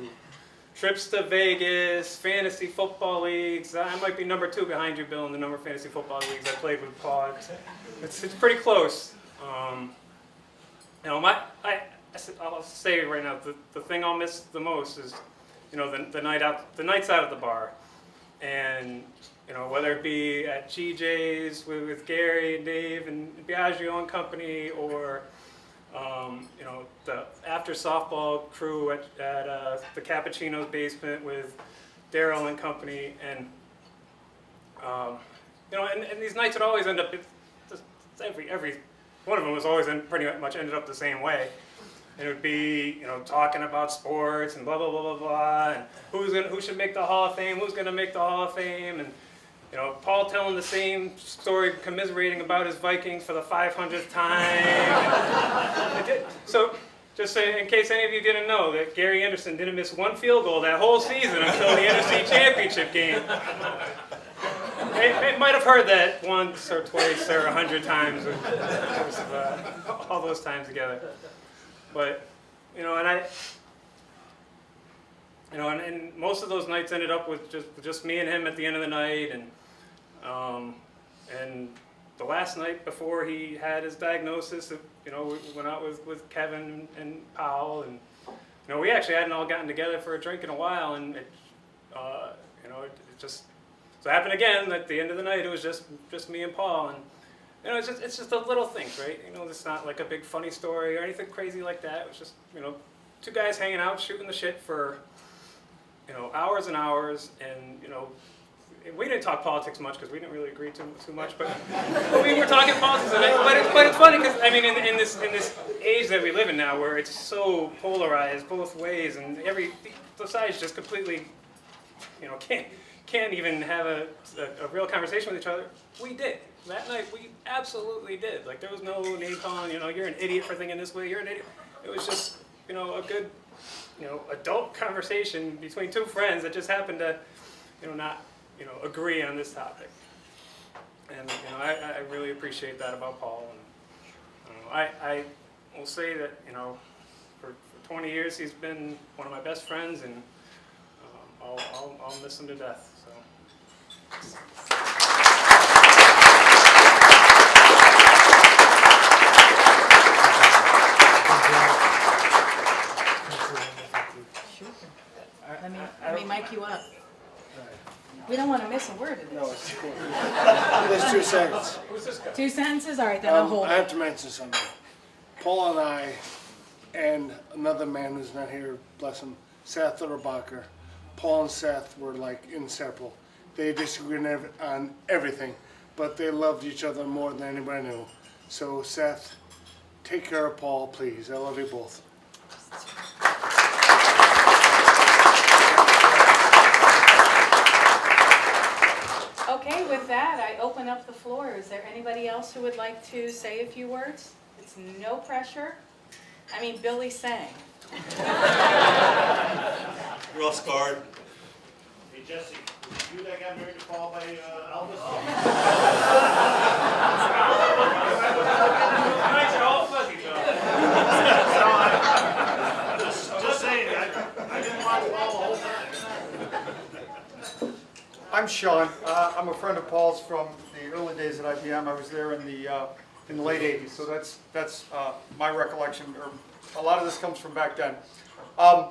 trips to Vegas, fantasy football leagues. I might be number 2 behind you, Bill, in the number of fantasy football leagues I played with Paul. It's pretty close. I'll say right now, the thing I'll miss the most is, the nights out at the bar, and whether it be at GJ's with Gary and Dave and Biagio and company, or the after softball crew at the Cappuccino's basement with Daryl and company, and and these nights would always end up, every one of them was always pretty much ended up the same way. And it would be, talking about sports and blah, blah, blah, blah, blah, and who should make the Hall of Fame, who's going to make the Hall of Fame, and, Paul telling the same story, commiserating about his Vikings for the 500th time. So, just say, in case any of you didn't know, that Gary Anderson didn't miss one field goal that whole season until the NFC Championship game. They might have heard that once or twice or 100 times, all those times together. But, and most of those nights ended up with just me and him at the end of the night, and the last night before he had his diagnosis, we went out with Kevin and Powell, and we actually hadn't all gotten together for a drink in a while, and it just so happened again at the end of the night it was just me and Paul, and. It's just the little things, right? It's not like a big funny story or anything crazy like that. It was just, 2 guys hanging out, shooting the shit for, hours and hours. And, we didn't talk politics much because we didn't really agree too much. But we were talking politics. But it's funny because, in this age that we live in now, where it's so polarized both ways, and the sides just completely, can't even have a real conversation with each other. We did. That night, we absolutely did. Like, there was no name calling, you're an idiot for thinking this way, you're an idiot. It was just, a good, adult conversation between 2 friends that just happened to, not, agree on this topic. And, I really appreciate that about Paul. And, I will say that, for 20 years, he's been one of my best friends, and I'll miss him to death, so. Let me mic you up. We don't want to miss a word of this. No, it's cool. There's 2 seconds. Who's this guy? 2 sentences? All right, then I'll hold I it. have to mention something. Paul and I, and another man who's not here, bless him, Seth Litterbacher. Paul and Seth were like inseparable. They disagreed on everything, but they loved each other more than anybody knew. So Seth, take care of Paul, please. I love you both. Okay, with that, I open up the floor. Is there anybody else who would like to say a few words? It's no pressure. Billy sang. You're all scarred. Hey, Jesse, you that got married to Paul by Elvis? Nights are all fuzzy, Just saying, I didn't watch Paul the whole time. I'm Sean. I'm a friend of Paul's from the early days at IBM. I was there in the late '80s, so that's my recollection. Or a lot of this comes from back then. I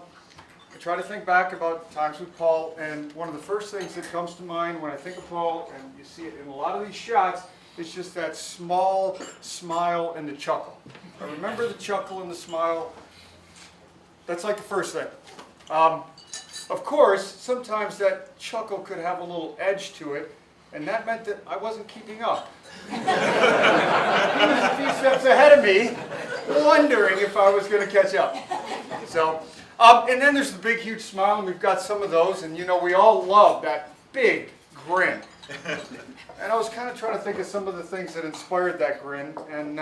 try to think back about times with Paul, and one of the first things that comes to mind when I think of Paul, and you see it in a lot of these shots, is just that small smile and the chuckle. I remember the chuckle and the smile. That's like the first thing. Of course, sometimes that chuckle could have a little edge to it, and that meant that I wasn't keeping up. He was a few steps ahead of me, wondering if I was going to catch up. So, and then there's the big, huge smile, and we've got some of those, and you know, we all love that big grin. And I was kind of trying to think of some of the things that inspired that grin, and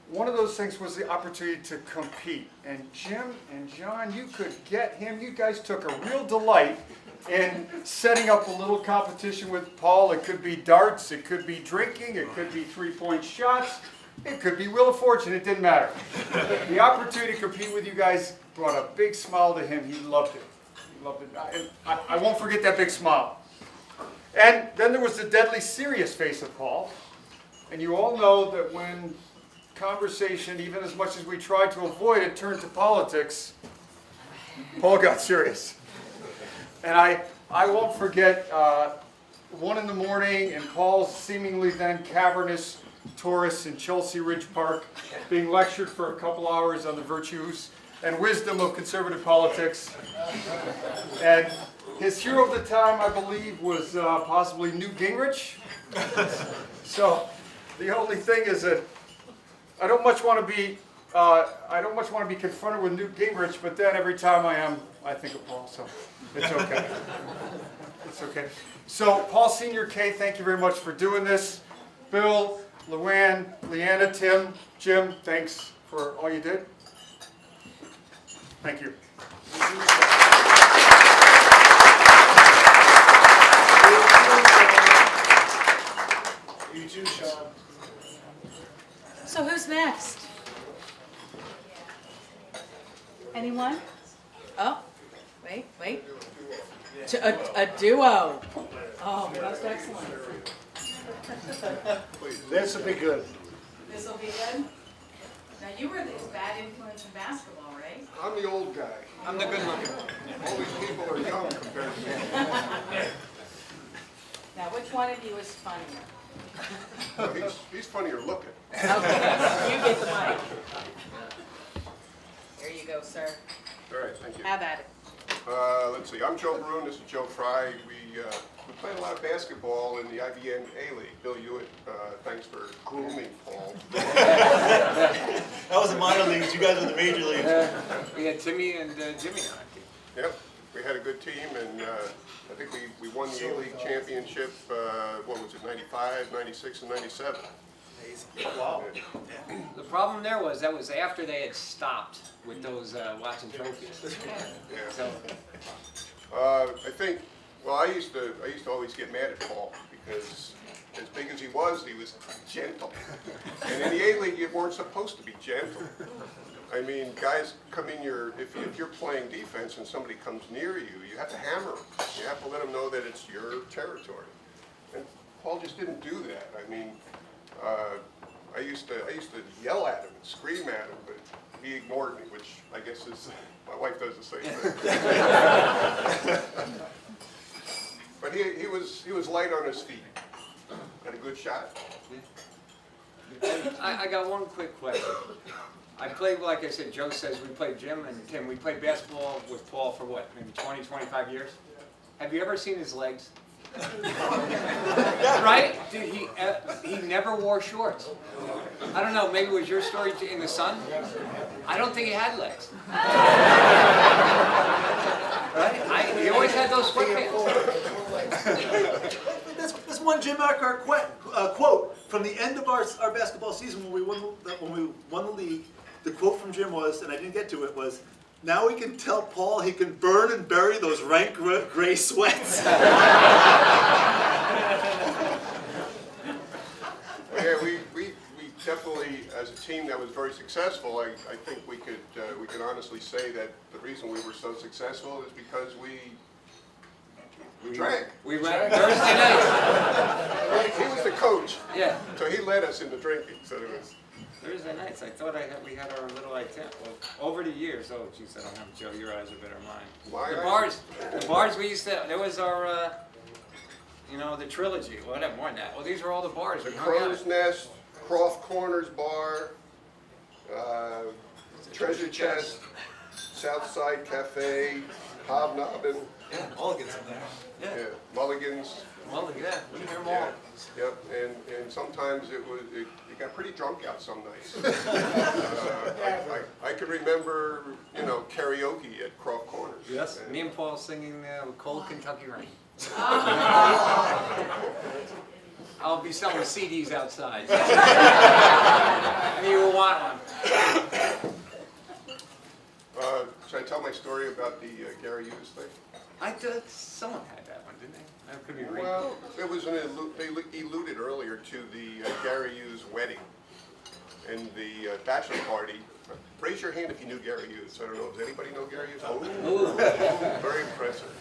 one of those things was the opportunity to compete. And Jim and John, you could get him. You guys took a real delight in setting up a little competition with Paul. It could be darts, it could be drinking, it could be three-point shots, it could be Wheel of Fortune, it didn't matter. The opportunity to compete with you guys brought a big smile to him. He loved it. He loved it. And I won't forget that big smile. And then there was the deadly serious face of Paul. And you all know that when conversation, even as much as we tried to avoid it, turned to politics, Paul got serious. And I won't forget 1 in the morning and Paul's seemingly then cavernous Taurus in Chelsea Ridge Park being lectured for a couple hours on the virtues and wisdom of conservative politics. And his hero of the time, I believe, was possibly Newt Gingrich. So the only thing is that I don't much want to be confronted with Newt Gingrich, but then every time I think of Paul. So it's okay. It's okay. So Paul Senior K, thank you very much for doing this. Bill, Luann, Leanna, Tim, Jim, thanks for all you did. Thank you. You too, Sean. So who's next? Anyone? Oh, wait. A duo. Oh, most excellent. This will be good. This will be good. Now you were this bad influence in basketball, right? I'm the old guy. I'm the good looking. All these people are young compared to me. Now which one of you is funnier? Well, he's funnier looking. Okay, you get the mic. There you go, sir. All right, thank you. Have at it. Let's see, I'm Joe Broon, this is Joe Fry. We played a lot of basketball in the IBM A-League. Bill Hewitt, thanks for grooming Paul. That was the minor leagues. You guys are the major leagues. We had Timmy and Jimmy on. Yep, we had a good team, and I think we won the A-League championship, what was it, 95, 96, and 97. Wow. The problem there was that was after they had stopped with those Watson trophies. Yeah. So I think, well, I used to always get mad at Paul because as big as he was gentle. And in the A-League, you weren't supposed to be gentle. I mean, guys come in if you're playing defense and somebody comes near you, you have to hammer them. You have to let them know that it's your territory. And Paul just didn't do that. I mean, I used to yell at him and scream at him, but he ignored me, which I guess is, my wife does the same thing. But he was light on his feet. Had a good shot. I got one quick question. I played, like I said, Joe says we played Jim and Tim. We played basketball with Paul for what, maybe 20, 25 years? Have you ever seen his legs? Right? Dude, he never wore shorts. I don't know, maybe it was your story in the sun? I don't think he had legs. Right? He always had those sweatpants. That's one Jim Eckhart quote from the end of our basketball season when we won the league. The quote from Jim was, and I didn't get to it, was, "Now we can tell Paul he can burn and bury those rank gray sweats." Yeah, we definitely, as a team that was very successful, I think we could honestly say that the reason we were so successful is because we drank. We went Thursday nights. He was the coach. Yeah. So he led us into drinking. So it was. Thursday nights. I thought we had our little attempt. Well, over the years, oh geez, I don't have Joe. Your eyes are better than mine. The bars we used to. There was our, the trilogy. Whatever, more than that. Well, these were all the bars. The Crow's Nest, Croft Corners Bar, Treasure Chest, Southside Cafe, Hobnobbin. Yeah, Mulligan's in there. Yeah, Mulligan's. Well, yeah, we hear them Yeah, all. yep, and sometimes it got pretty drunk out some nights. I could remember, you know, karaoke at Croft Corners. Yes. Me and Paul singing Cold Kentucky Rain. I'll be selling CDs outside. You will want one. Should I tell my story about the Gary Hughes thing? Someone had that one, didn't they? That could be right. Well, it was they alluded earlier to the Gary Hughes wedding and the bachelor party. Raise your hand if you knew Gary Hughes. I don't know, does anybody know Gary Hughes? Oh, very impressive.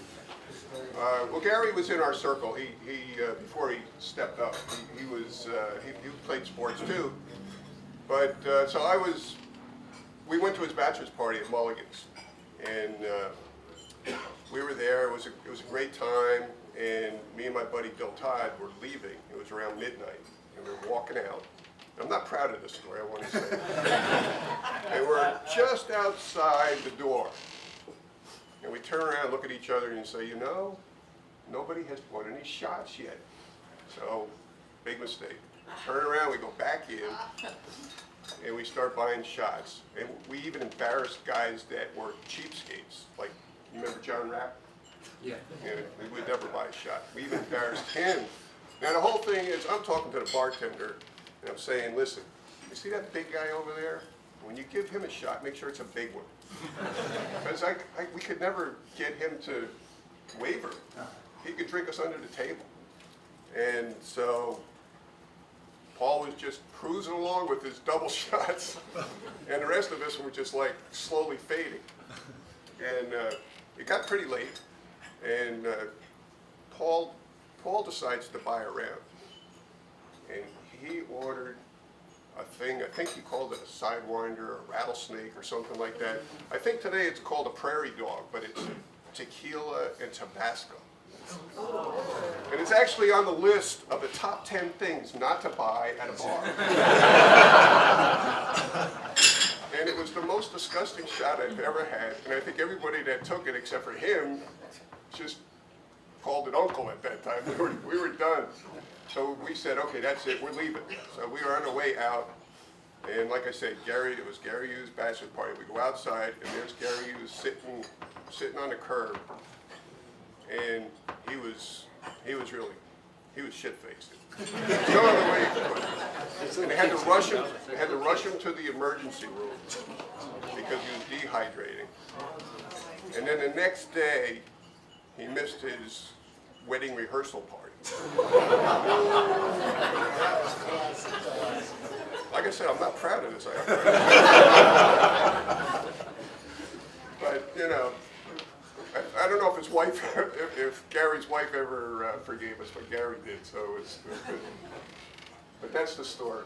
Well, Gary was in our circle. He before he stepped up, he played sports too. But we went to his bachelor's party at Mulligan's, and we were there. It was a great time, and me and my buddy Bill Todd were leaving. It was around midnight, and we were walking out. I'm not proud of this story, I want to say. And we're just outside the door. And we turn around and look at each other and say, you know, nobody has bought any shots yet. So, big mistake. Turn around, we go back in, and we start buying shots. And we even embarrassed guys that were cheapskates. Like, you remember John Rapp? Yeah. We would never buy a shot. We even embarrassed him. Now, the whole thing is, I'm talking to the bartender, and I'm saying, listen, you see that big guy over there? When you give him a shot, make sure it's a big one. Because we could never get him to waver. He could drink us under the table. And so Paul was just cruising along with his double shots, and the rest of us were just like slowly fading. And it got pretty late, and Paul decides to buy a round. And he ordered a thing, I think he called it a sidewinder or a rattlesnake or something like that. I think today it's called a prairie dog, but it's tequila and Tabasco. And it's actually on the list of the top 10 things not to buy at a bar. And it was the most disgusting shot I've ever had, and I think everybody that took it except for him just called it uncle at that time. We were done. So we said, okay, that's it, we're leaving. So we were on our way out, and like I said, it was Gary Hughes' bachelor party. We go outside, and there's Gary Hughes sitting on the curb, and he was shit-faced. No other way to put it. And they had to rush him to the emergency room because he was dehydrating. And then the next day, he missed his wedding rehearsal party. Like I said, I'm not proud of this. But, you know, I don't know if his wife, if Gary's wife ever forgave us, but Gary did, so it's good. But that's the story.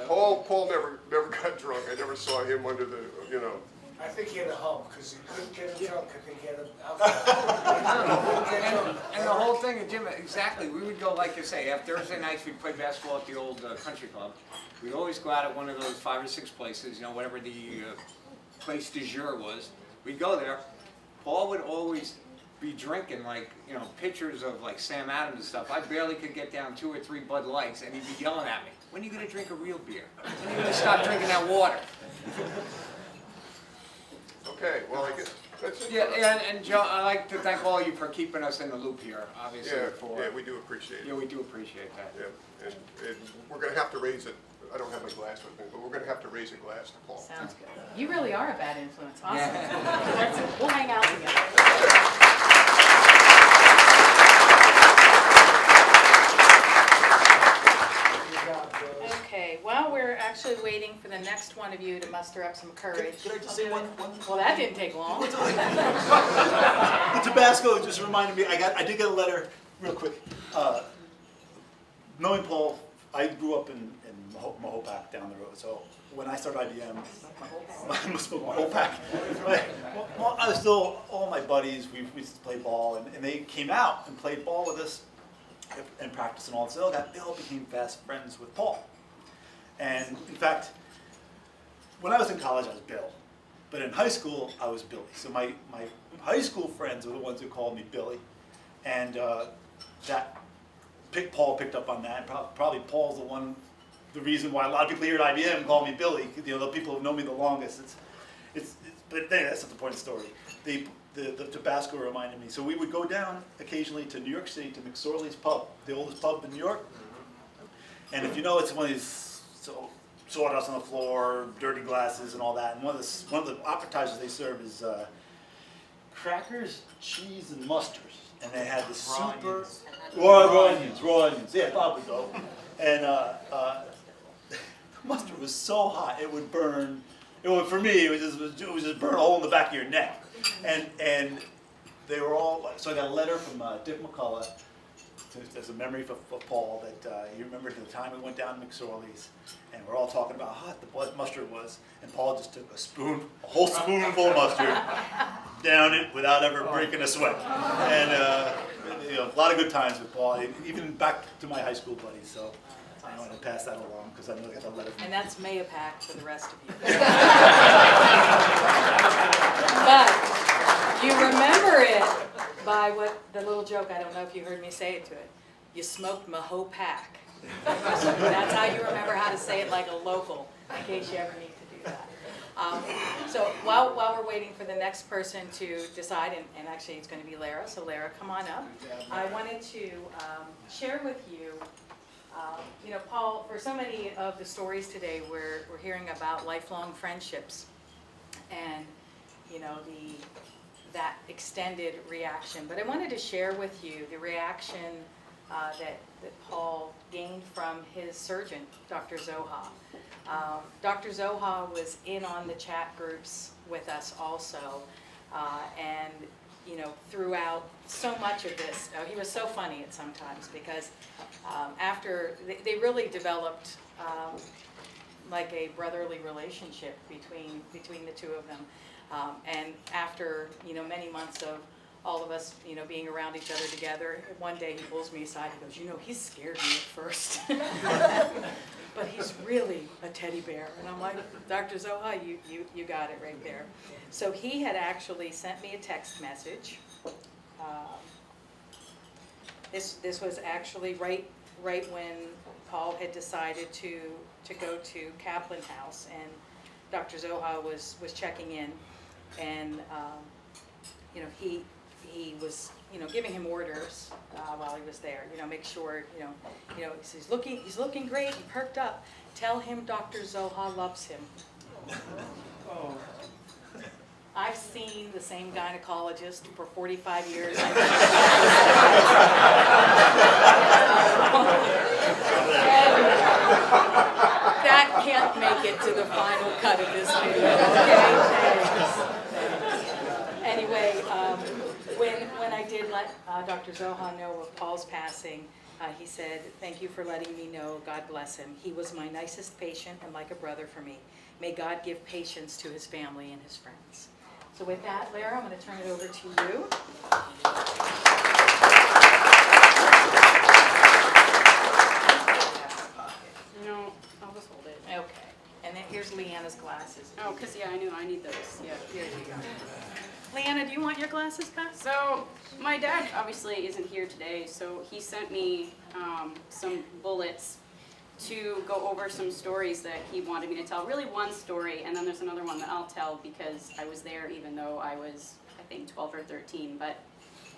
Paul never got drunk. I never saw him under the, you know. I think he had a hump because he couldn't get him drunk. I think he had alcohol. And the whole thing, Jim, exactly. We would go, like you say, after Thursday nights we'd play basketball at the old country club. We'd always go out at one of those 5 or 6 places, you know, whatever the place du jour was. We'd go there. Paul would always be drinking, like, you know, pictures of like Sam Adams and stuff. I barely could get down 2 or 3 Bud Lights, and he'd be yelling at me, "When are you going to drink a real beer? When are you going to stop drinking that water?" Okay, well, I guess that's it. Yeah, and Joe, I'd like to thank all of you for keeping us in the loop here, obviously. Yeah, we do appreciate it. Yeah, we do appreciate that. Yeah, and we're going to have to raise it. I don't have my glass with me, but we're going to have to raise a glass to Paul. Sounds good. You really are a bad influence. Awesome. Yeah. We'll hang out together. Okay, well, we're actually waiting for the next one of you to muster up some courage. Could I just say one? Well, that didn't take long. The Tabasco just reminded me. I did get a letter real quick. Knowing Paul, I grew up in Mahopac down the road. So when I started IBM, Mahopac. Well, I was still all my buddies. We used to play ball, and they came out and played ball with us and practiced and all. So they all became fast friends with Paul. And in fact, when I was in college, I was Bill. But in high school, I was Billy. So my high school friends were the ones who called me Billy. And that Paul picked up on that. And probably Paul's the reason why a lot of people here at IBM call me Billy. You know, the people who know me the longest. But anyway, that's not the point of the story. The Tabasco reminded me. So we would go down occasionally to New York City to McSorley's Pub, the oldest pub in New York. And if you know, it's one of these sawdust on the floor, dirty glasses, and all that. And one of the appetizers they serve is crackers, cheese, and mustard. And they had the super raw onions. Yeah, Bob would go. And mustard was so hot it would burn. For me, it would just burn a hole in the back of your neck. And they were all. So I got a letter from Dick McCullough as a memory for Paul that he remembered the time we went down to McSorley's, and we're all talking about how hot the mustard was, and Paul just took a whole spoonful of mustard, down it without ever breaking a sweat. And a lot of good times with Paul, even back to my high school buddies. So I want to pass that along because I know I got a letter from him. And that's Mayapack for the rest of you. But you remember it by what the little joke, I don't know if you heard me say it to it. You smoked my whole pack. That's how you remember how to say it like a local, in case you ever need to do that. So while we're waiting for the next person to decide, and actually it's going to be Lara, so Lara, come on up. I wanted to share with you, Paul, for so many of the stories today, we're hearing about lifelong friendships and, that extended reaction. But I wanted to share with you the reaction that Paul gained from his surgeon, Dr. Zoha. Dr. Zoha was in on the chat groups with us also, and throughout so much of this, he was so funny at sometimes because after they really developed like a brotherly relationship between the two of them, and after many months of all of us being around each other together, one day he pulls me aside. He goes, he scared me at first. But he's really a teddy bear. And I'm like, Dr. Zoha, you got it right there. So he had actually sent me a text message. This was actually right when Paul had decided to go to Kaplan House, and Dr. Zoha was checking in, and he was giving him orders while he was there. Make sure he's looking great. He perked up. Tell him Dr. Zoha loves him. Oh. I've seen the same gynecologist for 45 years. That can't make it to the final cut of this video. Okay? Anyway, when I did let Dr. Zoha know of Paul's passing, he said, "Thank you for letting me know. God bless him. He was my nicest patient and like a brother for me. May God give patience to his family and his friends." So with that, Lara, I'm going to turn it over to you. No, I'll just hold it. Okay. And then here's Leanna's glasses. Oh, because I knew I need those. Yeah. Here you go. Leanna, do you want your glasses back? So my dad obviously isn't here today, so he sent me some bullets to go over some stories that he wanted me to tell. Really one story, and then there's another one that I'll tell because I was there even though I was, I think, 12 or 13. But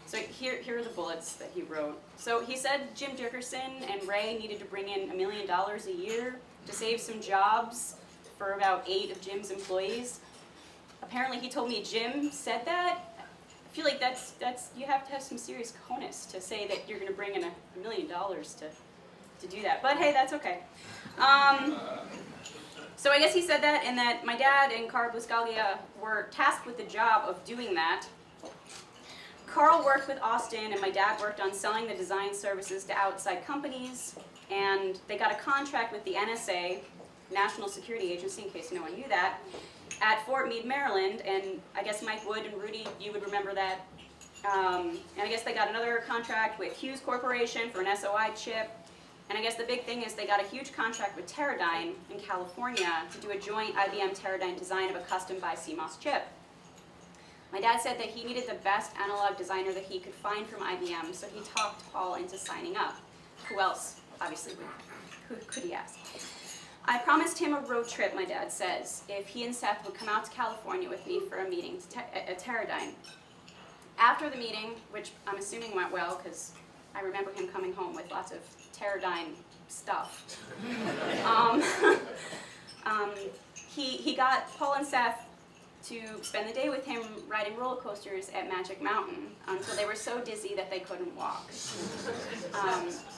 so here are the bullets that he wrote. So he said Jim Dickerson and Ray needed to bring in $1 million a year to save some jobs for about 8 of Jim's employees. Apparently he told me Jim said that. I feel like that's you have to have some serious cojones to say that you're going to bring in $1 million to do that. But hey, that's okay. So I guess he said that, and that my dad and Carl Buscaglia were tasked with the job of doing that. Carl worked with Austin, and my dad worked on selling the design services to outside companies, and they got a contract with the NSA, National Security Agency, in case no one knew that, at Fort Meade, Maryland, and I guess Mike Wood and Rudy, you would remember that. And I guess they got another contract with Hughes Corporation for an SOI chip. And I guess the big thing is they got a huge contract with Teradyne in California to do a joint IBM Teradyne design of a custom by CMOS chip. My dad said that he needed the best analog designer that he could find from IBM, so he talked Paul into signing up. who else, obviously, who could he ask? I promised him a road trip, my dad says, if he and Seth would come out to California with me for a meeting at Teradyne. After the meeting, which I'm assuming went well, because I remember him coming home with lots of Teradyne stuff. He got Paul and Seth to spend the day with him riding roller coasters at Magic Mountain until they were so dizzy that they couldn't walk.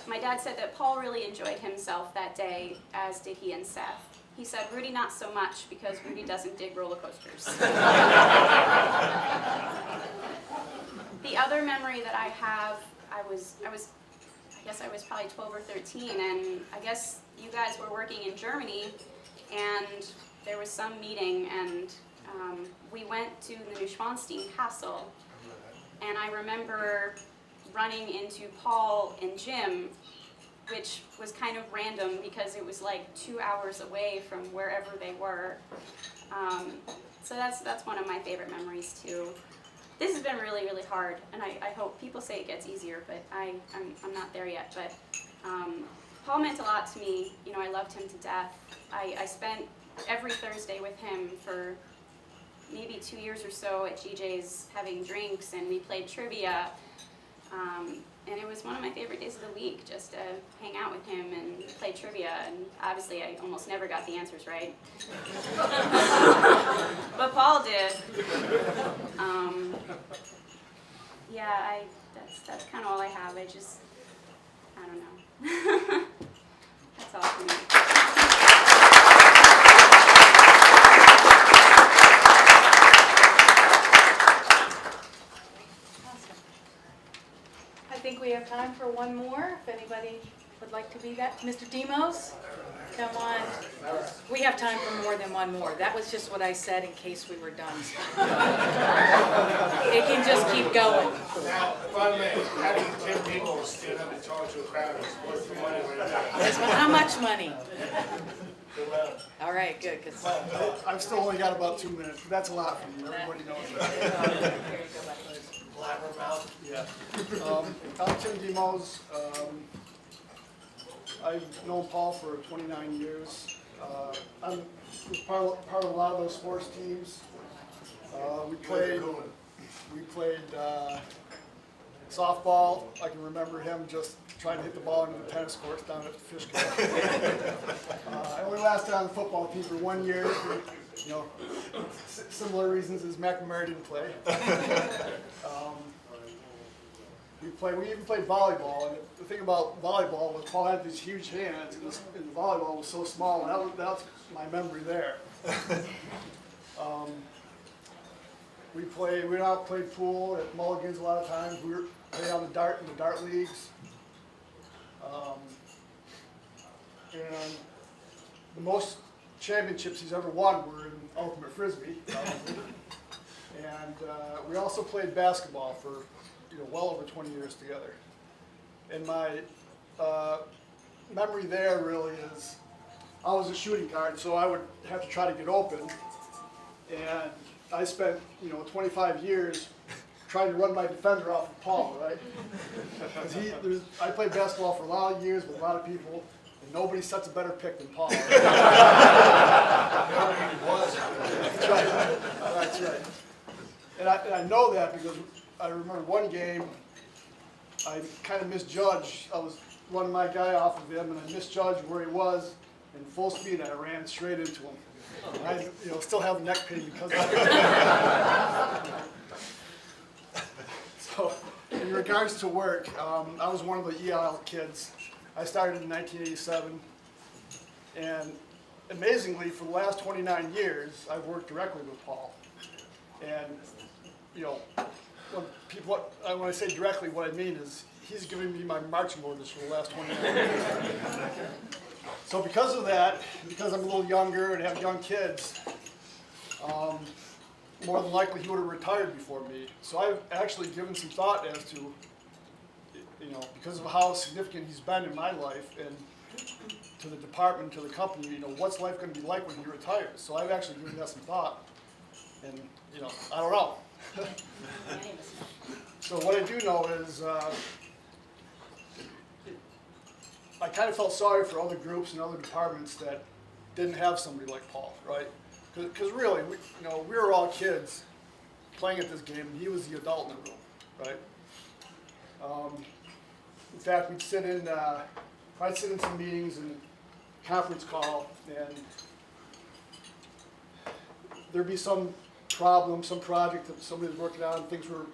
My dad said that Paul really enjoyed himself that day, as did he and Seth. He said Rudy not so much because Rudy doesn't dig roller coasters. The other memory that I have, I guess I was probably 12 or 13, and I guess you guys were working in Germany, and there was some meeting, and we went to the Neuschwanstein Castle, and I remember running into Paul and Jim, which was kind of random because it was like 2 hours away from wherever they were. So that's one of my favorite memories too. This has been really, really hard, and I hope people say it gets easier, but I'm not there yet. But Paul meant a lot to me. You know, I loved him to death. I spent every Thursday with him for maybe 2 years or so at GJ's having drinks, and we played trivia. And it was one of my favorite days of the week, just to hang out with him and play trivia. And obviously, I almost never got the answers right. But Paul did. Yeah, that's kind of all I have. I don't know. That's all for me. I think we have time for one more, if anybody would like to be that. Mr. Demos, come on. We have time for more than one more. That was just what I said in case we were done. It can just keep going. Now, if I may, having 10 people stand up and talk to a crowd is worth the money right now. Yes, well, how much money? All right, good. Cause I've still only got about 2 minutes, but that's a lot for me. Everybody knows that. Here you go, buddy. Blabbermouth. Yeah. I'm Tim Demos. I've known Paul for 29 years. I'm part of a lot of those sports teams. We played softball. I can remember him just trying to hit the ball into the tennis courts down at the fish camp. I only lasted on the football team for 1 year. You know, similar reasons as McNamara didn't play. We even played volleyball, and the thing about volleyball was Paul had these huge hands, and the volleyball was so small, and that's my memory there. We went out and played pool at Mulligan's a lot of times. We were playing on in the dart leagues. And the most championships he's ever won were in Ultimate Frisbee. And we also played basketball for well over 20 years together. And my memory there really is, I was a shooting guard, so I would have to try to get open. And I spent 25 years trying to run my defender off of Paul, right? Because I played basketball for a lot of years with a lot of people, and nobody sets a better pick than Paul. That's right. That's right. And I know that because I remember one game, I kind of misjudged. I was running my guy off of him, and I misjudged where he was, and full speed, I ran straight into him. And I still have neck pain because of it. So, in regards to work, I was one of the EL kids. I started in 1987, and amazingly, for the last 29 years, I've worked directly with Paul. And when I say directly, what I mean is he's given me my marching orders for the last 29 years. So because of that, because I'm a little younger and have young kids, more than likely he would have retired before me. So I've actually given some thought as to, because of how significant he's been in my life and to the department, to the company, what's life going to be like when he retires? So I've actually given that some thought, and I don't know. So what I do know is I kind of felt sorry for other groups and other departments that didn't have somebody like Paul, right? Because really, we were all kids playing at this game, and he was the adult in the room, right? In fact, I'd sit in some meetings and conference call, and there'd be some problem, some project that somebody was working on, things were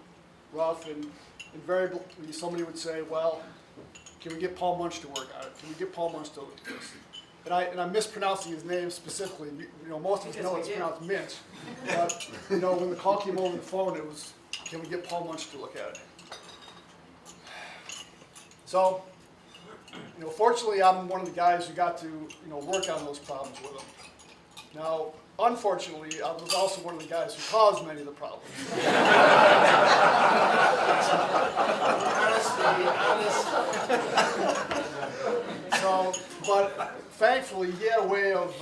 rough, and invariably somebody would say, well, can we get Paul Muench to work on it? Can we get Paul Muench to look at this? And I'm mispronouncing his name specifically. Most of us know it's pronounced Muench. But when the call came over the phone, it was, can we get Paul Muench to look at it? So, fortunately, I'm one of the guys who got to work on those problems with him. Now, unfortunately, I was also one of the guys who caused many of the problems. So, but thankfully, he had a way of,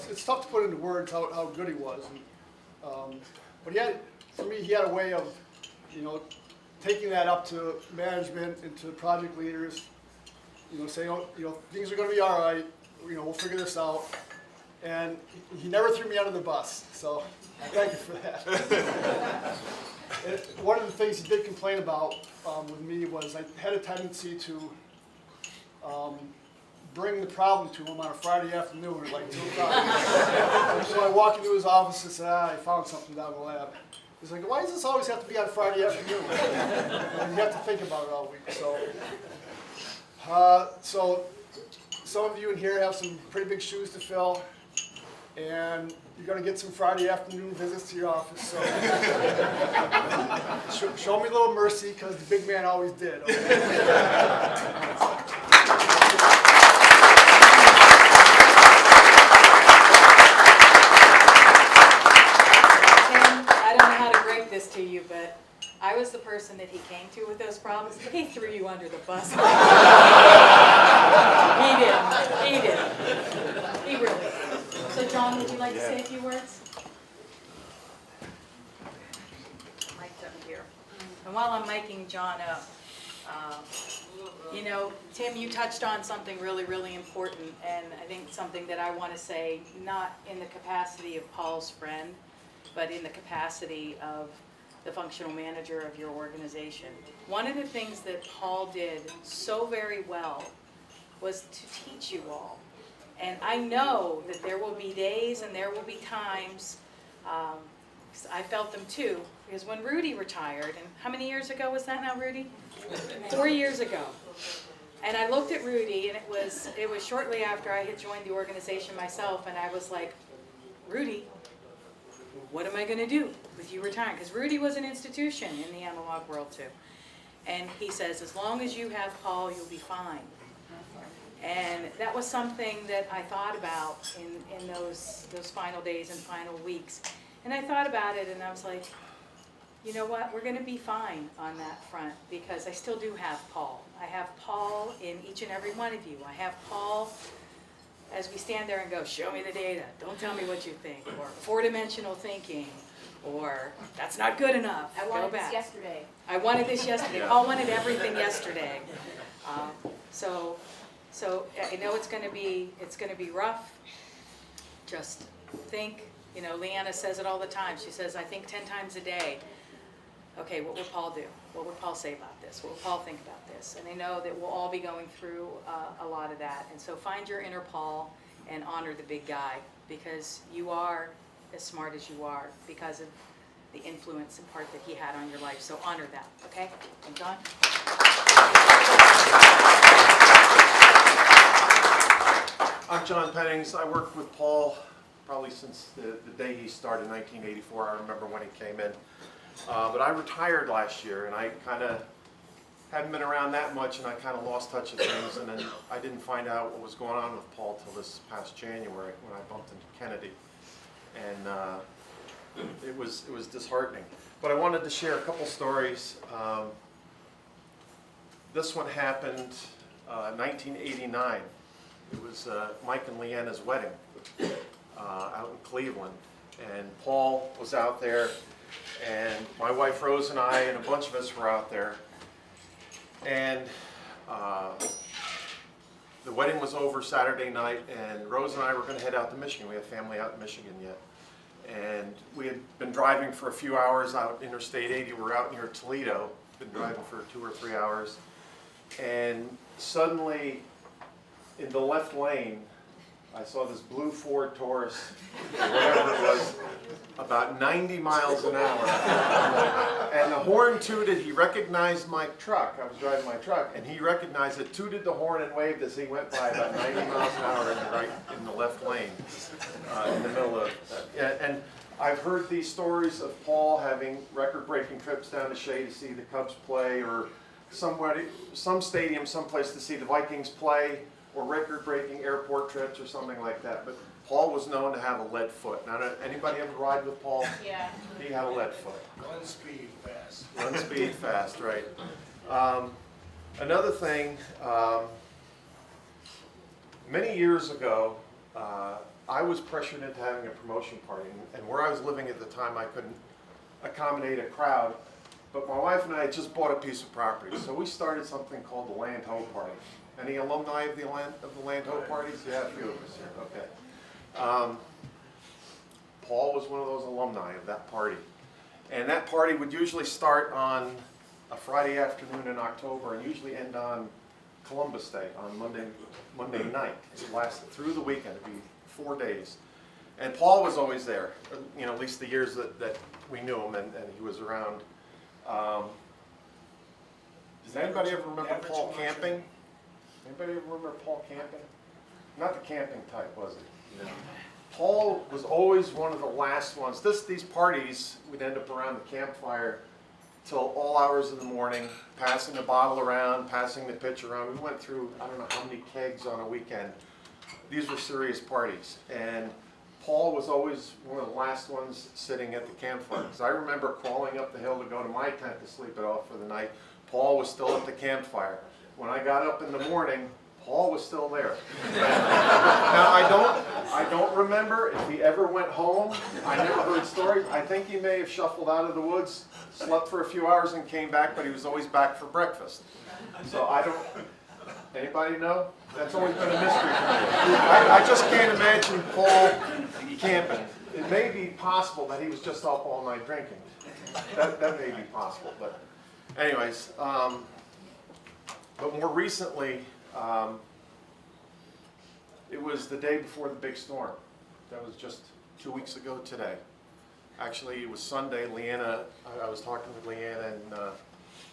it's tough to put into words how good he was. But for me, he had a way of, taking that up to management and to project leaders, saying, things are going to be all right, we'll figure this out. And he never threw me under the bus, so thank you for that. One of the things he did complain about with me was I had a tendency to bring the problem to him on a Friday afternoon at like 2 o'clock. So I walk into his office and say, I found something down in the lab. He's like, why does this always have to be on Friday afternoon? And you have to think about it all week. So some of you in here have some pretty big shoes to fill, and you're going to get some Friday afternoon visits to your office. So show me a little mercy, because the big man always did. Okay? This to you, but I was the person that he came to with those problems. He threw you under the bus. He did. He really did. So John, would you like to say a few words? Mic'd up here. And while I'm miking John up, Tim, you touched on something really, really important, and I think something that I want to say, not in the capacity of Paul's friend, but in the capacity of the functional manager of your organization. One of the things that Paul did so very well was to teach you all. And I know that there will be days and there will be times, I felt them too, because when Rudy retired, and how many years ago was that now, Rudy? 4 years ago. And I looked at Rudy, and it was shortly after I had joined the organization myself, and I was like, Rudy, what am I going to do with you retiring? Because Rudy was an institution in the analog world too. And he says, as long as you have Paul, you'll be fine. And that was something that I thought about in those final days and final weeks. And I thought about it, and I was like, you know what, we're going to be fine on that front, because I still do have Paul. I have Paul in each and every one of you. I have Paul as we stand there and go, show me the data, don't tell me what you think, or four-dimensional thinking, or that's not good enough, I wanted go back. this yesterday. I wanted this yesterday. Paul wanted everything yesterday. So I know it's going to be rough. Just think. Leanna says it all the time. She says, I think 10 times a day. Okay, what would Paul do? What would Paul say about this? What would Paul think about this? And I know that we'll all be going through a lot of that. And so find your inner Paul and honor the big guy, because you are as smart as you are because of the influence and part that he had on your life. So honor that, okay? And John? I'm John Pennings. I worked with Paul probably since the day he started in 1984. I remember when he came in. But I retired last year, and I kind of hadn't been around that much, and I kind of lost touch of things, and then I didn't find out what was going on with Paul till this past January when I bumped into Kennedy, and it was disheartening. But I wanted to share a couple stories. This one happened in 1989. It was Mike and Leanna's wedding out in Cleveland, and Paul was out there, and my wife Rose and I and a bunch of us were out there, and the wedding was over Saturday night, and Rose and I were going to head out to Michigan. We have family out in Michigan yet. And we had been driving for a few hours out Interstate 80. We're out near Toledo, been driving for 2 or 3 hours. And suddenly, in the left lane, I saw this blue Ford Taurus, whatever it was, about 90 miles an hour. And the horn tooted. He recognized my truck. I was driving my truck, and he recognized it, tooted the horn and waved as he went by about 90 miles an hour in the left lane, in the middle of. And I've heard these stories of Paul having record-breaking trips down to Shea to see the Cubs play, or some stadium, someplace to see the Vikings play, or record-breaking airport trips or something like that. But Paul was known to have a lead foot. Now, anybody ever ride with Paul? Yeah. He had a lead foot. One speed fast. One speed fast, right. Another thing, many years ago, I was pressured into having a promotion party. And where I was living at the time, I couldn't accommodate a crowd. But my wife and I had just bought a piece of property. So we started something called the Land Ho Party. Any alumni of the Land Ho parties? Yeah, a few of us here. Okay. Paul was one of those alumni of that party. And that party would usually start on a Friday afternoon in October and usually end on Columbus Day, on Monday night. It would last through the weekend. It would be 4 days. And Paul was always there, you know, at least the years that we knew him and he was around. Does anybody ever remember Paul camping? Anybody ever remember Paul camping? Not the camping type, was it? No. Paul was always one of the last ones. These parties, we'd end up around the campfire till all hours of the morning, passing the bottle around, passing the pitch around. We went through, I don't know how many kegs on a weekend. These were serious parties. And Paul was always one of the last ones sitting at the campfire. Because I remember crawling up the hill to go to my tent to sleep it off for the night. Paul was still at the campfire. When I got up in the morning, Paul was still there. Now I don't remember if he ever went home. I never heard stories. I think he may have shuffled out of the woods, slept for a few hours and came back, but he was always back for breakfast. So I don't, anybody know? That's always been a mystery to me. I just can't imagine Paul camping. It may be possible that he was just up all night drinking. That may be possible, but anyways, but more recently, it was the day before the big storm. That was just 2 weeks ago today. Actually, it was Sunday. Leanna, I was talking with Leanna, and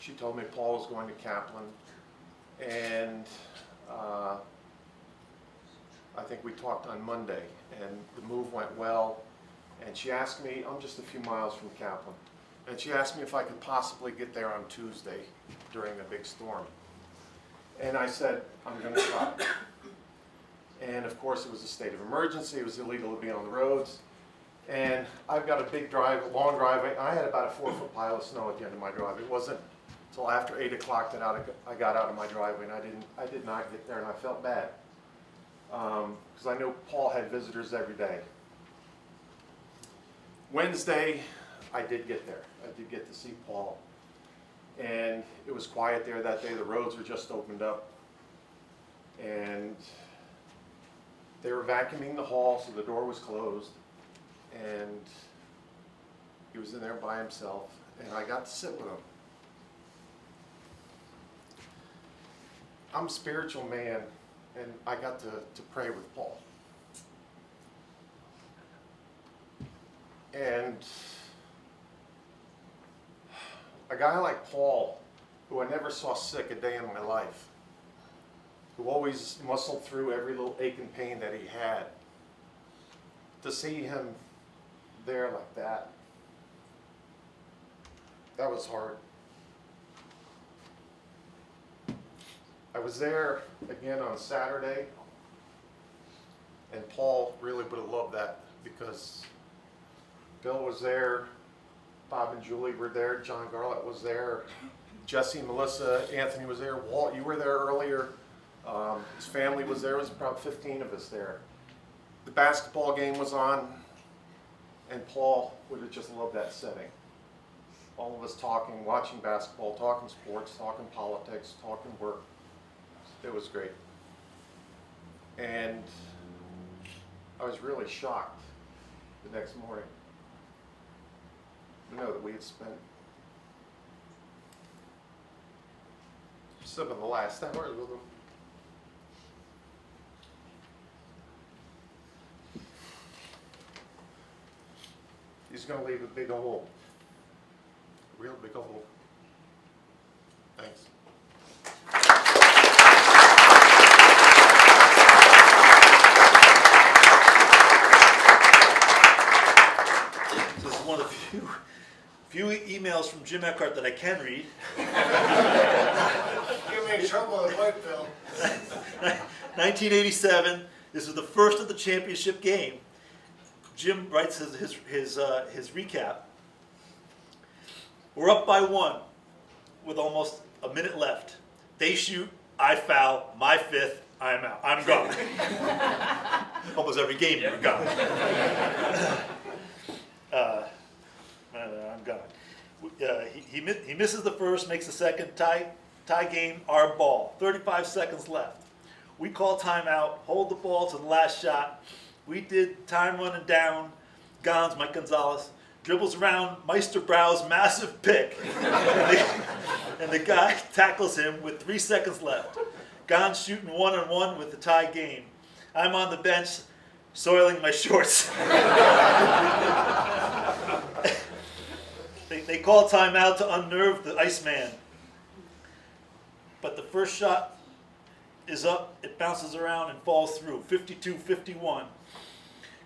she told me Paul was going to Kaplan. And I think we talked on Monday, and the move went well. And she asked me, I'm just a few miles from Kaplan, and she asked me if I could possibly get there on Tuesday during the big storm. And I said, I'm going to try. And of course, it was a state of emergency. It was illegal to be on the roads. And I've got a big drive, a long driveway. I had about a 4-foot pile of snow at the end of my driveway. It wasn't until after 8 o'clock that I got out of my driveway, and I did not get there, and I felt bad. Because I knew Paul had visitors every day. Wednesday, I did get there. I did get to see Paul. And it was quiet there that day. The roads were just opened up. And they were vacuuming the hall, so the door was closed. And he was in there by himself. And I got to sit with him. I'm a spiritual man, and I got to pray with Paul. And a guy like Paul, who I never saw sick a day in my life, who always muscled through every little ache and pain that he had, to see him there like that was hard. I was there again on Saturday, and Paul really would have loved that because Bill was there, Bob and Julie were there, John Garlett was there, Jesse, Melissa, Anthony was there, Walt, you were there earlier, his family was there. There was about 15 of us there. The basketball game was on, and Paul would have just loved that setting. All of us talking, watching basketball, talking sports, talking politics, talking work. It was great. And I was really shocked the next morning to know that we had spent some of the last hours with him. He's going to leave a big hole, a real big hole. Thanks. This is one of the few emails from Jim Eckhart that I can read. You're in trouble with White Bill. 1987. This was the first of the championship game. Jim writes his recap. We're up by 1 with almost a minute left. They shoot, I foul, my 5th, I'm out. I'm gone. Almost every game you're gone. I'm gone. He misses the first, makes the second, tie game, our ball. 35 seconds left. We call timeout, hold the ball to the last shot. We did time running down. Gons, Mike Gonzalez, dribbles around Meister Brau's massive pick. And the guy tackles him with 3 seconds left. Gons shooting 1-on-1 with the tie game. I'm on the bench, soiling my shorts. They call timeout to unnerve the Iceman. But the first shot is up, it bounces around and falls through. 52-51.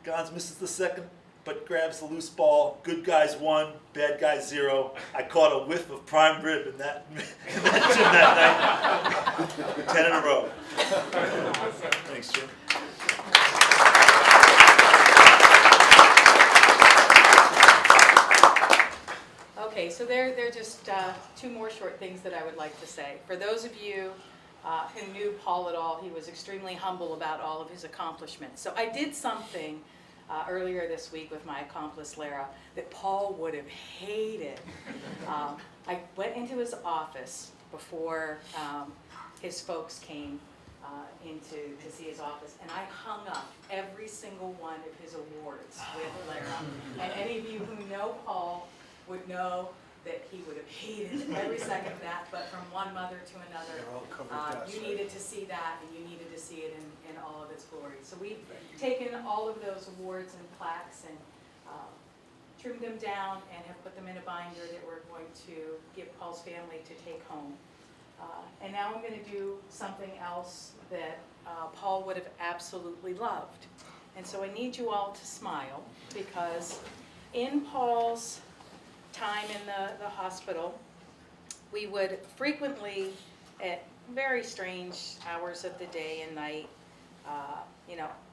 Gons misses the second, but grabs the loose ball. Good guys 1, bad guys 0. I caught a whiff of prime rib in that gym that night. 10 in a row. Thanks, Jim. Okay, so there are just 2 more short things that I would like to say. For those of you who knew Paul at all, he was extremely humble about all of his accomplishments. So I did something earlier this week with my accomplice Lara that Paul would have hated. I went into his office before his folks came to see his office, and I hung up every single one of his awards with Lara. And any of you who know Paul would know that he would have hated every second of that, but from one mother to another, you needed to see that, and you needed to see it in all of its glory. So we've taken all of those awards and plaques and trimmed them down and have put them in a binder that we're going to give Paul's family to take home. And now I'm going to do something else that Paul would have absolutely loved. And so I need you all to smile, because in Paul's time in the hospital, we would frequently, at very strange hours of the day and night,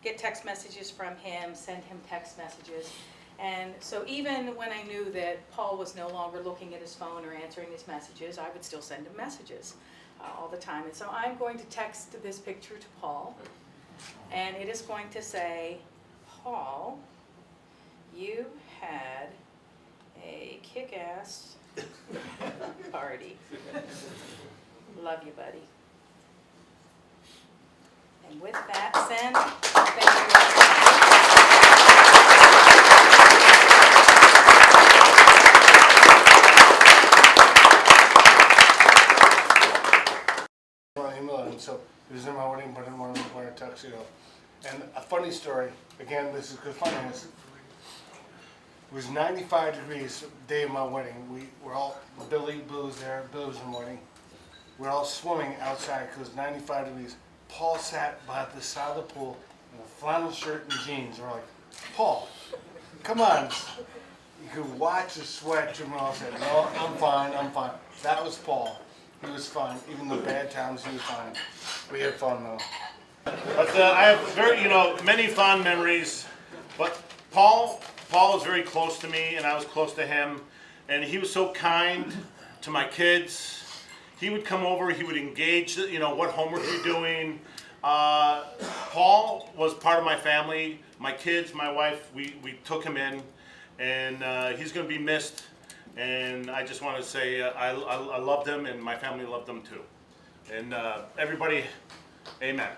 get text messages from him, send him text messages. And so even when I knew that Paul was no longer looking at his phone or answering his messages, I would still send him messages all the time. And so I'm going to text this picture to Paul, and it is going to say, Paul, you had a kick-ass party. Love you, buddy. And with that, send. Thank you. So he was in my wedding, but I didn't want to wear a tuxedo. And a funny story, again, this is good funniness. It was 95 degrees the day of my wedding. We were all, Billy was there, Billy was in the wedding. We were all swimming outside because it was 95 degrees. Paul sat by the side of the pool in a flannel shirt and jeans. We're like, Paul, come on. You could watch the sweat. Jim Ross said, no, I'm fine, I'm fine. That was Paul. He was fine. Even the bad times, he was fine. We had fun though. But I have many fond memories. But Paul was very close to me, and I was close to him. And he was so kind to my kids. He would come over, he would engage, what homework you're doing. Paul was part of my family. My kids, my wife, we took him in, and he's going to be missed. And I just want to say I loved him, and my family loved him too. And everybody, amen.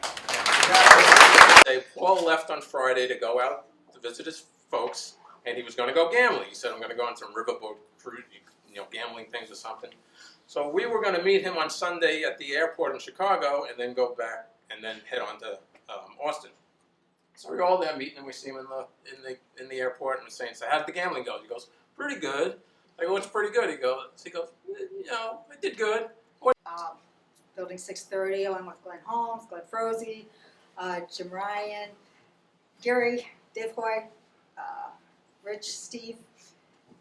Paul left on Friday to go out to visit his folks, and he was going to go gambling. He said, I'm going to go on some riverboat cruise, gambling things or something. So we were going to meet him on Sunday at the airport in Chicago, and then go back and then head on to Austin. So we're all there meeting, and we see him in the airport, and we're saying, so how did the gambling go? He goes, pretty good. I go, what's pretty good? He goes, I did good. Building 630, along with Glenn Holmes, Glenn Froese, Jim Ryan, Gary, Dave Hoy, Rich, Steve,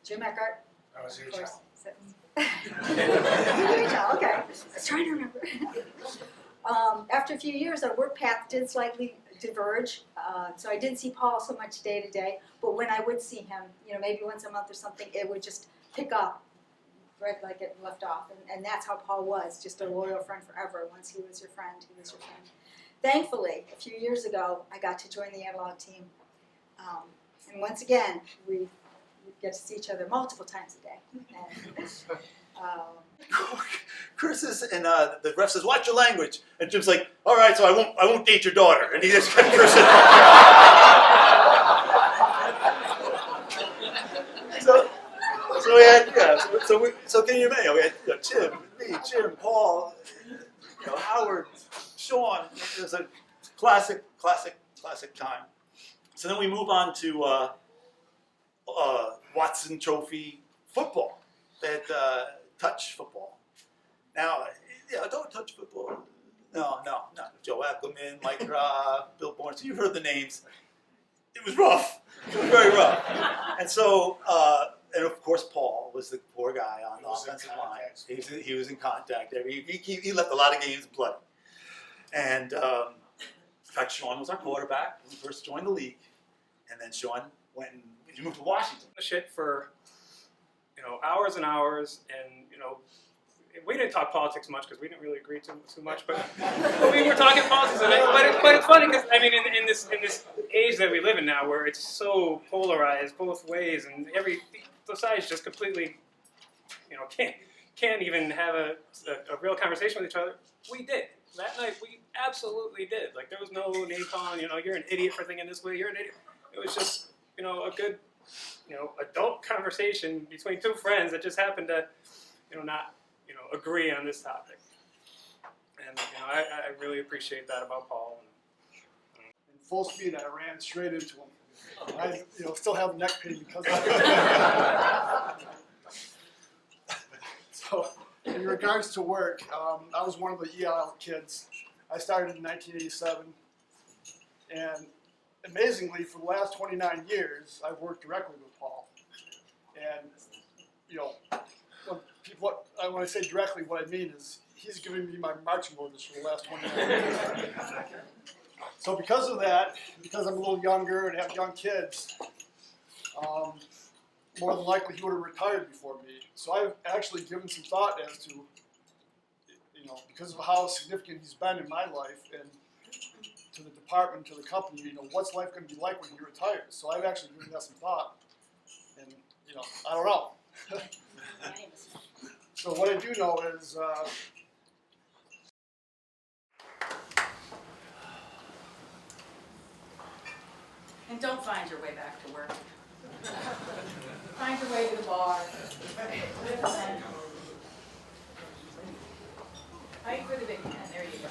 Jim Eckert. I was here, of course. Okay, I was trying to remember. After a few years, our work path did slightly diverge, so I didn't see Paul so much day to day, but when I would see him, maybe once a month or something, it would just pick up right like it left off, and that's how Paul was, just a loyal friend forever. Once he was your friend, he was your friend. Thankfully, a few years ago, I got to join the analog team, and once again, we get to see each other multiple times a day. And, Curses, and the ref says, "Watch your language." And Jim's like, "All right, so I won't date your daughter." And he just kept cursing. So we had, so can you imagine? We had Tim, me, Jim, Paul, Howard, Sean. It was a classic time. So then we move on to Watson Trophy football, that touch football. Now, don't touch football. No. Joe Ackerman, Mike Bill Bourne. So you've heard the names. It was rough. It was very rough. And so, and of course, Paul was the poor guy on the offensive line. He was in contact. He left a lot of games bloody. And in fact, Sean was our quarterback when we first joined the league. And then Sean went and he moved to Washington. Shit for hours and hours, and we didn't talk politics much because we didn't really agree too much, but we were talking politics. But it's funny because in this age that we live in now, where it's so polarized both ways, and the sides just completely can't even have a real conversation with each other. We did that night. We absolutely did. Like, there was no name calling. You're an idiot for thinking this way. You're an idiot. It was just a good adult conversation between two friends that just happened to not agree on this topic. And I really appreciate that about Paul. In full speed, I ran straight into him. I still have neck pain because of it. So, in regards to work, I was one of the EL kids. I started in 1987, and amazingly, for the last 29 years, I've worked directly with Paul. And when I say directly, what I mean is he's given me my marching orders for the last 29 years. So because of that, because I'm a little younger and have young kids, more than likely he would have retired before me. So I've actually given some thought as to, because of how significant he's been in my life and to the department, to the company, what's life going to be like when he retires? So I've actually given that some thought, and I don't know. So what I do know is And don't find your way back to work. Find your way to the bar. Fight for the big man. There you go.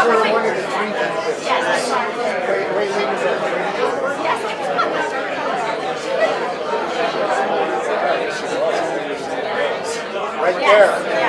for one of the three benefits. Wait, leaders are right there.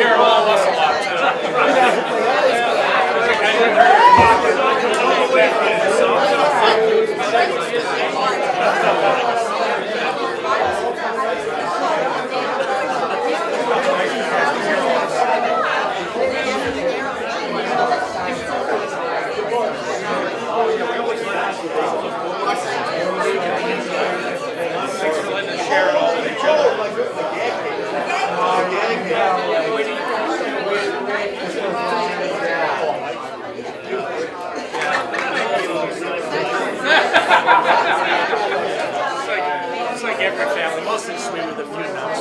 care of all of us a lot too. It's like every family, mostly sweet with a few nuts.